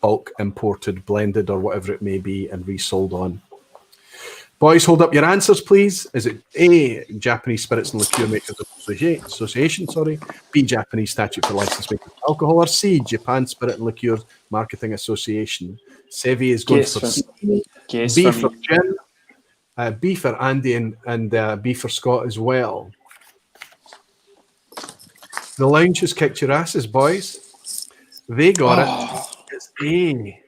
bulk imported, blended, or whatever it may be, and resold on. Boys, hold up your answers, please. Is it A, Japanese Spirits and Liqueur Makers Association, B, Japanese Statute for Licensed Makers of Alcohol, or C, Japan Spirit and Liqueurs Marketing Association? Sevi is going for C, B for Jim, B for Andy, and B for Scott as well. The lounge has kicked your asses, boys. They got it. It's A.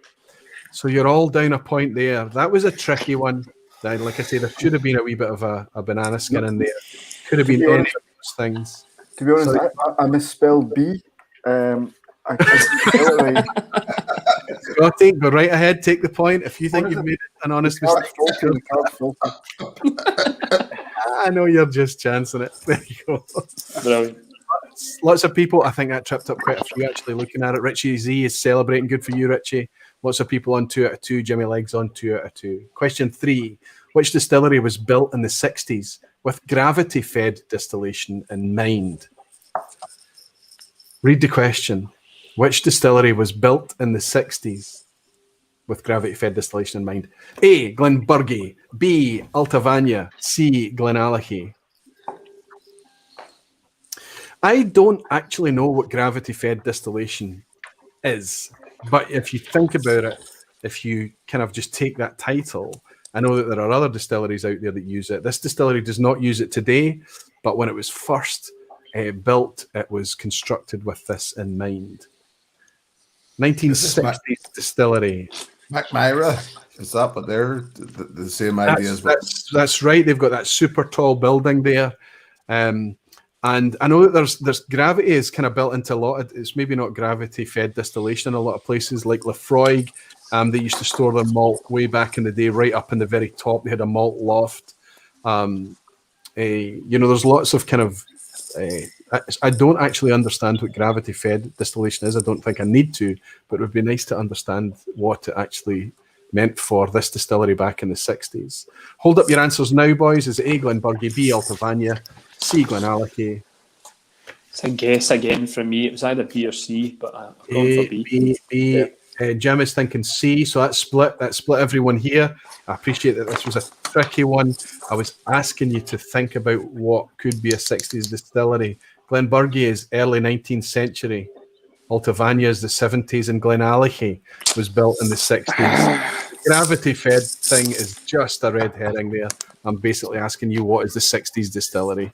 So you're all down a point there. That was a tricky one. Like I say, there should have been a wee bit of a banana skin in there. Could have been any of those things. To be honest, I misspelled B. Scotty, go right ahead, take the point. If you think you've made an honest mistake. I know you're just chancing it. There you go. Brilliant. Lots of people, I think that tripped up quite a few actually looking at it. Richie Z is celebrating. Good for you, Richie. Lots of people on 2 out of 2. Jimmy Legs on 2 out of 2. Question 3. Which distillery was built in the 60s with gravity-fed distillation in mind? Read the question. Which distillery was built in the 60s with gravity-fed distillation in mind? A, Glenburgie. B, Altavania. C, Glenallachie. I don't actually know what gravity-fed distillation is. But if you think about it, if you kind of just take that title, I know that there are other distilleries out there that use it. This distillery does not use it today, but when it was first built, it was constructed with this in mind. 1960s distillery. McMyra, is that what they're the same idea as well? That's right. They've got that super tall building there. And I know that there's gravity is kind of built into a lot of, it's maybe not gravity fed distillation in a lot of places like Lefroy. They used to store their malt way back in the day, right up in the very top. They had a malt loft. There's lots of kind of, I don't actually understand what gravity fed distillation is. I don't think I need to, but it would be nice to understand what it actually meant for this distillery back in the 60s. Hold up your answers now, boys. Is it A, Glenburgie, B, Altavania, C, Glenallachie? It's a guess again from me. It was either B or C, but I've gone for B. B. Jim is thinking C, so that split everyone here. I appreciate that this was a tricky one. I was asking you to think about what could be a 60s distillery. Glenburgie is early 19th century. Altavania is the 70s, and Glenallachie was built in the 60s. Gravity-fed thing is just a red herring there. I'm basically asking you, what is the 60s distillery?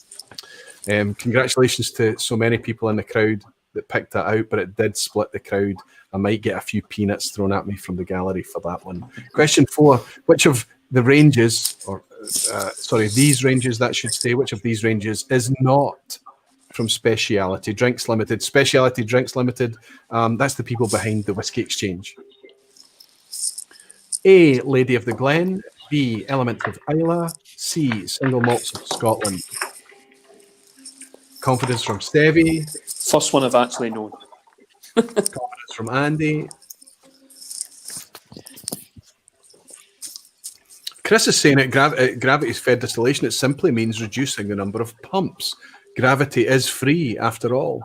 Congratulations to so many people in the crowd that picked that out, but it did split the crowd. I might get a few peanuts thrown at me from the gallery for that one. Question 4, which of the ranges, these ranges, that should say, which of these ranges is not from Speciality Drinks Limited? Speciality Drinks Limited, that's the people behind the Whiskey Exchange. A, Lady of the Glen. B, Elements of Islay. C, Single Malts of Scotland. Confidence from Stevie. First one I've actually known. Confidence from Andy. Chris is saying gravity's fed distillation, it simply means reducing the number of pumps. Gravity is free after all.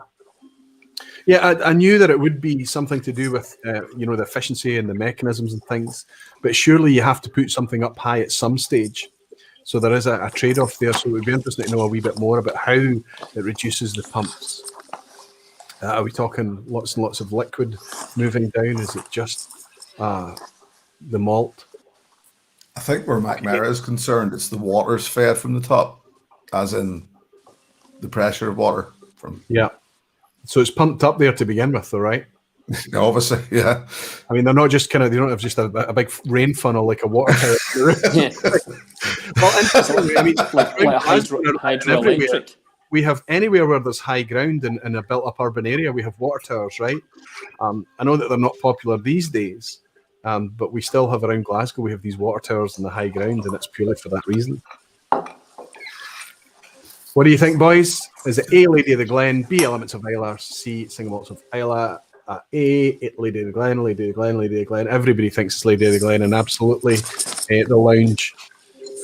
Yeah, I knew that it would be something to do with the efficiency and the mechanisms and things, but surely you have to put something up high at some stage. So there is a trade-off there. So it would be interesting to know a wee bit more about how it reduces the pumps. Are we talking lots and lots of liquid moving down? Is it just the malt? I think where McMyra is concerned, it's the water's fed from the top, as in the pressure of water from. Yeah. So it's pumped up there to begin with, though, right? Obviously, yeah. I mean, they're not just they don't have just a big rain funnel like a water tower. Yeah. Well, interestingly, I mean, like hydroelectric. We have anywhere where there's high ground in a built-up urban area, we have water towers, right? I know that they're not popular these days, but we still have around Glasgow, we have these water towers in the high ground, and it's purely for that reason. What do you think, boys? Is it A, Lady of the Glen, B, Elements of Islay, C, Single Malts of Islay, A, Lady of the Glen, Lady of the Glen, Lady of the Glen? Everybody thinks it's Lady of the Glen, and absolutely, the lounge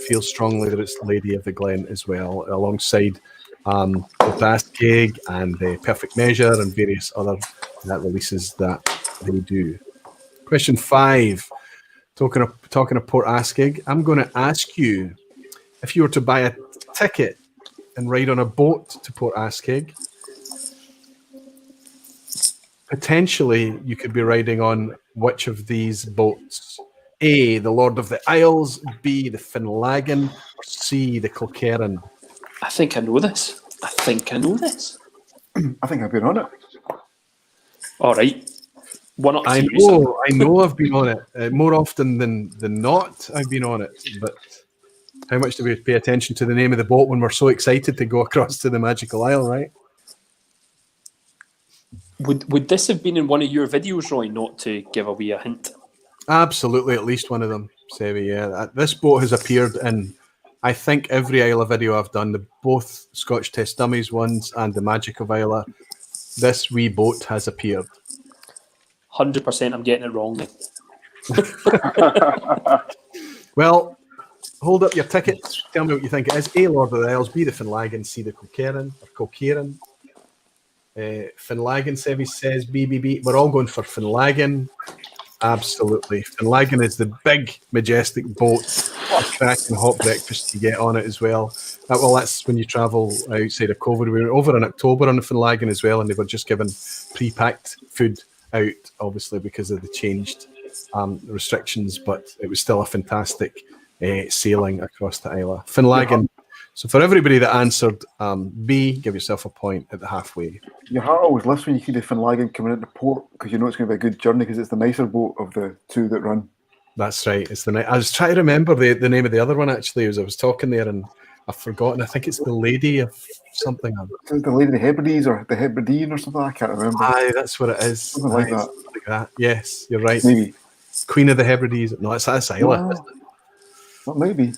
feels strongly that it's Lady of the Glen as well, alongside the Baskig and the Perfect Measure and various other releases that they do. Question 5, talking of Port Askig, I'm going to ask you, if you were to buy a ticket and ride on a boat to Port Askig, potentially you could be riding on which of these boats? A, the Lord of the Isles, B, the Finlagan, or C, the Kilkerrangate? I think I know this. I think I've been on it. All right. One up to I know I've been on it. More often than not, I've been on it. But how much do we pay attention to the name of the boat when we're so excited to go across to the magical isle, right? Would this have been in one of your videos, Roy, not to give away a hint? Absolutely, at least one of them, Sevi, yeah. This boat has appeared in, I think, every Islay video I've done, both Scotch Test Dummies ones and the Magic of Islay. This wee boat has appeared. 100% I'm getting it wrong then. Well, hold up your tickets. Tell me what you think it is. A, Lord of the Isles, B, the Finlagan, C, the Kilkerrangate. Finlagan, Sevi says, B. We're all going for Finlagan. Absolutely. Finlagan is the big, majestic boat. What a cracking hot breakfast you get on it as well. That's when you travel outside of COVID. We were over in October on the Finlagan as well, and they were just given pre-packed food out, obviously, because of the changed restrictions, but it was still a fantastic sailing across the Isla. Finlagan. So for everybody that answered B, give yourself a point at the halfway. Your heart always lifts when you see the Finlagan coming into port, because you know it's going to be a good journey, because it's the nicer boat of the two that run. That's right. It's the I was trying to remember the name of the other one, actually, as I was talking there, and I've forgotten. I think it's the Lady of something. Is it the Lady of the Hebrides or the Hebridean or something? I can't remember. Aye, that's what it is. Something like that. Something like that. Yes, you're right. Maybe. Queen of the Hebrides. No, it's Isla. No. Well, maybe.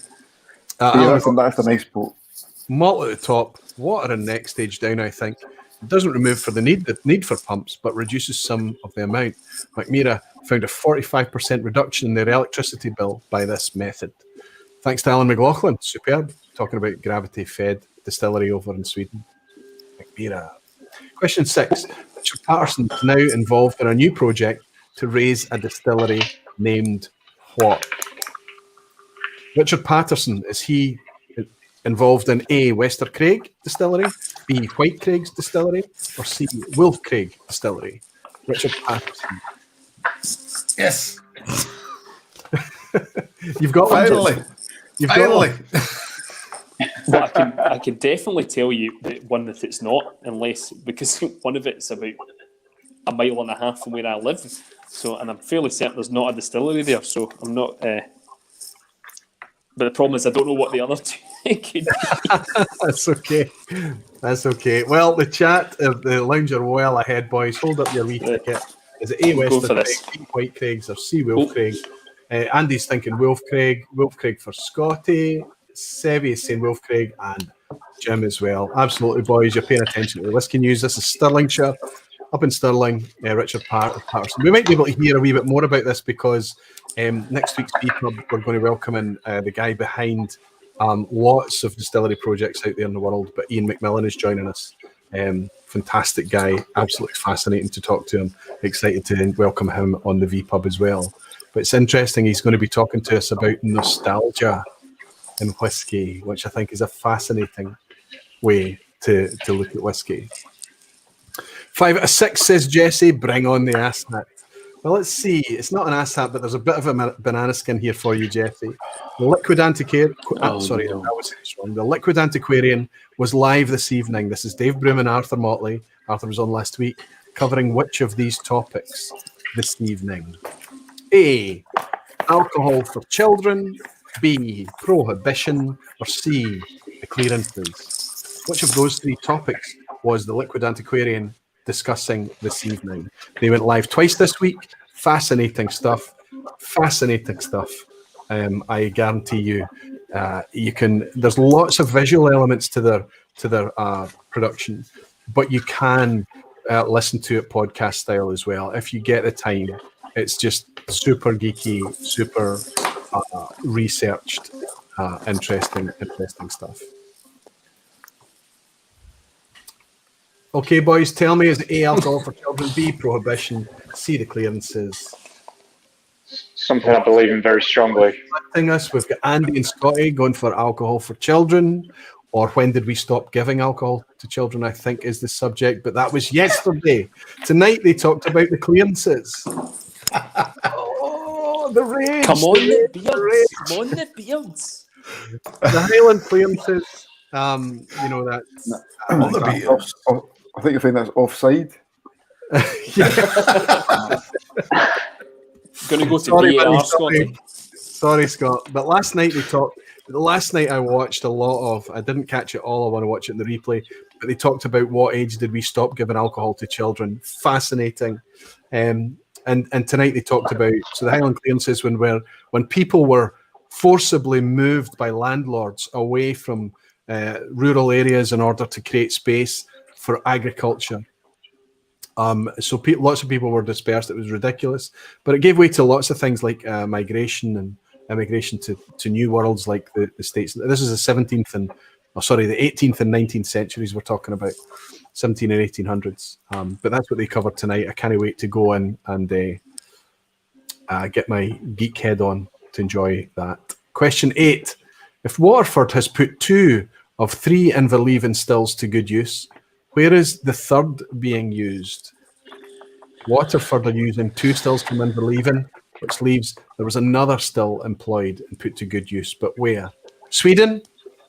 Yeah, that's a nice boat. Malt at the top, water in next stage down, I think. It doesn't remove the need for pumps, but reduces some of the amount. McMira found a 45% reduction in their electricity bill by this method. Thanks to Alan McLaughlin. Superb. Talking about gravity-fed distillery over in Sweden. McMira. Question 6. Richard Patterson is now involved in a new project to raise a distillery named what? Richard Patterson, is he involved in A, Wester Craig Distillery, B, White Craig's Distillery, or C, Wolf Craig Distillery? Richard Patterson. Yes. You've got one. Finally. You've Finally. got one. Well, I can definitely tell you that one that it's not, unless because one of it's about a mile and a half from where I live. So, and I'm fairly certain there's not a distillery there. So I'm not. But the problem is I don't know what the other two could be. That's okay. That's okay. Well, the chat of the lounge are well ahead, boys. Hold up your wee ticket. Is it A, Wester Craig, B, White Craigs, or C, Wolf Craig? Andy's thinking Wolf Craig for Scotty. Sevi is saying Wolf Craig, and Jim as well. Absolutely, boys. You're paying attention to the whiskey news. This is Stirlingshire, up in Stirling. Richard Patterson. We might be able to hear a wee bit more about this because next week's vPub, we're going to welcome in the guy behind lots of distillery projects out there in the world. But Ian McMillan is joining us. Fantastic guy, absolutely fascinating to talk to him. Excited to welcome him on the vPub as well. But it's interesting, he's going to be talking to us about nostalgia in whiskey, which I think is a fascinating way to look at whiskey. 5 out of 6 says Jesse, bring on the ass hat. Well, let's see. It's not an ass hat, but there's a bit of a banana skin here for you, Jesse. The Liquid Antiquarian. I was saying this wrong. The Liquid Antiquarian was live this evening. This is Dave Broom and Arthur Motley. Arthur was on last week, covering which of these topics this evening? A, alcohol for children. B, prohibition. Or C, the clearances. Which of those three topics was the Liquid Antiquarian discussing this evening? They went live twice this week. Fascinating stuff. I guarantee you, you can. There's lots of visual elements to their production, but you can listen to it podcast style as well if you get the time. It's just super geeky, super researched, interesting stuff. Okay, boys, tell me, is A, alcohol for children, B, prohibition, C, the clearances? Something I believe in very strongly. We've got Andy and Scotty going for alcohol for children, or when did we stop giving alcohol to children, I think is the subject, but that was yesterday. Tonight they talked about the clearances. Oh, the rage. Come on, the beards. Come on, the beards. The Highland clearances, you know, that's... On the beers. I think you're saying that's offside. Going to go to Sorry, VAR, buddy, Scotty. Sorry, Scott. But last night they talked. Last night I watched a lot of. I didn't catch it all. I want to watch it in the replay. But they talked about what age did we stop giving alcohol to children. Fascinating. And tonight they talked about the Highland clearances when people were forcibly moved by landlords away from rural areas in order to create space for agriculture. So lots of people were dispersed. It was ridiculous, but it gave way to lots of things like migration and immigration to new worlds like the States. This is the 18th and 19th centuries we're talking about, 17 and 1800s. But that's what they covered tonight. I can't wait to go in and get my geek head on to enjoy that. Question 8. If Waterford has put 2 of 3 Inverleven stills to good use, where is the third being used? Waterford are using 2 stills from Inverleven, which leaves there was another still employed and put to good use. But where? Sweden,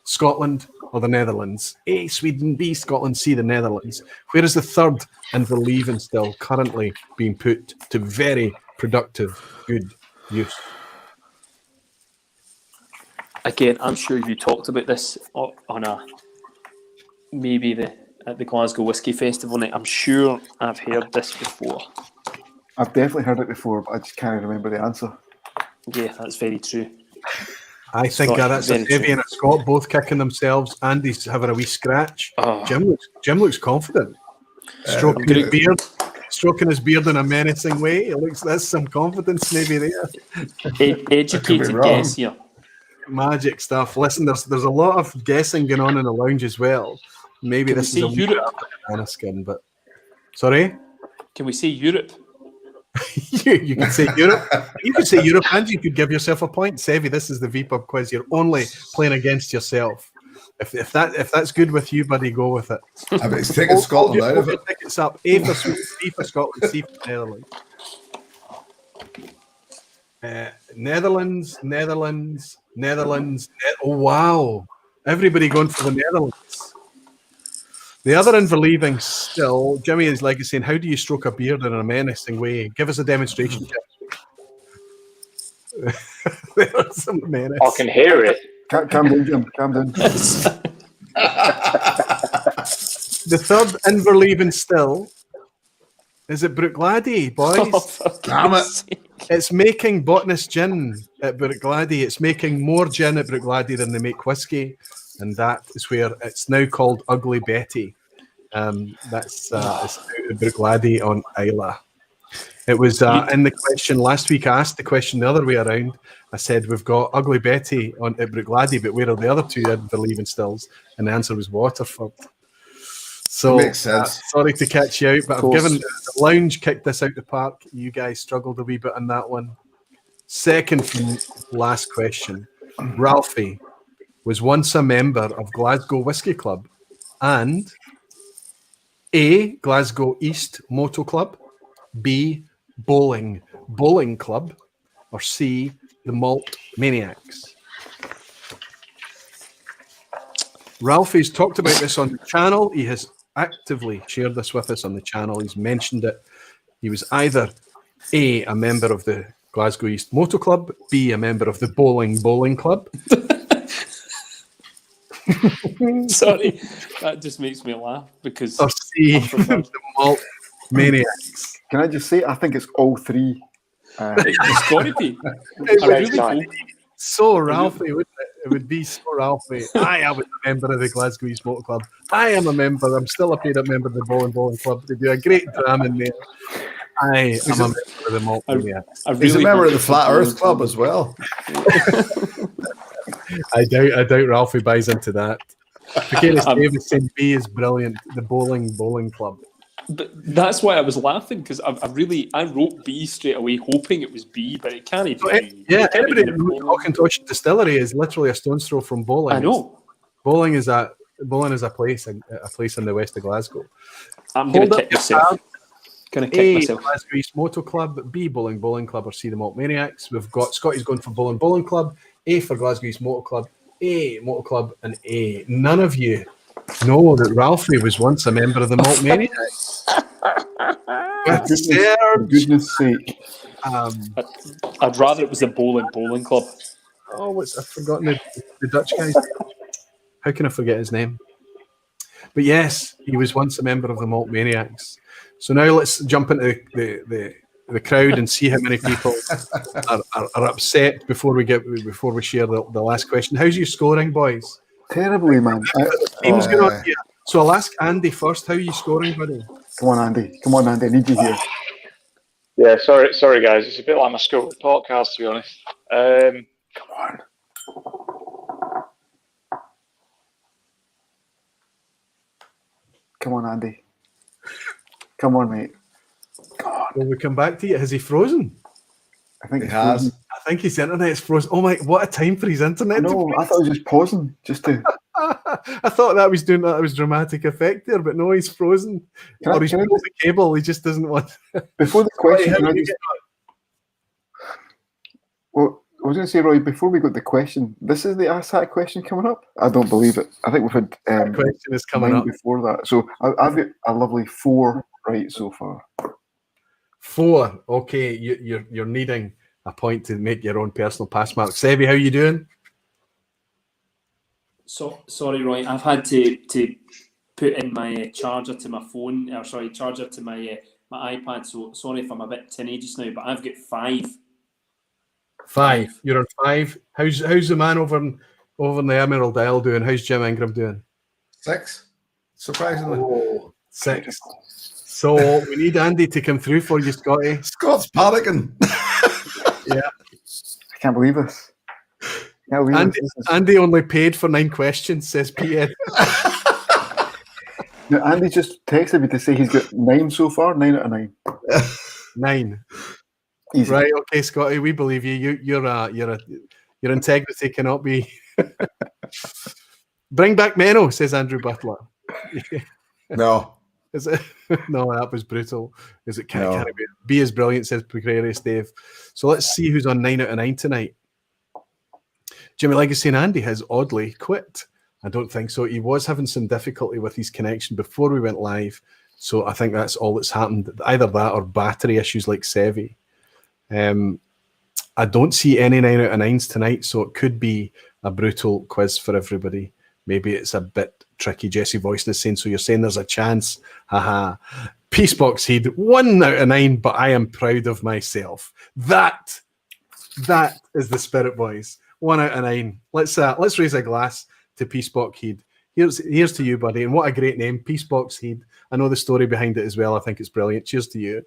Scotland, or the Netherlands? A, Sweden, B, Scotland, C, the Netherlands. Where is the third Inverleven still currently being put to very productive, good use? Again, I'm sure you talked about this on at the Glasgow Whiskey Festival night. I'm sure I've heard this before. I've definitely heard it before, but I just can't remember the answer. Yeah, that's very true. I think that's a Davy and a Scott both kicking themselves. Andy's having a wee scratch. Oh. Jim looks confident. Stroking his beard in a menacing way. There's some confidence maybe there. Educated guess here. Magic stuff. Listen, there's a lot of guessing going on in the lounge as well. Maybe this is a Europe? banana skin, but sorry. Can we say Europe? You can say Europe. You could say Europe, and you could give yourself a point. Sevi, this is the vPub quiz. You're only playing against yourself. If that's good with you, buddy, go with it. I mean, it's taking Scotland out of it. Tickets up. A for Sweden, B for Scotland, C for Netherlands. Netherlands. Oh wow! Everybody going for the Netherlands. The other Inverleven still, Jimmy is like saying, how do you stroke a beard in a menacing way? Give us a demonstration, Jim. There's some menace. I can hear it. Calm down, Jim. Calm down. The third Inverleven still, is it Bruichladdich, boys? Damn it. It's making botanist gin at Bruichladdich. It's making more gin at Bruichladdich than they make whiskey. And that is where it's now called Ugly Betty. That's it's Bruichladdich on Isla. It was in the question last week. I asked the question the other way around. I said we've got Ugly Betty on at Bruichladdich, but where are the other two Inverleven stills? And the answer was Waterford. So makes sense. Sorry to catch you out, but I've given the lounge kicked this out the park. You guys struggled a wee bit on that one. Second from last question. Ralphie was once a member of Glasgow Whisky Club and A, Glasgow East Moto Club, B, Bowling Club, or C, the Malt Maniacs. Ralphie's talked about this on the channel. He has actively shared this with us on the channel. He's mentioned it. He was either A, a member of the Glasgow East Moto Club, B, a member of the Bowling Club. Sorry, that just makes me laugh because or C, the Malt Maniacs. Can I just say, I think it's all three. It's got to be. So Ralphie, wouldn't it? It would be so Ralphie. I am a member of the Glasgow East Motor Club. I am a member. I'm still a paid-up member of the Bowling Club. They do a great drama in there. I am a member of the Malt Maniacs. He's a member of the Flat Earth Club as well. I doubt Ralphie buys into that. Because David saying B is brilliant. The Bowling Club. But that's why I was laughing because I wrote B straight away, hoping it was B, but it can't even be. Yeah, anybody that knows Auchentoshan Distillery is literally a stone's throw from Bowling. I know. Bowling is a place in the west of Glasgow. I'm going to kick myself. A, Glasgow East Moto Club, B, Bowling Club, or C, the Malt Maniacs. We've got Scotty's going for Bowling Club, A for Glasgow East Moto Club, A, Moto Club, and A. None of you know that Ralphie was once a member of the Malt Maniacs. For goodness sake. I'd rather it was the Bowling Club. Oh, I've forgotten the Dutch guy. How can I forget his name? But yes, he was once a member of the Malt Maniacs. So now let's jump into the crowd and see how many people are upset before we share the last question. How's your scoring, boys? Terribly, man. Team's going on here. So I'll ask Andy first. How are you scoring, buddy? Come on, Andy. I need you here. Yeah, sorry, guys. It's a bit like my school podcast, to be honest. Come on. Come on, Andy. Come on, mate. Come on. Will we come back to you? Has he frozen? I think He has. I think his internet's frozen. Oh my! What a time for his internet. No, I thought I was just pausing just to. I thought that was doing that. It was dramatic effect there, but no, he's frozen. Can I- Or he's can I pulled the cable. He just doesn't want. Before the question, How can I did you just, get well, I was going to say, Roy, before we got the question, this is the Ask That question coming up. I don't believe it. I think we've had that question is coming 9 up. before that. So I've got a lovely 4 right so far. 4. Okay, you're needing a point to make your own personal pass mark. Sevi, how you doing? So sorry, Roy. I've had to put in my charger to my phone, or sorry, charger to my my iPad. So sorry if I'm a bit tinny just now, but I've got 5. 5. You're on 5. How's the man over in the Emerald Isle doing? How's Jim Ingram doing? 6, surprisingly. Oh, 6. So we need Andy to come through for you, Scotty. Scott's panicking. Yeah. I can't believe this. Can't believe Andy, this. Andy only paid for 9 questions, says P.Ed. No, Andy just texted me to say he's got 9 so far. 9 out of 9. 9. Easy. Right, okay, Scotty, we believe you. Your integrity cannot be. Bring back Menno, says Andrew Butler. No. Is it? No, that was brutal. Is it? Can No. it be as brilliant, says Precarious Dave. So let's see who's on 9 out of 9 tonight. Jimmy Legacy and Andy has oddly quit. I don't think so. He was having some difficulty with his connection before we went live. So I think that's all that's happened. Either that or battery issues like Sevi. I don't see any 9 out of 9s tonight, so it could be a brutal quiz for everybody. Maybe it's a bit tricky. Jesse Voice is saying, so you're saying there's a chance. Haha. Peacebox Heed, 1 out of 9, but I am proud of myself. That is the spirit, boys. 1 out of 9. Let's raise a glass to Peacebox Heed. Here's to you, buddy. And what a great name, Peacebox Heed. I know the story behind it as well. I think it's brilliant. Cheers to you.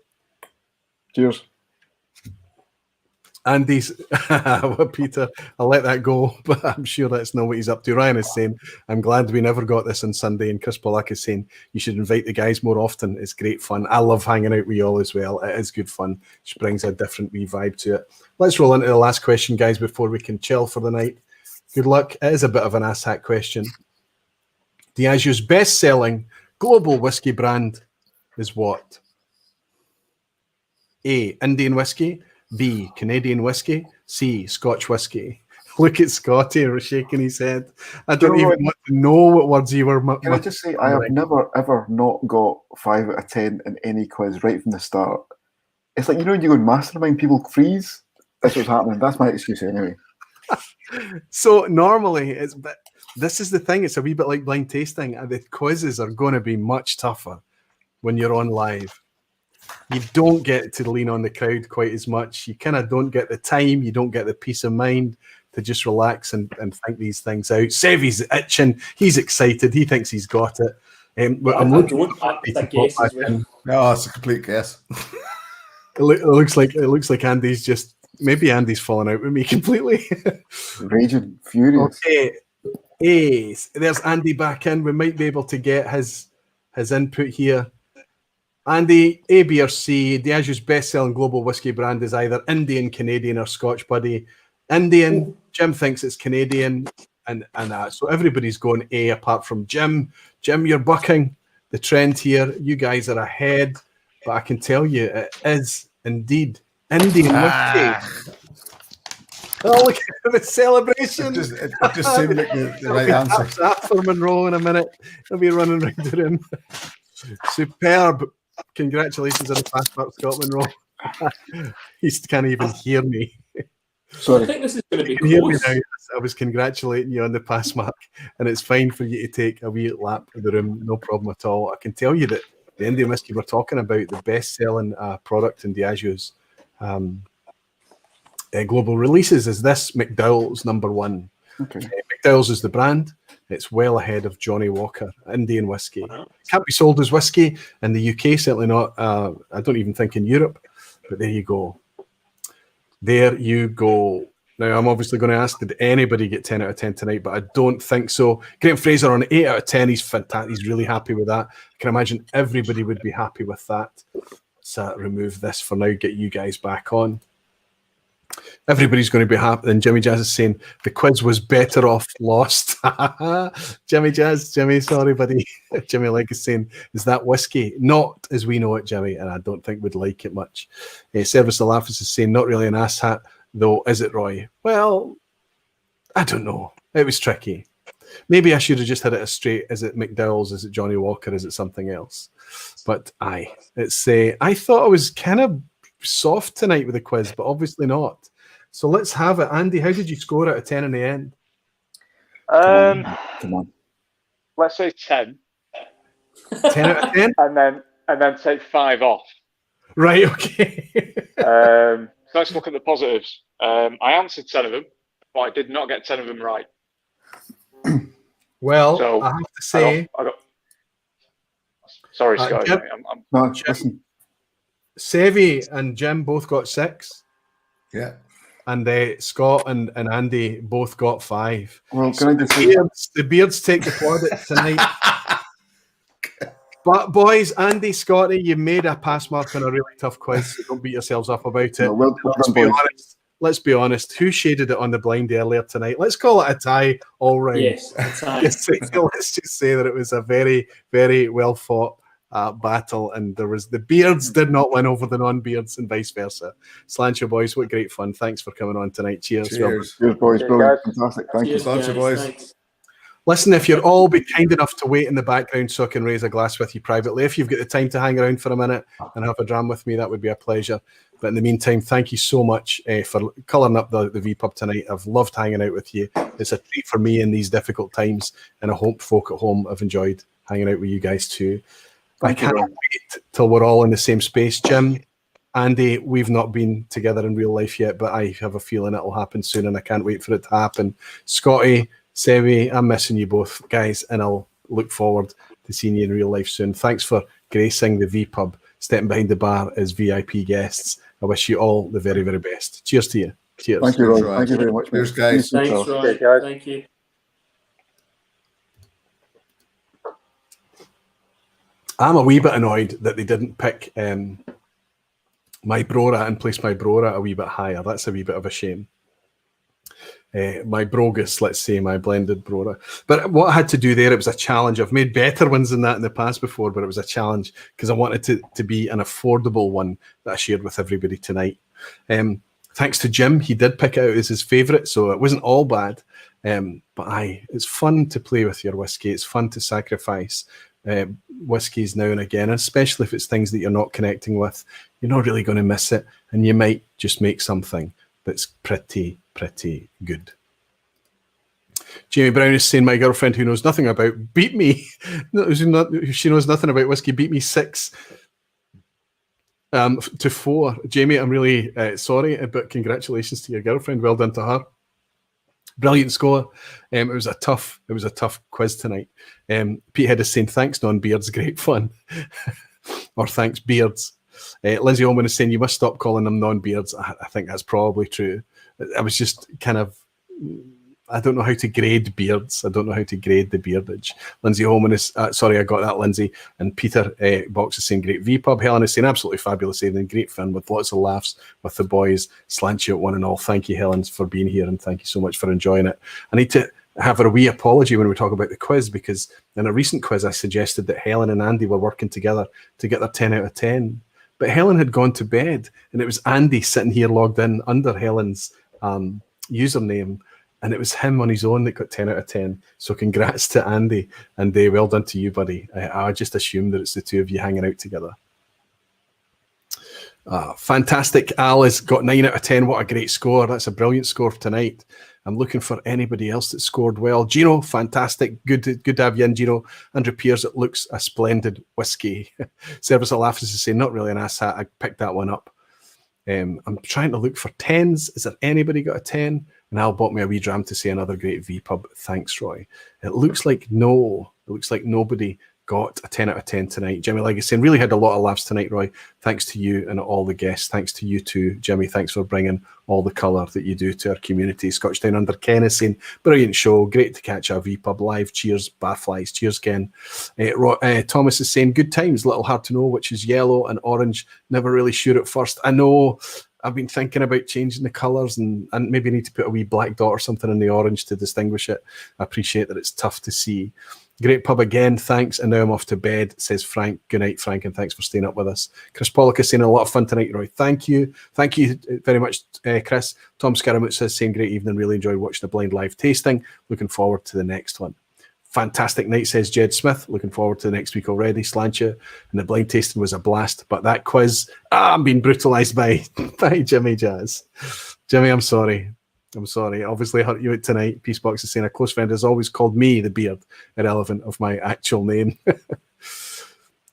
Cheers. Andy's, well, Peter, I'll let that go, but I'm sure that's not what he's up to. Ryan is saying, I'm glad we never got this on Sunday. And Chris Pollack is saying, you should invite the guys more often. It's great fun. I love hanging out with you all as well. It is good fun. Which brings a different wee vibe to it. Let's roll into the last question, guys, before we can chill for the night. Good luck. It is a bit of an ass hat question. Diageo's best-selling global whiskey brand is what? A, Indian whiskey. B, Canadian whiskey. C, Scotch whiskey. Look at Scotty shaking his head. I don't even want to know what words you were. Can I just say, I have never, ever not got 5 out of 10 in any quiz right from the start. It's like, you know, when you go in mastermind, people freeze. That's what's happening. That's my excuse anyway. So normally, this is the thing. It's a wee bit like blind tasting. The quizzes are going to be much tougher when you're on live. You don't get to lean on the crowd quite as much. You kind of don't get the time. You don't get the peace of mind to just relax and think these things out. Sevi's itching. He's excited. He thinks he's got it. But I'm looking. No, it's a complete guess. It looks like Andy's just. Maybe Andy's fallen out with me completely. Raging, furious. Okay. There's Andy back in. We might be able to get his input here. Andy, A, B, or C, Diageo's best-selling global whiskey brand is either Indian, Canadian, or Scotch, buddy. Indian, Jim thinks it's Canadian, and so everybody's going A apart from Jim. Jim, you're bucking the trend here. You guys are ahead, but I can tell you it is indeed Indian whiskey. Oh, look at the celebration. It just seemed like the right answer. That for Monroe in a minute. He'll be running around the room. Superb. Congratulations on the passport, Scott Monroe. He can't even hear me. Sorry. I think this is going to be You can hear me close. now. I was congratulating you on the pass mark, and it's fine for you to take a wee lap of the room, no problem at all. I can tell you that the Indian whiskey we're talking about, the best-selling product in Diageo's global releases, is this McDowell's number 1. Okay. McDowell's is the brand. It's well ahead of Johnny Walker Indian whiskey. Can't be sold as whiskey in the UK, certainly not. I don't even think in Europe. But there you go. There you go. Now, I'm obviously going to ask, did anybody get 10 out of 10 tonight? But I don't think so. Graham Fraser on 8 out of 10. He's fantastic. He's really happy with that. I can imagine everybody would be happy with that. Let's remove this for now, get you guys back on. Everybody's going to be happy. And Jimmy Jazz is saying the quiz was better off lost. Jimmy Jazz, Jimmy, sorry, buddy. Jimmy Leg is saying, is that whiskey? Not as we know it, Jimmy, and I don't think we'd like it much. Service of Laughs is saying, not really an ass hat, though, is it, Roy? Well, I don't know. It was tricky. Maybe I should have just had it as straight. Is it McDowell's? Is it Johnny Walker? Is it something else? But it's I thought I was kind of soft tonight with the quiz, but obviously not. So let's have it. Andy, how did you score out of 10 in the end? Come on. Let's say 10. 10 out of 10? and then take 5 off. Right, okay. So let's look at the positives. I answered 10 of them, but I did not get 10 of them right. Well, So I have to say... Sorry, Scott. Jim, No, listen. Sevi and Jim both got 6. Yeah. And Scott and Andy both got 5. Well, So can I just say, the beards take the plaudits tonight. But boys, Andy, Scotty, you made a pass mark on a really tough quiz, so don't beat yourselves up about it. no, well done, boys. Let's be honest. Who shaded it on the blind earlier tonight? Let's call it a tie all round. Yes, a tie. Let's just say that it was a very, very well fought battle, and the beards did not win over the non-beards and vice versa. Slancher boys, what great fun. Thanks for coming on tonight. Cheers. Cheers. Cheers, boys. Cheers, Brilliant. guys. Fantastic. Thank you. Cheers, Slancher guys, boys. thanks. Listen, if you're all be kind enough to wait in the background so I can raise a glass with you privately, if you've got the time to hang around for a minute and have a dram with me, that would be a pleasure. But in the meantime, thank you so much for colouring up the vPub tonight. I've loved hanging out with you. It's a treat for me in these difficult times, and I hope folk at home have enjoyed hanging out with you guys too. I can't wait till we're all in the same space. Jim, Andy, we've not been together in real life yet, but I have a feeling it'll happen soon, and I can't wait for it to happen. Scotty, Sevi, I'm missing you both, guys, and I'll look forward to seeing you in real life soon. Thanks for gracing the vPub, stepping behind the bar as VIP guests. I wish you all the very, very best. Cheers to you. Cheers. Thank you, Roy. Thank you very much. Cheers, guys. Thanks, Cheers. Roy. Okay, guys. Thank you. I'm a wee bit annoyed that they didn't pick my Brora and place my Brora a wee bit higher. That's a wee bit of a shame. My Brogus, let's say, my blended Brora. But what I had to do there, it was a challenge. I've made better ones than that in the past before, but it was a challenge because I wanted to be an affordable one that I shared with everybody tonight. Thanks to Jim, he did pick it out as his favourite, so it wasn't all bad. But it's fun to play with your whiskey. It's fun to sacrifice whiskies now and again, especially if it's things that you're not connecting with. You're not really going to miss it, and you might just make something that's pretty good. Jamie Brown is saying, my girlfriend who knows nothing about beat me. She knows nothing about whiskey, beat me 6 to 4. Jamie, I'm really sorry, but congratulations to your girlfriend. Well done to her. Brilliant score. It was a tough quiz tonight. Petehead is saying, thanks, non-beards, great fun. Or thanks, beards. Lindsay Holman is saying, you must stop calling them non-beards. I think that's probably true. I was just kind of, I don't know how to grade beards. I don't know how to grade the beardage. Lindsay Holman is, sorry, I got that, Lindsay. And Peter Box is saying, great vPub. Helen is saying, absolutely fabulous evening, great fun with lots of laughs with the boys. Slant you at one and all. Thank you, Helen, for being here, and thank you so much for enjoying it. I need to have a wee apology when we talk about the quiz, because in a recent quiz I suggested that Helen and Andy were working together to get their 10 out of 10. But Helen had gone to bed, and it was Andy sitting here logged in under Helen's username, and it was him on his own that got 10 out of 10. So congrats to Andy, and well done to you, buddy. I just assume that it's the two of you hanging out together. Fantastic. Al has got 9 out of 10. What a great score. That's a brilliant score for tonight. I'm looking for anybody else that scored well. Gino, fantastic. Good to have you in, Gino. Andrew Pierce, it looks a splendid whiskey. Service of Laughs is saying, not really an ass hat. I picked that one up. I'm trying to look for 10s. Is there anybody got a 10? And Al bought me a wee dram to say another great vPub. Thanks, Roy. It looks like no. It looks like nobody got a 10 out of 10 tonight. Jimmy Leg is saying, really had a lot of laughs tonight, Roy. Thanks to you and all the guests. Thanks to you too, Jimmy. Thanks for bringing all the colour that you do to our community. Scotch Down Under Ken is saying, brilliant show. Great to catch a vPub live. Cheers, barflies. Cheers, Ken. Thomas is saying, good times. Little hard to know which is yellow and orange. Never really sure at first. I know. I've been thinking about changing the colours and maybe need to put a wee black dot or something in the orange to distinguish it. I appreciate that it's tough to see. Great pub again, thanks. And now I'm off to bed, says Frank. Good night, Frank, and thanks for staying up with us. Chris Pollock is saying a lot of fun tonight, Roy. Thank you. Thank you very much, Chris. Tom Scaramouche says, saying great evening. Really enjoyed watching the blind live tasting. Looking forward to the next one. Fantastic night, says Jed Smith. Looking forward to the next week already. Slancha. And the blind tasting was a blast. But that quiz, I'm being brutalised by Jimmy Jazz. Jimmy, I'm sorry. I'm sorry. Obviously, I hurt you out tonight. Peacebox is saying a close friend has always called me the beard, irrelevant of my actual name.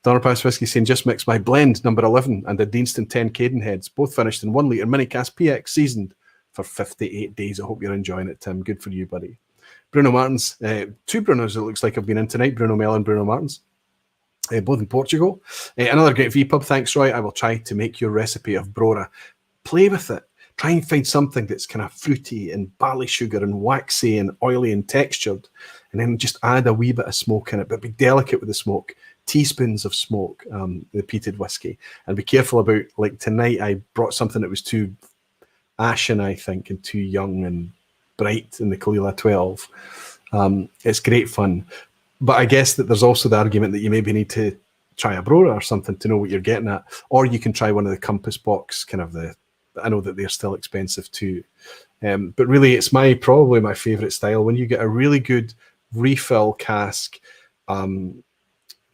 Donnerpass Whiskey saying just mixed my blend, number 11, and a Deanston 10 Cadenheads, both finished in 1 litre mini cask PX seasoned for 58 days. I hope you're enjoying it, Tim. Good for you, buddy. Bruno Martins, 2 Brunos it looks like have been in tonight, Bruno Mel and Bruno Martins, both in Portugal. Another great vPub, thanks, Roy. I will try to make your recipe of Brora. Play with it. Try and find something that's kind of fruity and barley sugar and waxy and oily and textured, and then just add a wee bit of smoke in it, but be delicate with the smoke. Teaspoons of smoke, the peated whiskey. And be careful about, like tonight, I brought something that was too ashen, I think, and too young and bright in the Kalila 12. It's great fun. But I guess that there's also the argument that you maybe need to try a Brora or something to know what you're getting at. Or you can try one of the Compass Box, kind of the, I know that they're still expensive too. But really, it's probably my favourite style. When you get a really good refill cask,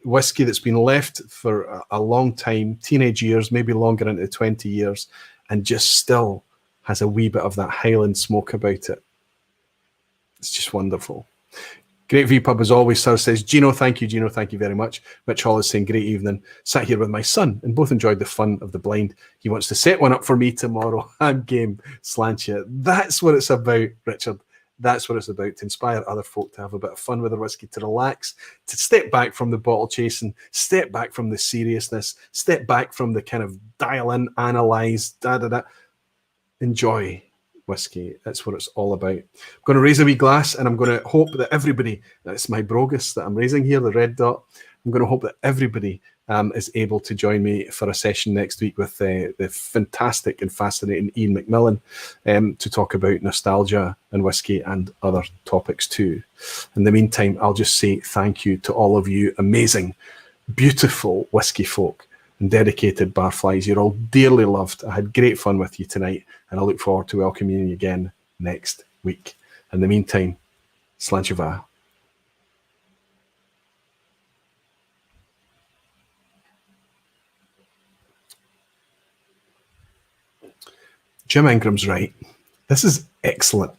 whiskey that's been left for a long time, teenage years, maybe longer into 20 years, and just still has a wee bit of that Highland smoke about it. It's just wonderful. Great vPub as always, sir, says Gino. Thank you, Gino. Thank you very much. Mitch Hall is saying great evening. Sat here with my son and both enjoyed the fun of the blind. He wants to set one up for me tomorrow. I'm game. Slancha. That's what it's about, Richard. That's what it's about, to inspire other folk to have a bit of fun with their whiskey, to relax, to step back from the bottle chasing, step back from the seriousness, step back from the kind of dial in, analyze, enjoy whiskey. That's what it's all about. I'm going to raise a wee glass, and I'm going to hope that everybody, that's my Brogus that I'm raising here, the red dot, I'm going to hope that everybody is able to join me for a session next week with the fantastic and fascinating Ian McMillan to talk about nostalgia and whiskey and other topics too. In the meantime, I'll just say thank you to all of you amazing, beautiful whiskey folk and dedicated barflies. You're all dearly loved. I had great fun with you tonight, and I look forward to welcoming you again next week. In the meantime, Slanchava. Jim Ingram's right. This is excellent.